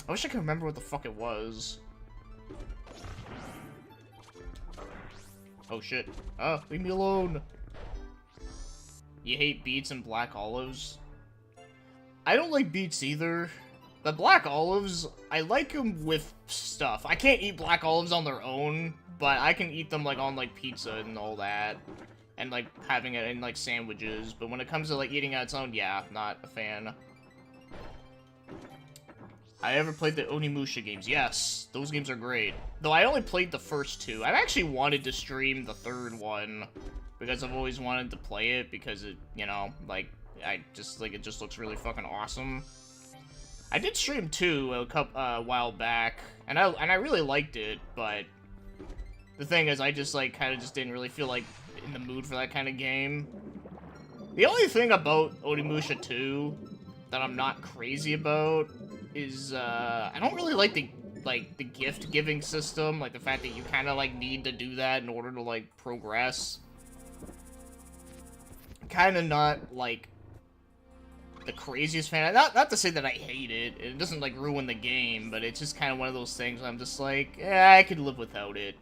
I wish I could remember what the fuck it was. Oh, shit. Oh, leave me alone. You hate beets and black olives? I don't like beets either. The black olives, I like them with stuff. I can't eat black olives on their own, but I can eat them, like, on, like, pizza and all that. And, like, having it in, like, sandwiches. But when it comes to, like, eating on its own, yeah, not a fan. I ever played the Onimusha games? Yes, those games are great. Though I only played the first 2. I've actually wanted to stream the 3rd one. Because I've always wanted to play it, because it, you know, like, it just looks really fucking awesome. I did stream 2 a while back, and I really liked it, but the thing is, I just, like, kind of just didn't really feel, like, in the mood for that kind of game. The only thing about Onimusha 2 that I'm not crazy about is, I don't really like the gift-giving system, like, the fact that you kind of, like, need to do that in order to, like, progress. Kind of not, like, the craziest fan. Not to say that I hate it. It doesn't, like, ruin the game, but it's just kind of one of those things where I'm just like, I could live without it.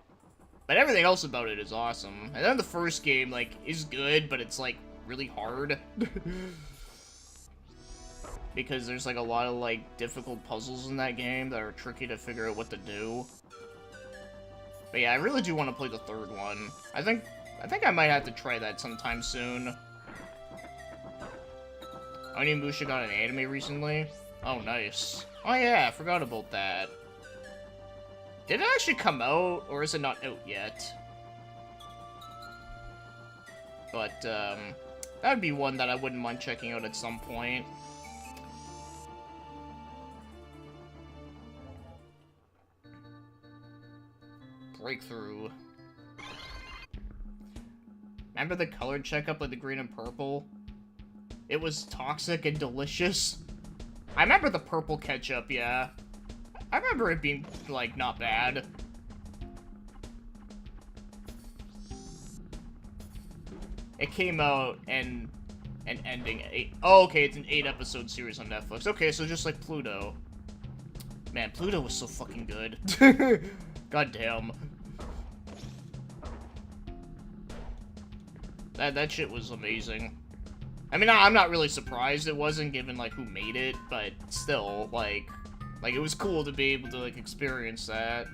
But everything else about it is awesome. And then the first game, like, is good, but it's, like, really hard. Because there's, like, a lot of, like, difficult puzzles in that game that are tricky to figure out what to do. But yeah, I really do want to play the third one. I think I might have to try that sometime soon. Onimusha got an anime recently. Oh, nice. Oh yeah, I forgot about that. Did it actually come out, or is it not out yet? But, that would be one that I wouldn't mind checking out at some point. Breakthrough. Remember the color checkup with the green and purple? It was toxic and delicious. I remember the purple ketchup, yeah. I remember it being, like, not bad. It came out and ending 8. Oh, okay, it's an 8-episode series on Netflix. Okay, so just like Pluto. Man, Pluto was so fucking good. God damn. That shit was amazing. I mean, I'm not really surprised it wasn't, given, like, who made it, but still, like, it was cool to be able to, like, experience that.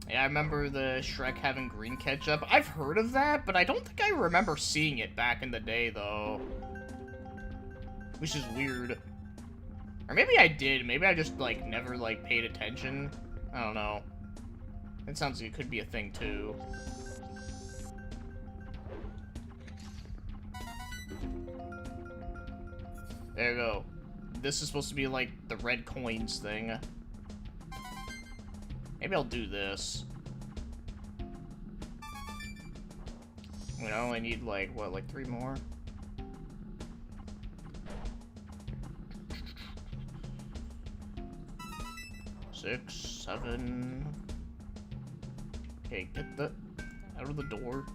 Yeah, I remember the Shrek having green ketchup. I've heard of that, but I don't think I remember seeing it back in the day, though. Which is weird. Or maybe I did. Maybe I just, like, never, like, paid attention. I don't know. It sounds like it could be a thing, too. There you go. This is supposed to be, like, the red coins thing. Maybe I'll do this. I mean, I only need, like, what, like 3 more? Six, 7. Okay, get the out of the door.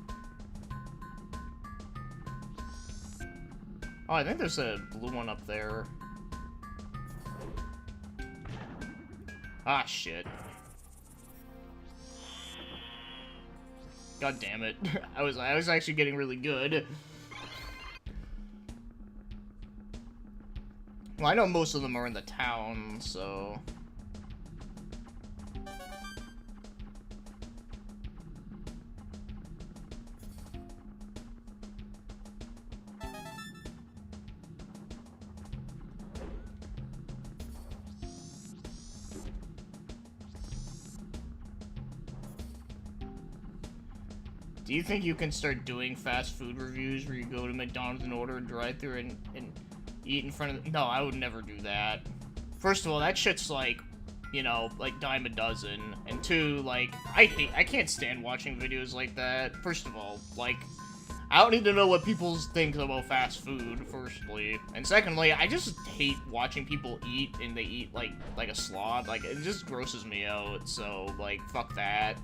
Oh, I think there's a blue one up there. Ah, shit. God damn it. I was actually getting really good. Well, I know most of them are in the town, so... Do you think you can start doing fast food reviews where you go to McDonald's and order a drive-thru and eat in front of... No, I would never do that. First of all, that shit's like, you know, like dime a dozen. And two, like, I can't stand watching videos like that. First of all, like, I don't need to know what people think about fast food, firstly. And secondly, I just hate watching people eat and they eat like a slob. Like, it just grosses me out, so, like, fuck that.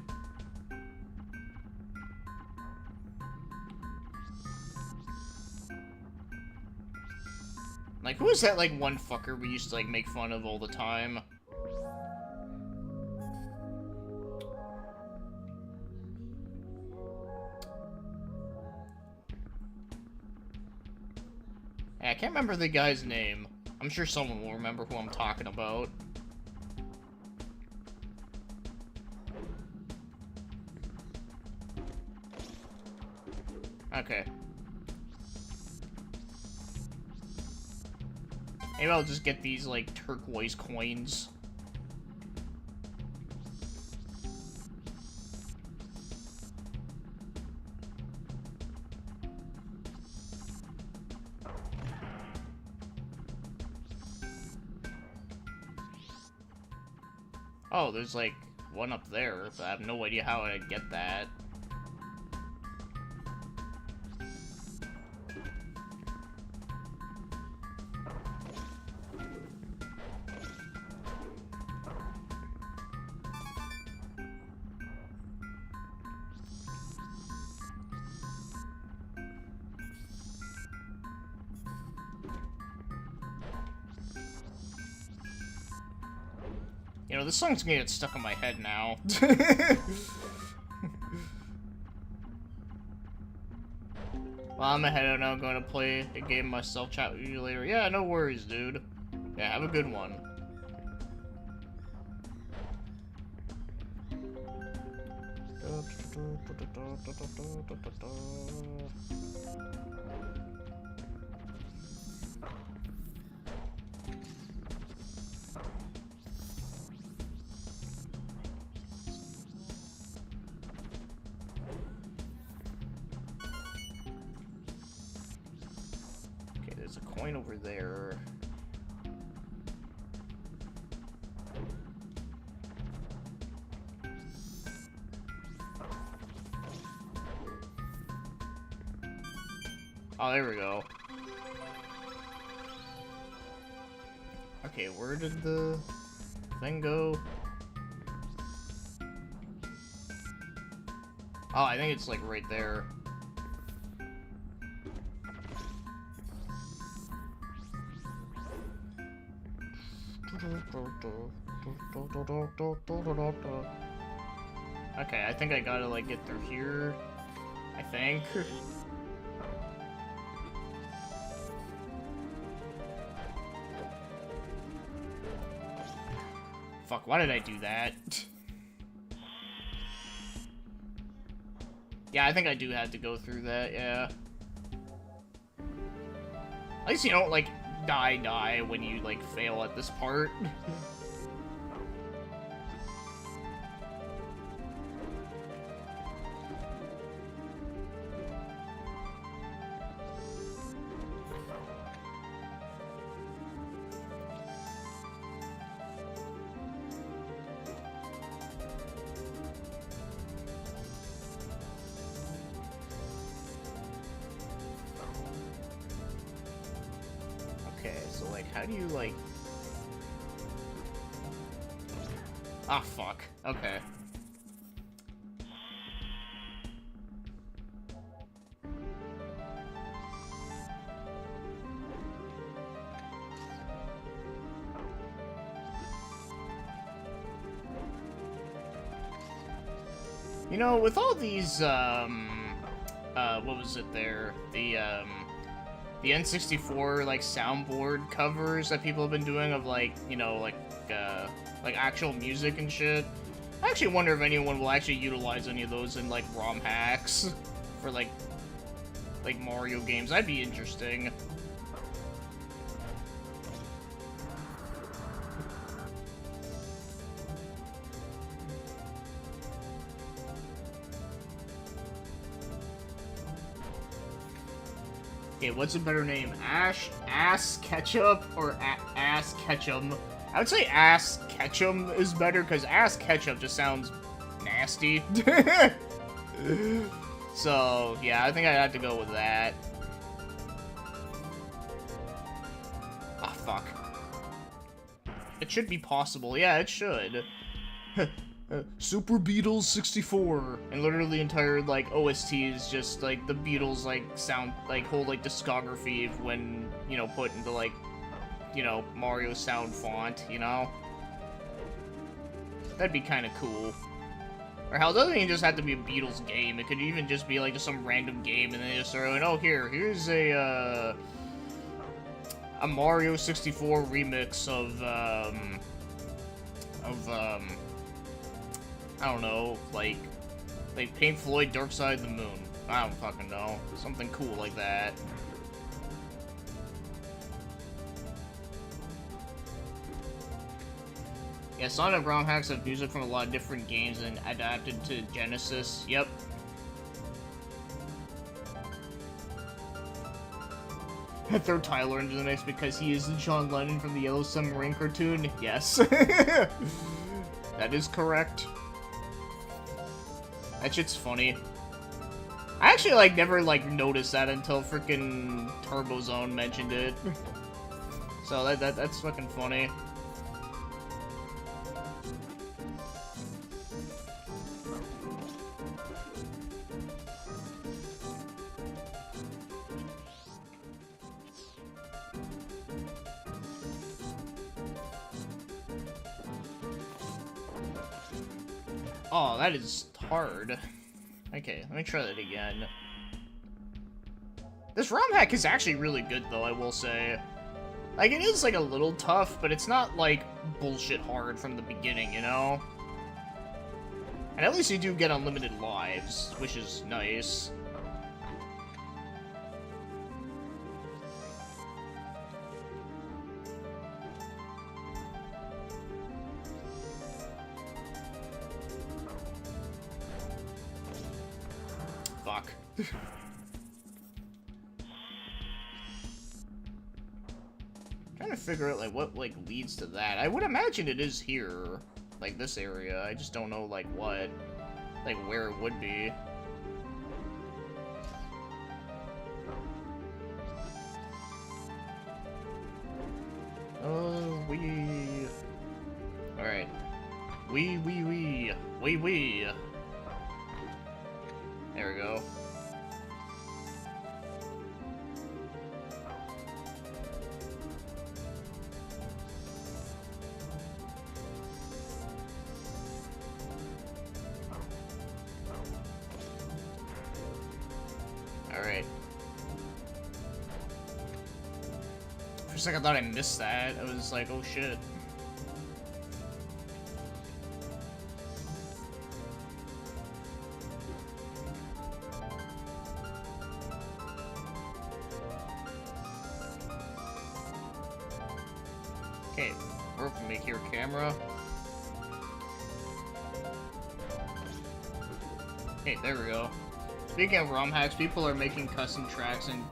Like, who is that, like, one fucker we used to, like, make fun of all the time? I can't remember the guy's name. I'm sure someone will remember who I'm talking about. Okay. Maybe I'll just get these, like, turquoise coins. Oh, there's like one up there, but I have no idea how I'd get that. You know, this song's gonna get stuck in my head now. Well, I'm ahead and I'm gonna play a game myself, chat with you later. Yeah, no worries, dude. Yeah, have a good one. Okay, there's a coin over there. Oh, there we go. Okay, where did the thing go? Oh, I think it's like right there. Okay, I think I gotta like get through here. I think. Fuck, why did I do that? Yeah, I think I do have to go through that, yeah. At least you don't, like, die when you, like, fail at this part. Okay, so, like, how do you, like... Ah, fuck. Okay. You know, with all these, what was it there? The N64, like, soundboard covers that people have been doing of, like, you know, like actual music and shit. I actually wonder if anyone will actually utilize any of those in, like, ROM hacks for, like Mario games. That'd be interesting. Okay, what's a better name? Ass Ketchup or Ass Ketchum? I would say Ass Ketchum is better, because Ass Ketchup just sounds nasty. So, yeah, I think I'd have to go with that. Ah, fuck. It should be possible. Yeah, it should. Super Beatles 64, and literally the entire, like, OST is just, like, the Beatles, like, sound, like, whole, like, discography of when, you know, put into, like, you know, Mario sound font, you know? That'd be kind of cool. Or hell, it doesn't even just have to be a Beatles game, it could even just be, like, just some random game, and then just throw in, oh, here's a Mario 64 remix of, I don't know, like Pink Floyd, Dark Side of the Moon. I don't fucking know. Something cool like that. Yeah, Sonic ROM hacks have music from a lot of different games and adapted to Genesis. Yep. Throw Tyler into the mix because he is John Lennon from the Yellow Submarine cartoon. Yes. That is correct. That shit's funny. I actually, like, never, like, noticed that until frickin' TurboZone mentioned it. So that's fucking funny. Oh, that is hard. Okay, let me try that again. This ROM hack is actually really good, though, I will say. Like, it is, like, a little tough, but it's not, like, bullshit hard from the beginning, you know? And at least you do get unlimited lives, which is nice. Fuck. Trying to figure out, like, what, like, leads to that. I would imagine it is here. Like, this area. I just don't know, like, what. Like, where it would be. Oh, we... Alright. We. There we go. Alright. For a second I thought I missed that. I was like, oh shit. Okay, work from make your camera. Okay, there we go. Speaking of ROM hacks, people are making custom tracks in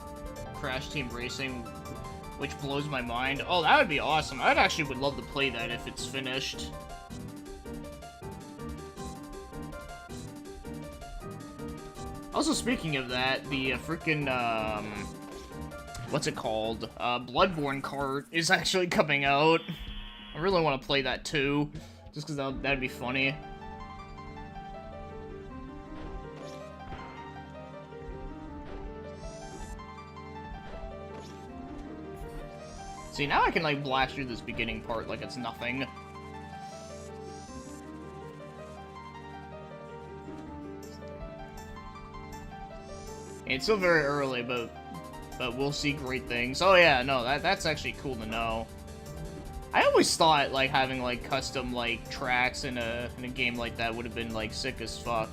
Crash Team Racing, which blows my mind. Oh, that would be awesome. I actually would love to play that if it's finished. Also, speaking of that, the freaking, what's it called? Bloodborne cart is actually coming out. I really want to play that too, just because that'd be funny. See, now I can, like, blast through this beginning part like it's nothing. It's still very early, but we'll see great things. Oh yeah, no, that's actually cool to know. I always thought, like, having, like, custom, like, tracks in a game like that would have been, like, sick as fuck.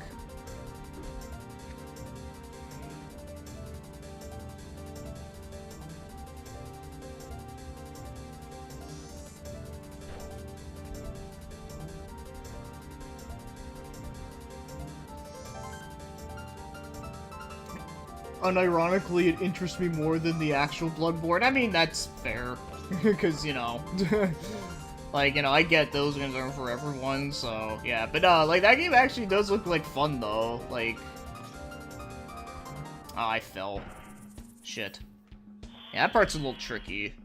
Unironically, it interests me more than the actual Bloodborne. I mean, that's fair. Because, you know... like, you know, I get those games aren't for everyone, so... Yeah, but, like, that game actually does look, like, fun, though. Like... Oh, I fell. Shit. Yeah, that part's a little tricky.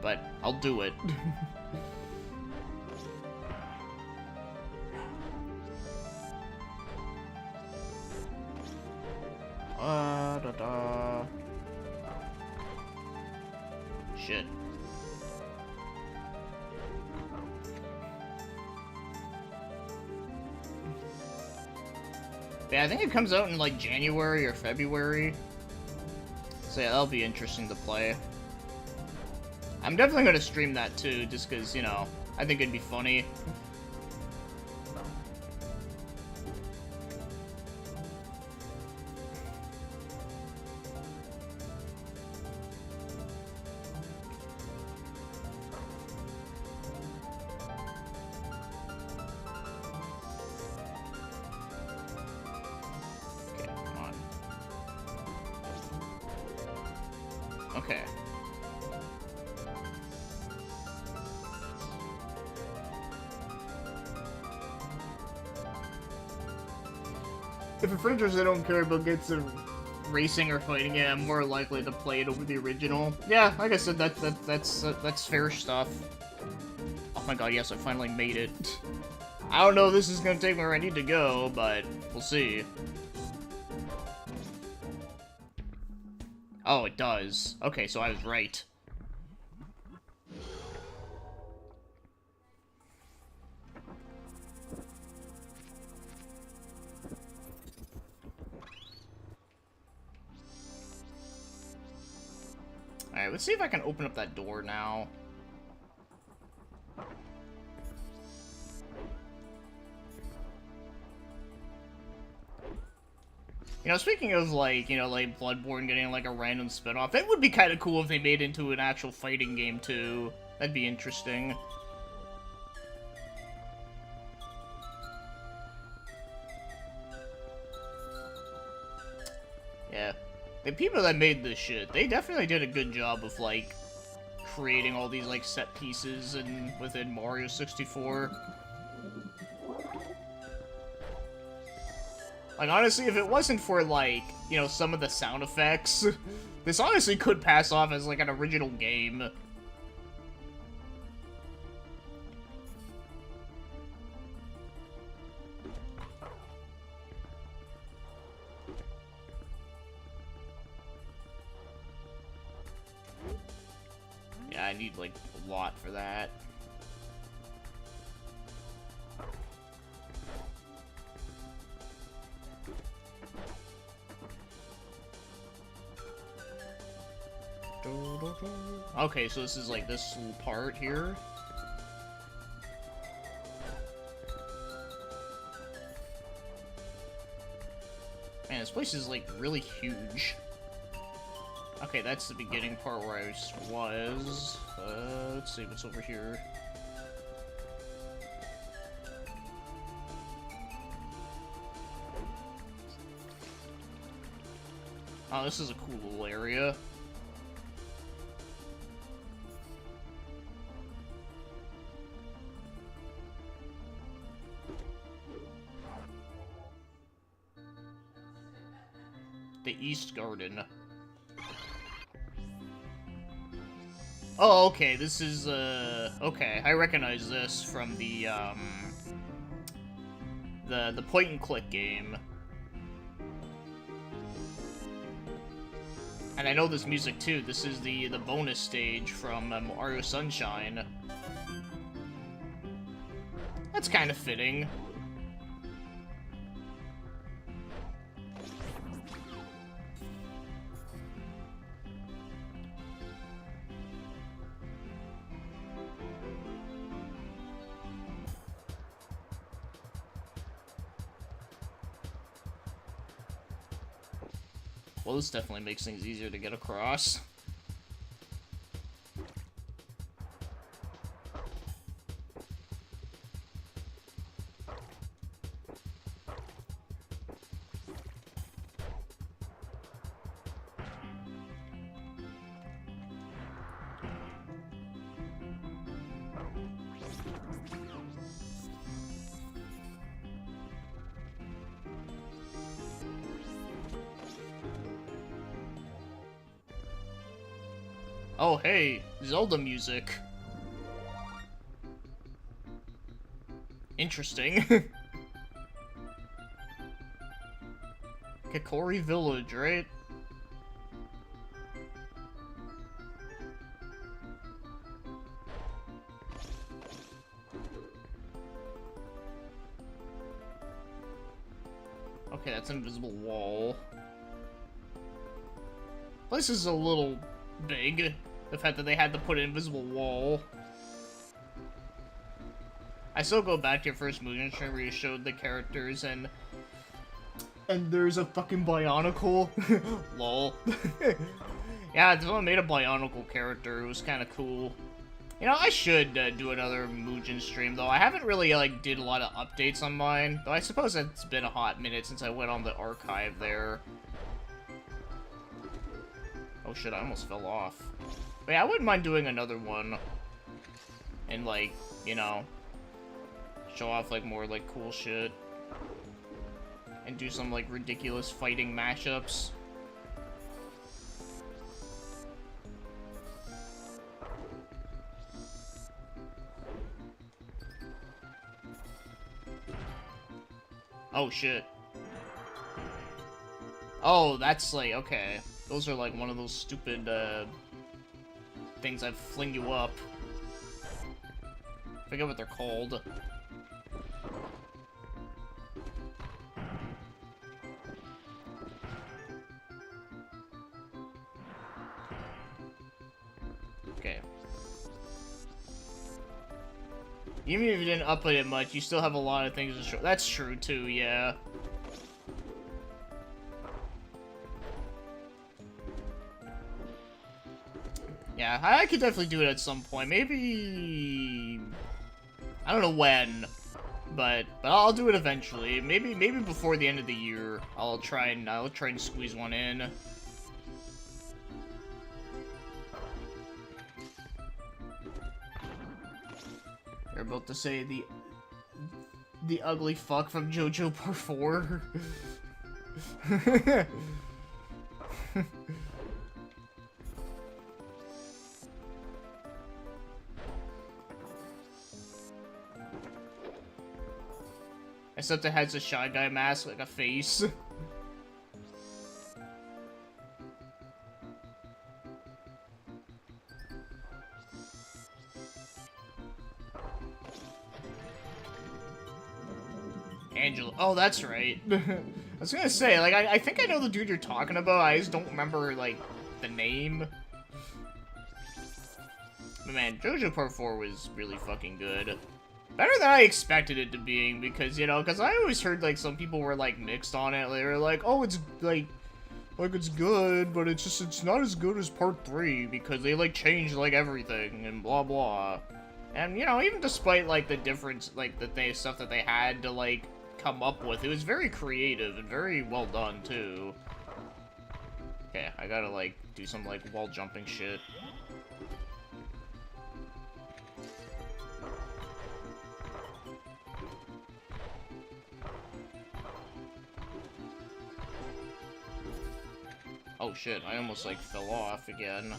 But, I'll do it. Shit. Yeah, I think it comes out in, like, January or February. So yeah, that'll be interesting to play. I'm definitely gonna stream that too, just because, you know, I think it'd be funny. if a franchise I don't care about gets a racing or fighting, yeah, I'm more likely to play it over the original. Yeah, like I said, that's fair stuff. Oh my god, yes, I finally made it. I don't know if this is gonna take me where I need to go, but we'll see. Oh, it does. Okay, so I was right. Alright, let's see if I can open up that door now. You know, speaking of, like, you know, like, Bloodborne getting, like, a random spin-off, it would be kind of cool if they made it into an actual fighting game, too. That'd be interesting. Yeah. The people that made this shit, they definitely did a good job of, like, creating all these, like, set pieces within Mario 64. Like, honestly, if it wasn't for, like, you know, some of the sound effects, this honestly could pass off as, like, an original game. Yeah, I need, like, a lot for that. Okay, so this is like this little part here. Man, this place is like really huge. Okay, that's the beginning part where I was. Let's see what's over here. Oh, this is a cool little area. The East Garden. Oh, okay, this is, okay, I recognize this from the point-and-click game. And I know this music, too. This is the bonus stage from Mario Sunshine. That's kind of fitting. Well, this definitely makes things easier to get across. Oh, hey, Zelda music. Interesting. Kakori Village, right? Okay, that's an invisible wall. Place is a little big. The fact that they had to put an invisible wall. I still go back to your first Mugen stream where you showed the characters and there's a fucking Bionicle. Lol. Yeah, someone made a Bionicle character. It was kind of cool. You know, I should do another Mugen stream, though. I haven't really, like, did a lot of updates on mine. Though I suppose it's been a hot minute since I went on the archive there. Oh shit, I almost fell off. But yeah, I wouldn't mind doing another one. And, like, you know, show off, like, more, like, cool shit. and do some, like, ridiculous fighting mashups. Oh, shit. Oh, that's, like, okay. Those are, like, one of those stupid, things that fling you up. I forget what they're called. Okay. Even if you didn't upload it much, you still have a lot of things to show. That's true, too, yeah. Yeah, I could definitely do it at some point. Maybe... I don't know when, but I'll do it eventually. Maybe before the end of the year, I'll try and squeeze one in. You're about to say the ugly fuck from JoJo Part 4. Except it has a Shy Guy mask, like a face. Angela. Oh, that's right. I was gonna say, like, I think I know the dude you're talking about, I just don't remember, like, the name. But man, JoJo Part 4 was really fucking good. Better than I expected it to be, because, you know, because I always heard, like, some people were, like, mixed on it. They were like, oh, it's, like, it's good, but it's just, it's not as good as Part 3, because they, like, changed, like, everything, and blah, blah. And, you know, even despite, like, the difference, like, the stuff that they had to, like, come up with, it was very creative and very well done, too. Okay, I gotta, like, do some, like, wall jumping shit. Oh shit, I almost, like, fell off again.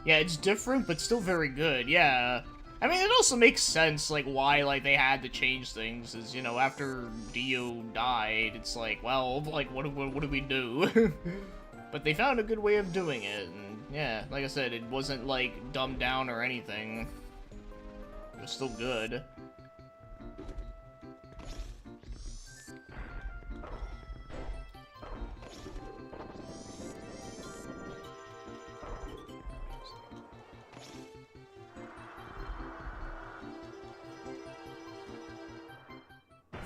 Yeah, it's different, but still very good, yeah. I mean, it also makes sense, like, why, like, they had to change things, is, you know, after Dio died, it's like, well, like, what do we do? But they found a good way of doing it, and, yeah, like I said, it wasn't, like, dumbed down or anything. It was still good.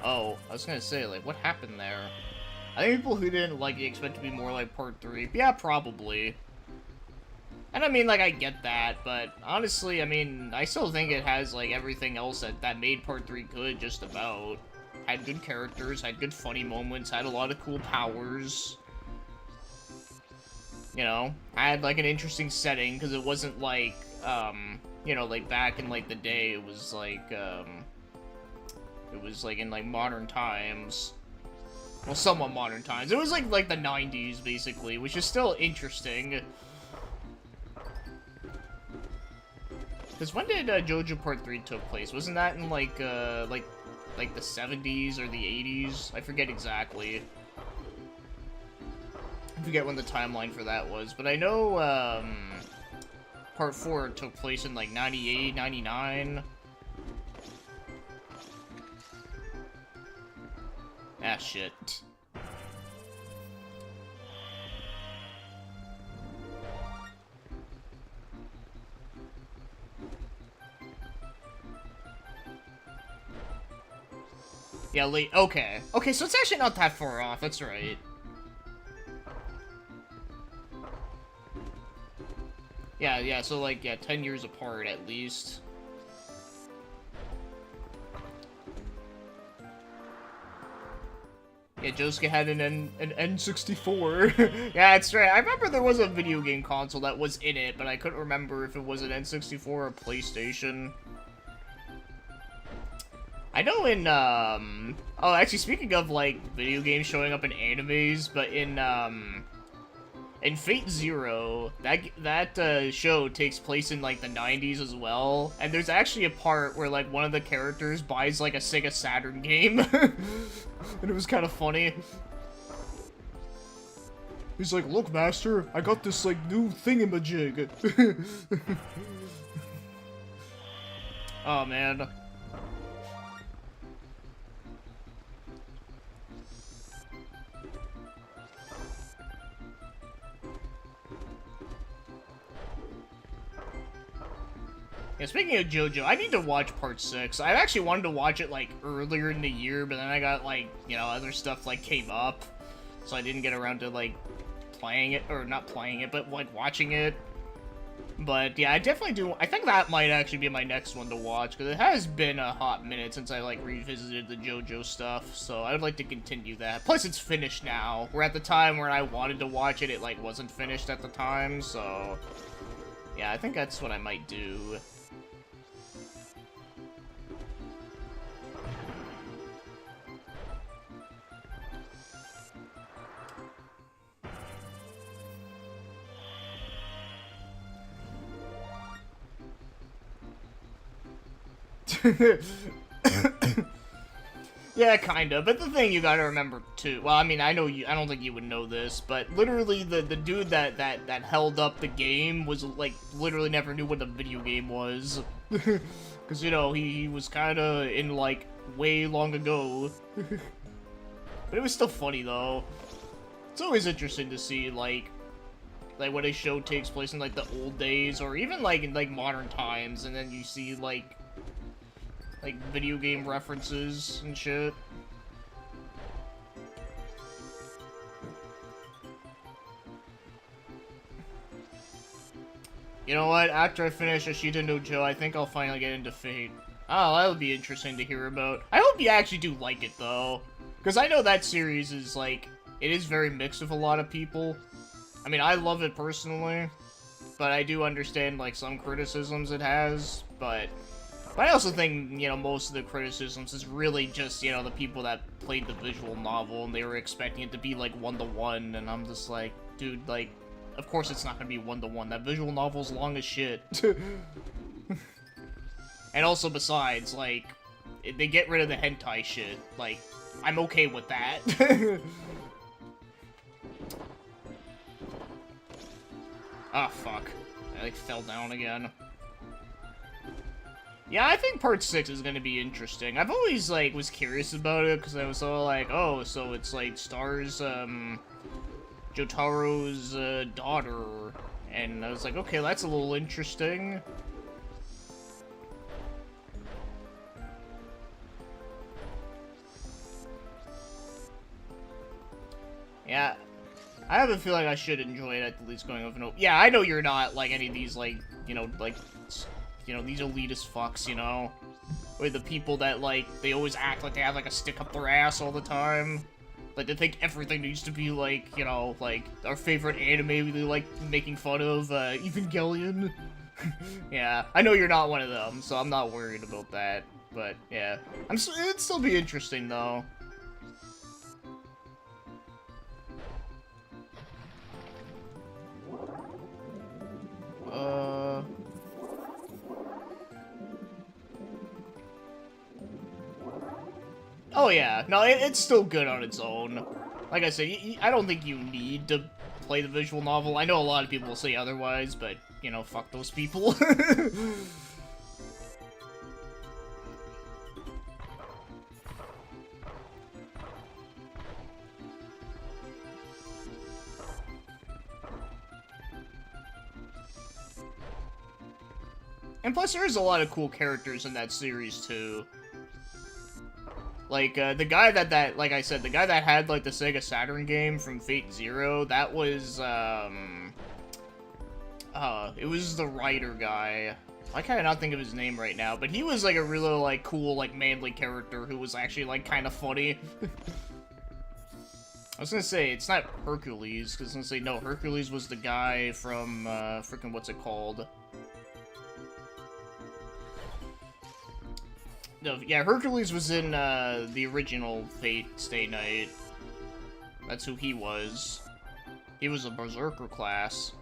Oh, I was gonna say, like, what happened there? I think people who didn't like it expect to be more like Part 3. Yeah, probably. And I mean, like, I get that, but honestly, I mean, I still think it has, like, everything else that made Part 3 good, just about. Had good characters, had good funny moments, had a lot of cool powers. You know, had, like, an interesting setting, because it wasn't, like, you know, like, back in, like, the day, it was, like, in, like, modern times. Well, somewhat modern times. It was, like the 90s, basically, which is still interesting. Because when did JoJo Part 3 took place? Wasn't that in, like the 70s or the 80s? I forget exactly. I forget when the timeline for that was. But I know, Part 4 took place in, like, 98, 99. Ah, shit. Yeah, late. Okay. Okay, so it's actually not that far off. That's right. Yeah, so, like, yeah, 10 years apart, at least. Yeah, Josuke had an N64. Yeah, that's right. I remember there was a video game console that was in it, but I couldn't remember if it was an N64 or PlayStation. I know in, oh, actually, speaking of, like, video games showing up in animes, but in Fate Zero, that show takes place in, like, the 90s as well, and there's actually a part where, like, one of the characters buys, like, a Sega Saturn game, and it was kind of funny. He's like, look, master, I got this, like, new thingamajig. Oh, man. Yeah, speaking of JoJo, I need to watch part 6. I actually wanted to watch it, like, earlier in the year, but then I got, like, you know, other stuff, like, came up. So I didn't get around to, like, playing it, or not playing it, but, like, watching it. But, yeah, I definitely do, I think that might actually be my next one to watch, because it has been a hot minute since I, like, revisited the JoJo stuff, so I would like to continue that. Plus, it's finished now, where at the time where I wanted to watch it, it, like, wasn't finished at the time, so... Yeah, I think that's what I might do. Yeah, kinda, but the thing you gotta remember, too... Well, I mean, I don't think you would know this, but literally the dude that held up the game was, like, literally never knew what a video game was. Because, you know, he was kinda in, like, way long ago. But it was still funny, though. It's always interesting to see, like when a show takes place in, like, the old days, or even, like, in, like, modern times, and then you see, like, video game references and shit. You know what? After I finish Ashita no Joe, I think I'll finally get into Fate. Oh, that would be interesting to hear about. I hope you actually do like it, though. Because I know that series is, like, it is very mixed with a lot of people. I mean, I love it personally, but I do understand, like, some criticisms it has, but I also think, you know, most of the criticisms is really just, you know, the people that played the visual novel and they were expecting it to be, like, one-to-one, and I'm just like, dude, like, of course it's not gonna be one-to-one. That visual novel's long as shit. And also, besides, like, they get rid of the hentai shit. Like, I'm okay with that. Ah, fuck. I, like, fell down again. Yeah, I think part 6 is gonna be interesting. I've always, like, was curious about it, because I was all like, oh, so it's, like, stars, Jotaro's, daughter. And I was like, okay, that's a little interesting. Yeah. I have a feeling I should enjoy it, at least going over and over. Yeah, I know you're not, like, any of these, like, you know, these elitist fucks, you know? Or the people that, like, they always act like they have, like, a stick up their ass all the time. Like, they think everything needs to be, like, you know, like, our favorite anime we like making fun of, Evangelion. Yeah, I know you're not one of them, so I'm not worried about that. But, yeah. It'd still be interesting, though. Oh yeah, no, it's still good on its own. Like I said, I don't think you need to play the visual novel. I know a lot of people will say otherwise, but, you know, fuck those people. And plus, there is a lot of cool characters in that series, too. Like, the guy that, like I said, the guy that had, like, the Sega Saturn game from Fate Zero, that was, it was the writer guy. I kind of not think of his name right now, but he was, like, a really, like, cool, like, manly character who was actually, like, kind of funny. I was gonna say, it's not Hercules, because I was gonna say, no, Hercules was the guy from, frickin' what's it called? No, yeah, Hercules was in the original Fate Stay Night. That's who he was. He was a Berserker class.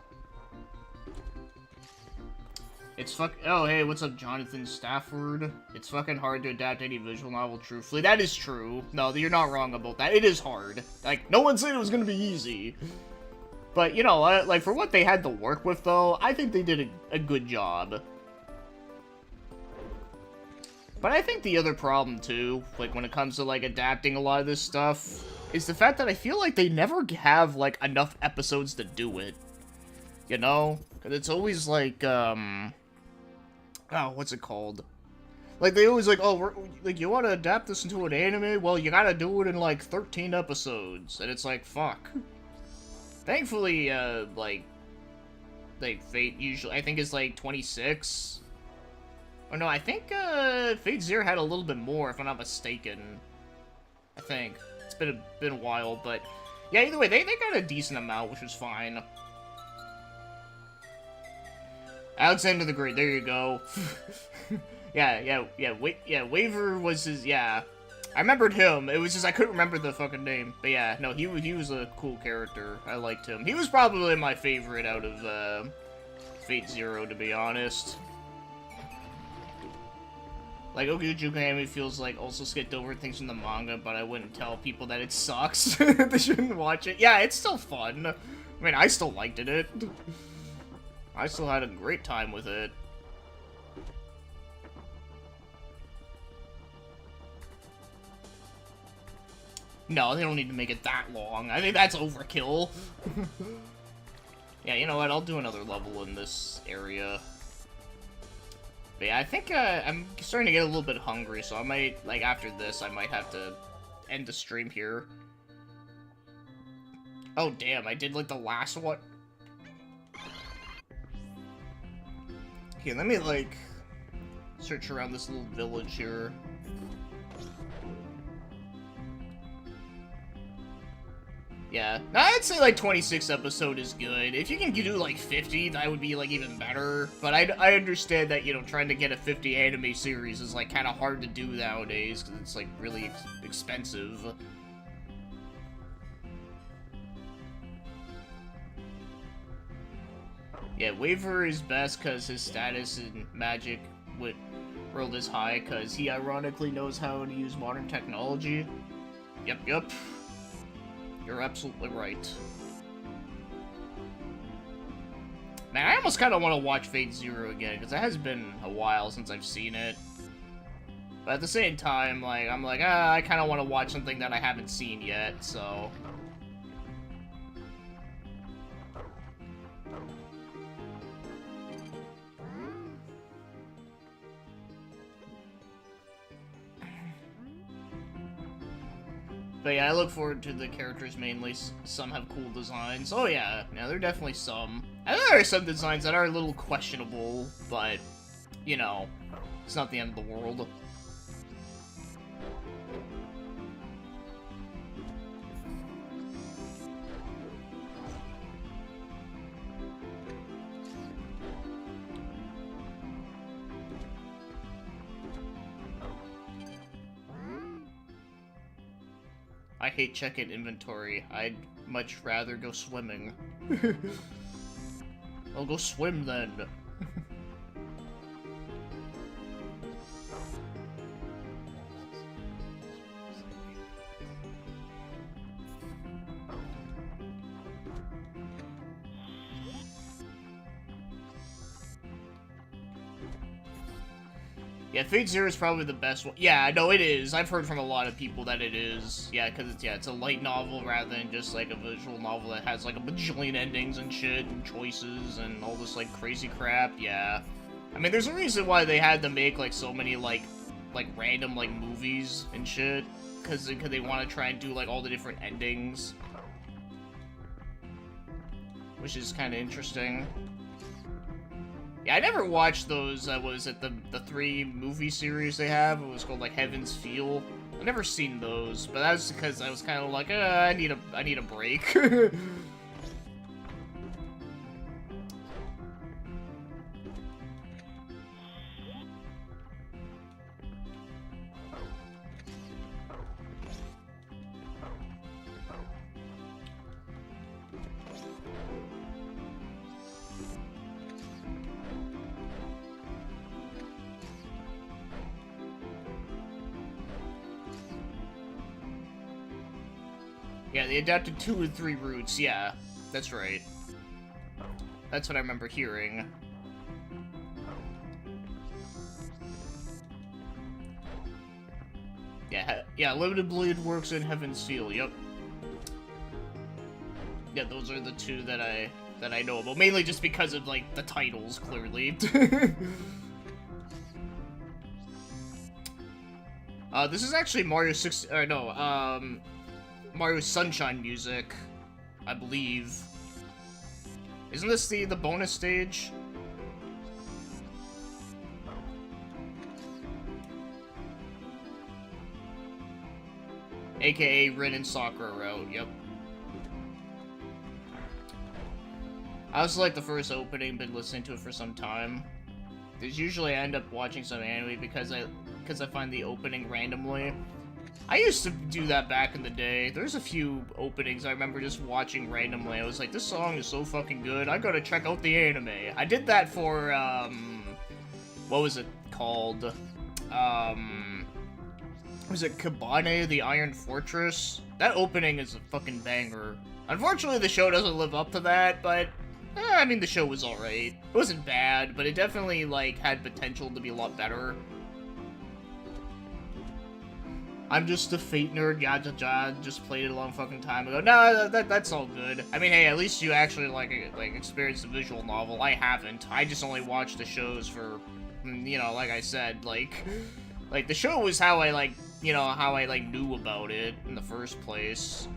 It's oh, hey, what's up, Jonathan Stafford? It's fucking hard to adapt any visual novel truthfully. That is true. No, you're not wrong about that. It is hard. Like, no one said it was gonna be easy. But, you know, like, for what they had to work with, though, I think they did a good job. But I think the other problem, too, like, when it comes to, like, adapting a lot of this stuff, is the fact that I feel like they never have, like, enough episodes to do it. You know? Because it's always, like, oh, what's it called? Like, they always, like, oh, like, you want to adapt this into an anime? Well, you gotta do it in, like, 13 episodes. And it's like, fuck. Thankfully, like, Fate usually, I think it's, like, 26. Oh, no, I think, Fate Zero had a little bit more, if I'm not mistaken. I think. It's been a while, but... Yeah, either way, they got a decent amount, which was fine. Alexander the Great, there you go. yeah, Waver was his, yeah. I remembered him, it was just, I couldn't remember the fucking name. But yeah, no, he was a cool character. I liked him. He was probably my favorite out of, Fate Zero, to be honest. Like, Okujuku Anime feels like also skipped over things from the manga, but I wouldn't tell people that it sucks. They shouldn't watch it. Yeah, it's still fun. I mean, I still liked it. I still had a great time with it. No, they don't need to make it that long. I think that's overkill. Yeah, you know what? I'll do another level in this area. But yeah, I think I'm starting to get a little bit hungry, so I might, like, after this, I might have to end the stream here. Oh, damn, I did, like, the last one. Okay, let me, like, search around this little village here. Yeah, I'd say, like, 26 episode is good. If you can do, like, 50, that would be, like, even better. But I understand that, you know, trying to get a 50 anime series is, like, kind of hard to do nowadays, because it's, like, really expensive. Yeah, Waver is best because his status in Magic World is high, because he ironically knows how to use modern technology. Yep. You're absolutely right. Man, I almost kind of want to watch Fate Zero again, because it has been a while since I've seen it. But at the same time, like, I'm like, I kind of want to watch something that I haven't seen yet, so... But yeah, I look forward to the characters mainly. Some have cool designs. Oh yeah, there are definitely some. I think there are some designs that are a little questionable, but, you know, it's not the end of the world. I hate checking inventory. I'd much rather go swimming. I'll go swim then. Yeah, Fate Zero is probably the best one. Yeah, no, it is. I've heard from a lot of people that it is. Yeah, because it's a light novel rather than just, like, a visual novel that has, like, a bajillion endings and shit and choices and all this, like, crazy crap. Yeah. I mean, there's a reason why they had to make, like, so many, like random, like, movies and shit. Because they want to try and do, like, all the different endings. Which is kind of interesting. Yeah, I never watched those, what was it, the 3 movie series they have? It was called, like, Heaven's Feel. I've never seen those, but that was because I was kind of like, I need a break. Yeah, they adapted 2 and 3 routes, yeah. That's right. That's what I remember hearing. Yeah, Limited Blade works in Heaven's Seal, yep. Yeah, those are the 2 that I know about. Mainly just because of, like, the titles, clearly. This is actually Mario Mario Sunshine music, I believe. Isn't this the bonus stage? AKA Rin and Sakura route, yep. I also like the first opening, been listening to it for some time. There's usually I end up watching some anime because I find the opening randomly. I used to do that back in the day. There's a few openings I remember just watching randomly. I was like, this song is so fucking good, I gotta check out the anime. I did that for, what was it called? Was it Kabane, the Iron Fortress? That opening is a fucking banger. Unfortunately, the show doesn't live up to that, but, I mean, the show was alright. It wasn't bad, but it definitely, like, had potential to be a lot better. I'm just a Fate nerd, just played it a long fucking time ago. No, that's all good. I mean, hey, at least you actually, like experienced the visual novel. I haven't. I just only watched the shows for, you know, like I said, like, the show was how I, like, you know, how I, like, knew about it in the first place.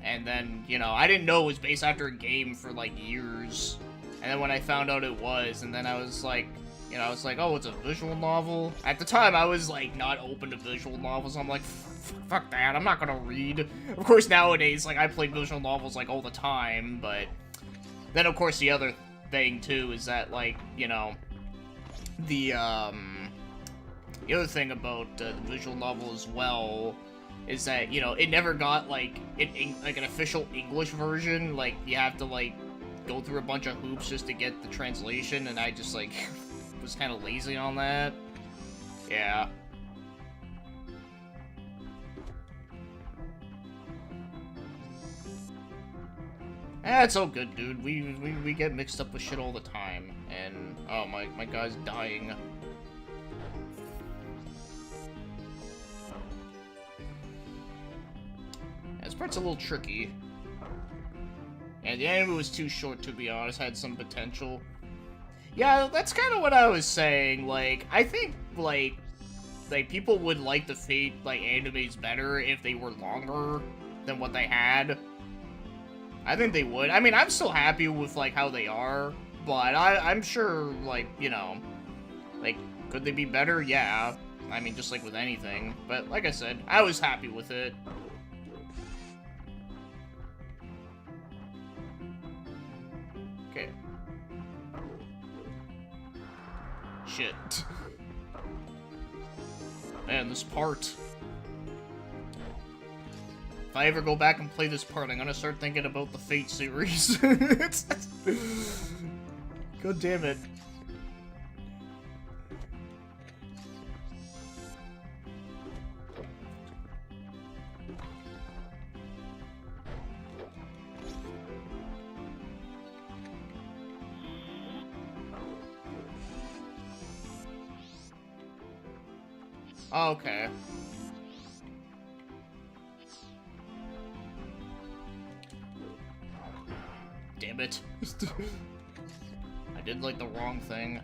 And then, you know, I didn't know it was based after a game for, like, years. And then when I found out it was, and then I was like, you know, I was like, oh, it's a visual novel? At the time, I was, like, not open to visual novels. I'm like, fuck that, I'm not gonna read. Of course, nowadays, like, I play visual novels, like, all the time, but... Then, of course, the other thing, too, is that, like, you know, the other thing about the visual novel as well is that, you know, it never got, like, an official English version. Like, you have to, like, go through a bunch of hoops just to get the translation, and I just, like, was kind of lazy on that. Yeah. It's all good, dude. We get mixed up with shit all the time, and, oh, my guy's dying. This part's a little tricky. And the anime was too short, to be honest, had some potential. Yeah, that's kind of what I was saying. Like, I think, like people would like the Fate, like, animes better if they were longer than what they had. I think they would. I mean, I'm still happy with, like, how they are, but I'm sure, like, you know, like, could they be better? Yeah. I mean, just like with anything. But, like I said, I was happy with it. Okay. Shit. Man, this part. If I ever go back and play this part, I'm gonna start thinking about the Fate series. God damn it. Okay. Damn it. I did, like, the wrong thing.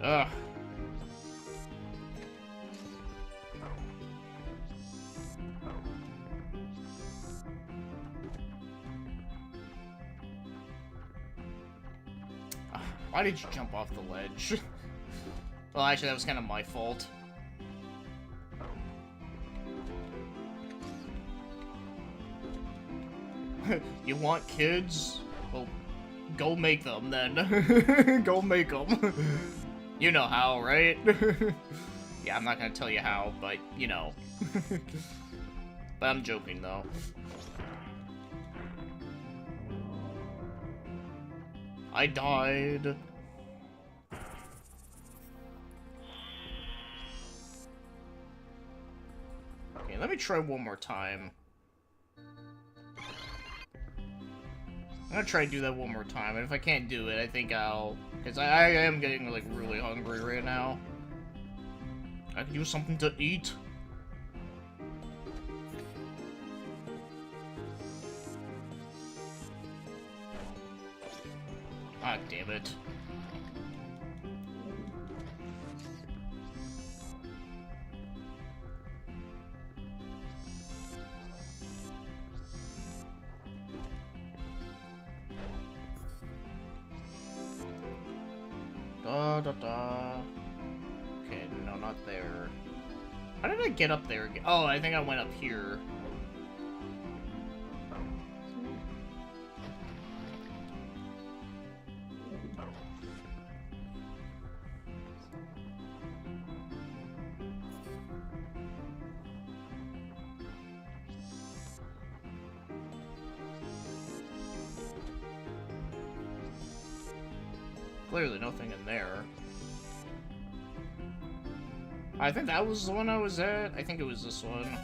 Ugh. Why did you jump off the ledge? Well, actually, that was kind of my fault. You want kids? Well, go make them, then. Go make them. You know how, right? Yeah, I'm not gonna tell you how, but, you know. But I'm joking, though. I died. try one more time. I'm gonna try to do that one more time, and if I can't do it, I think I'll... Because I am getting, like, really hungry right now. I could use something to eat. Ah, damn it. Da da da. Okay, no, not there. How did I get up there again? Oh, I think I went up here. Clearly nothing in there. I think that was the one I was at. I think it was this one.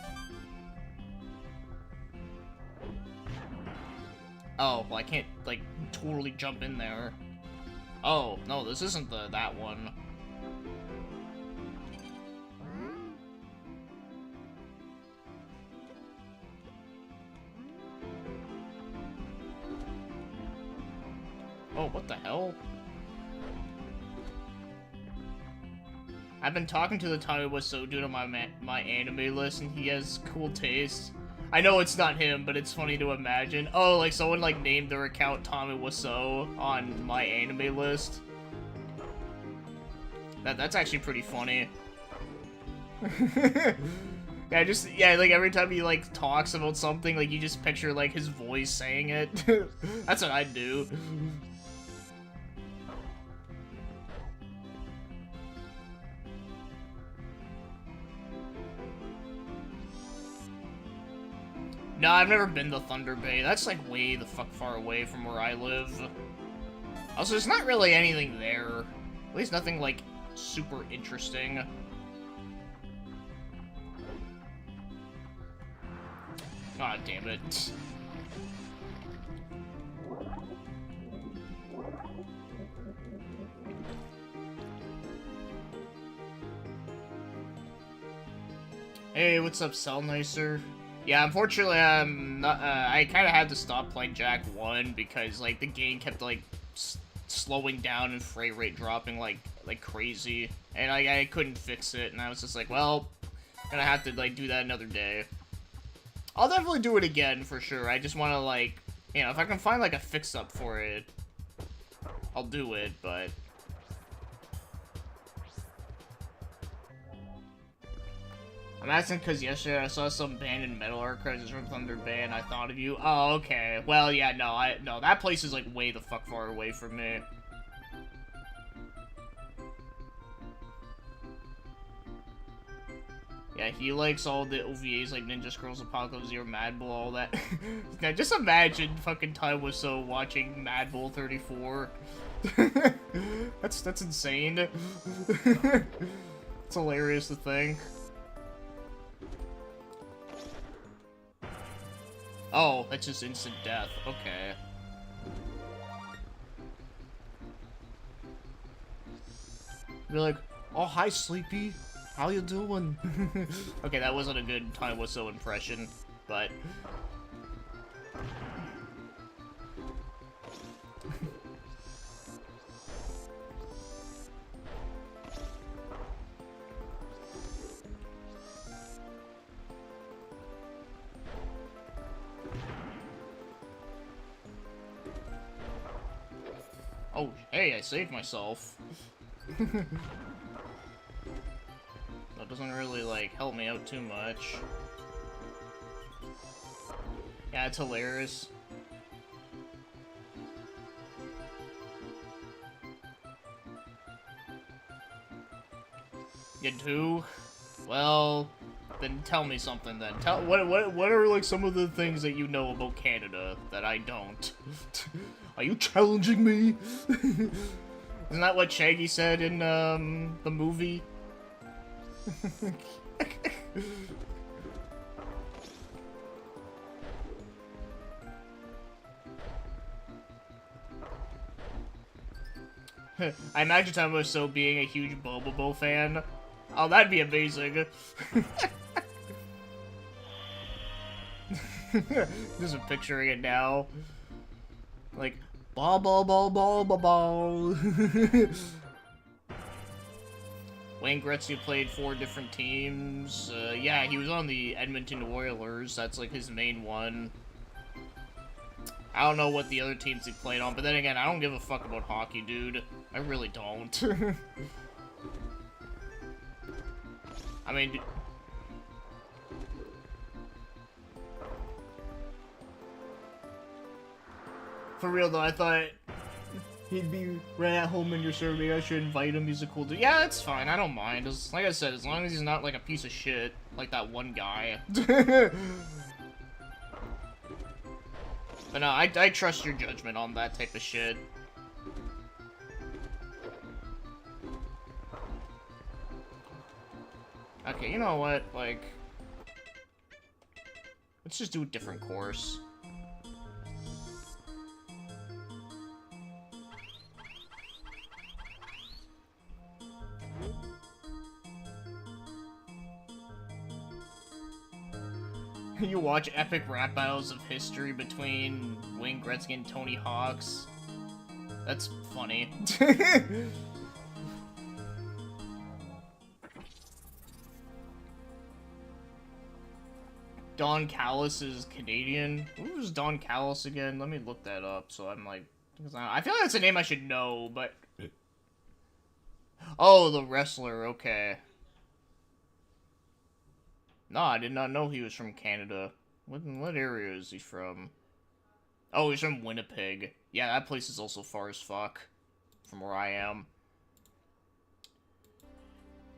Oh, well, I can't, like, totally jump in there. Oh, no, this isn't that one. Oh, what the hell? I've been talking to the Tommy Wiseau dude on my anime list, and he has cool taste. I know it's not him, but it's funny to imagine. Oh, like someone like named their account Tommy Wiseau on my anime list. That's actually pretty funny. Yeah, like every time he like talks about something, like you just picture like his voice saying it. That's what I do. No, I've never been to Thunder Bay. That's like way the fuck far away from where I live. Also, there's not really anything there. At least nothing like super interesting. God damn it. Hey, what's up, Cell Nicer? Yeah, unfortunately, I kind of had to stop playing Jak 1 because, like, the game kept, like, slowing down and frame rate dropping like crazy. And I couldn't fix it, and I was just like, well, gonna have to, like, do that another day. I'll definitely do it again, for sure. I just want to, like, you know, if I can find, like, a fix-up for it, I'll do it, but... I'm asking because yesterday I saw some abandoned metal archives from Thunder Bay and I thought of you. Oh, okay. Well, yeah, no, that place is, like, way the fuck far away from me. Yeah, he likes all the OVAs like Ninja Scrolls, Apocalypse Zero, Mad Bull, all that. Now, just imagine fucking Ty Wiseau watching Mad Bull 34. That's insane. It's hilarious to think. Oh, that's just instant death. Okay. Be like, oh, hi, Sleepy. How you doing? Okay, that wasn't a good Ty Wiseau impression, but... Oh, hey, I saved myself. That doesn't really, like, help me out too much. Yeah, it's hilarious. You do? Well, then tell me something then. What are, like, some of the things that you know about Canada that I don't? Are you challenging me? Isn't that what Shaggy said in, the movie? I imagine Tamoso being a huge Bobobo fan. Oh, that'd be amazing. Just picturing it now. Like, ball, ball, ball, ball, ball, ball. Wayne Gretzky played 4 different teams. Yeah, he was on the Edmonton Oilers. That's like his main one. I don't know what the other teams he played on, but then again, I don't give a fuck about hockey, dude. I really don't. I mean... For real though, I thought he'd be right at home in your survey. I should invite him. He's a cool dude. Yeah, that's fine. I don't mind. Like I said, as long as he's not like a piece of shit, like that one guy. But no, I trust your judgment on that type of shit. Okay, you know what? Like, let's just do a different course. You watch epic rap battles of history between Wayne Gretzky and Tony Hawks. That's funny. Don Callis is Canadian. Who's Don Callis again? Let me look that up. So I'm like, I feel like that's a name I should know, but oh, the wrestler. Okay. No, I did not know he was from Canada. What area is he from? Oh, he's from Winnipeg. Yeah, that place is also far as fuck from where I am.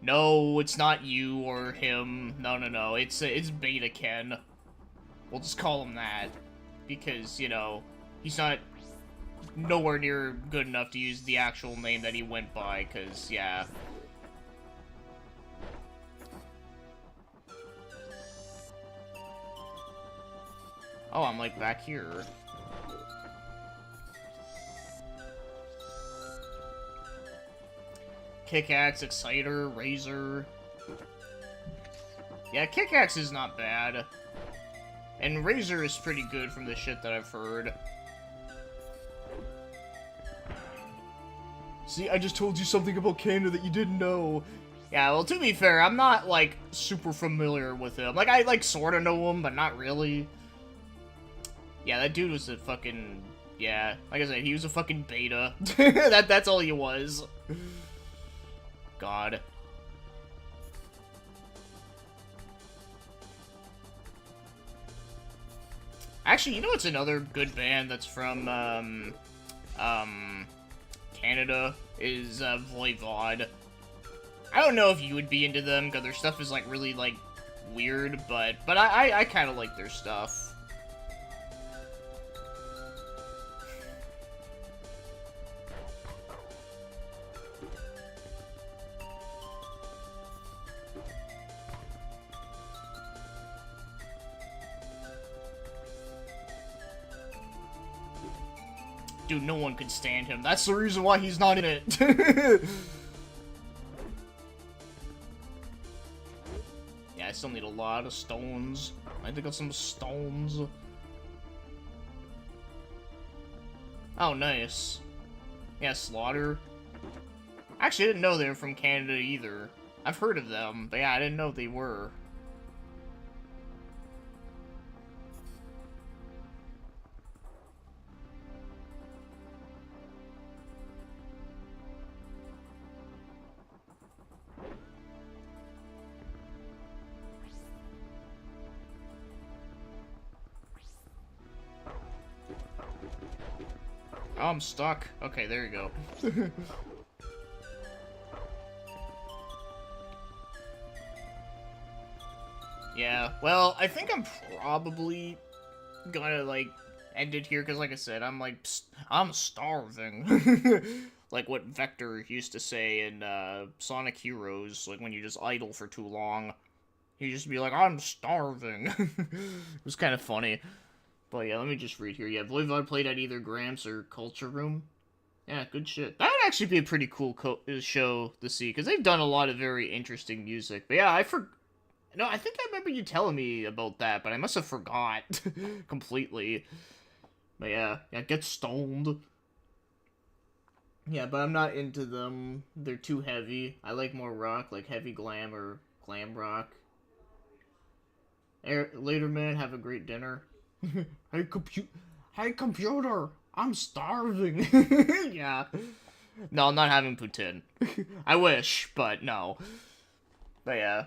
No, it's not you or him. No. It's Beta Ken. We'll just call him that. Because, you know, he's not nowhere near good enough to use the actual name that he went by, because, yeah. Oh, I'm, like, back here. Kickaxe, Exciter, Razor. Yeah, Kickaxe is not bad. And Razor is pretty good from the shit that I've heard. See, I just told you something about Canada that you didn't know. Yeah, well, to be fair, I'm not, like, super familiar with him. Like, I, like, sorta know him, but not really. Yeah, that dude was a fucking... Yeah, like I said, he was a fucking beta. That's all he was. God. Actually, you know what's another good band that's from, Canada? Is, Voivod. I don't know if you would be into them, because their stuff is, like, really, like, weird, but I kind of like their stuff. Dude, no one could stand him. That's the reason why he's not in it. Yeah, I still need a lot of stones. I think of some stones. Oh, nice. Yeah, Slaughter. Actually, I didn't know they were from Canada either. I've heard of them, but yeah, I didn't know they were. Oh, I'm stuck. Okay, there you go. Yeah, well, I think I'm probably gonna, like, end it here, because, like I said, I'm, like, I'm starving. Like what Vector used to say in, Sonic Heroes, like, when you just idle for too long. He'd just be like, I'm starving. It was kind of funny. But yeah, let me just read here. Yeah, Voivod played at either Gramps or Culture Room. Yeah, good shit. That would actually be a pretty cool show to see, because they've done a lot of very interesting music. But yeah, no, I think I remember you telling me about that, but I must have forgot completely. But yeah, get stoned. Yeah, but I'm not into them. They're too heavy. I like more rock, like heavy glam or glam rock. Later, man, have a great dinner. Hey, computer, I'm starving. Yeah. No, I'm not having poutine. I wish, but no. But yeah.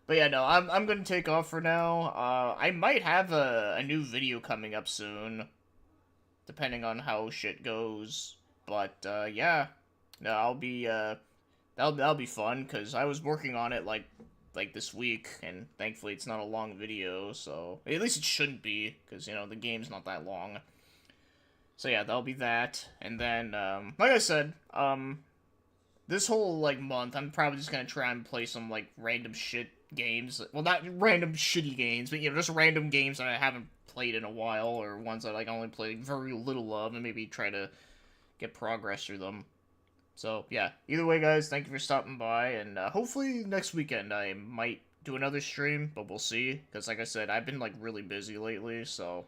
But yeah, no, I'm gonna take off for now. I might have a new video coming up soon, depending on how shit goes. But yeah, no, that'll be fun, because I was working on it like this week, and thankfully it's not a long video, so at least it shouldn't be, because you know the game's not that long. So yeah, that'll be that, and then like I said, this whole like month I'm probably just gonna try and play some like random shit games. Well, not random shitty games, but you know, just random games that I haven't played in a while, or ones that like, I only played very little of, and maybe try to get progress through them. So yeah, either way, guys, thank you for stopping by, and hopefully next weekend I might do another stream, but we'll see, because like I said, I've been like really busy lately, so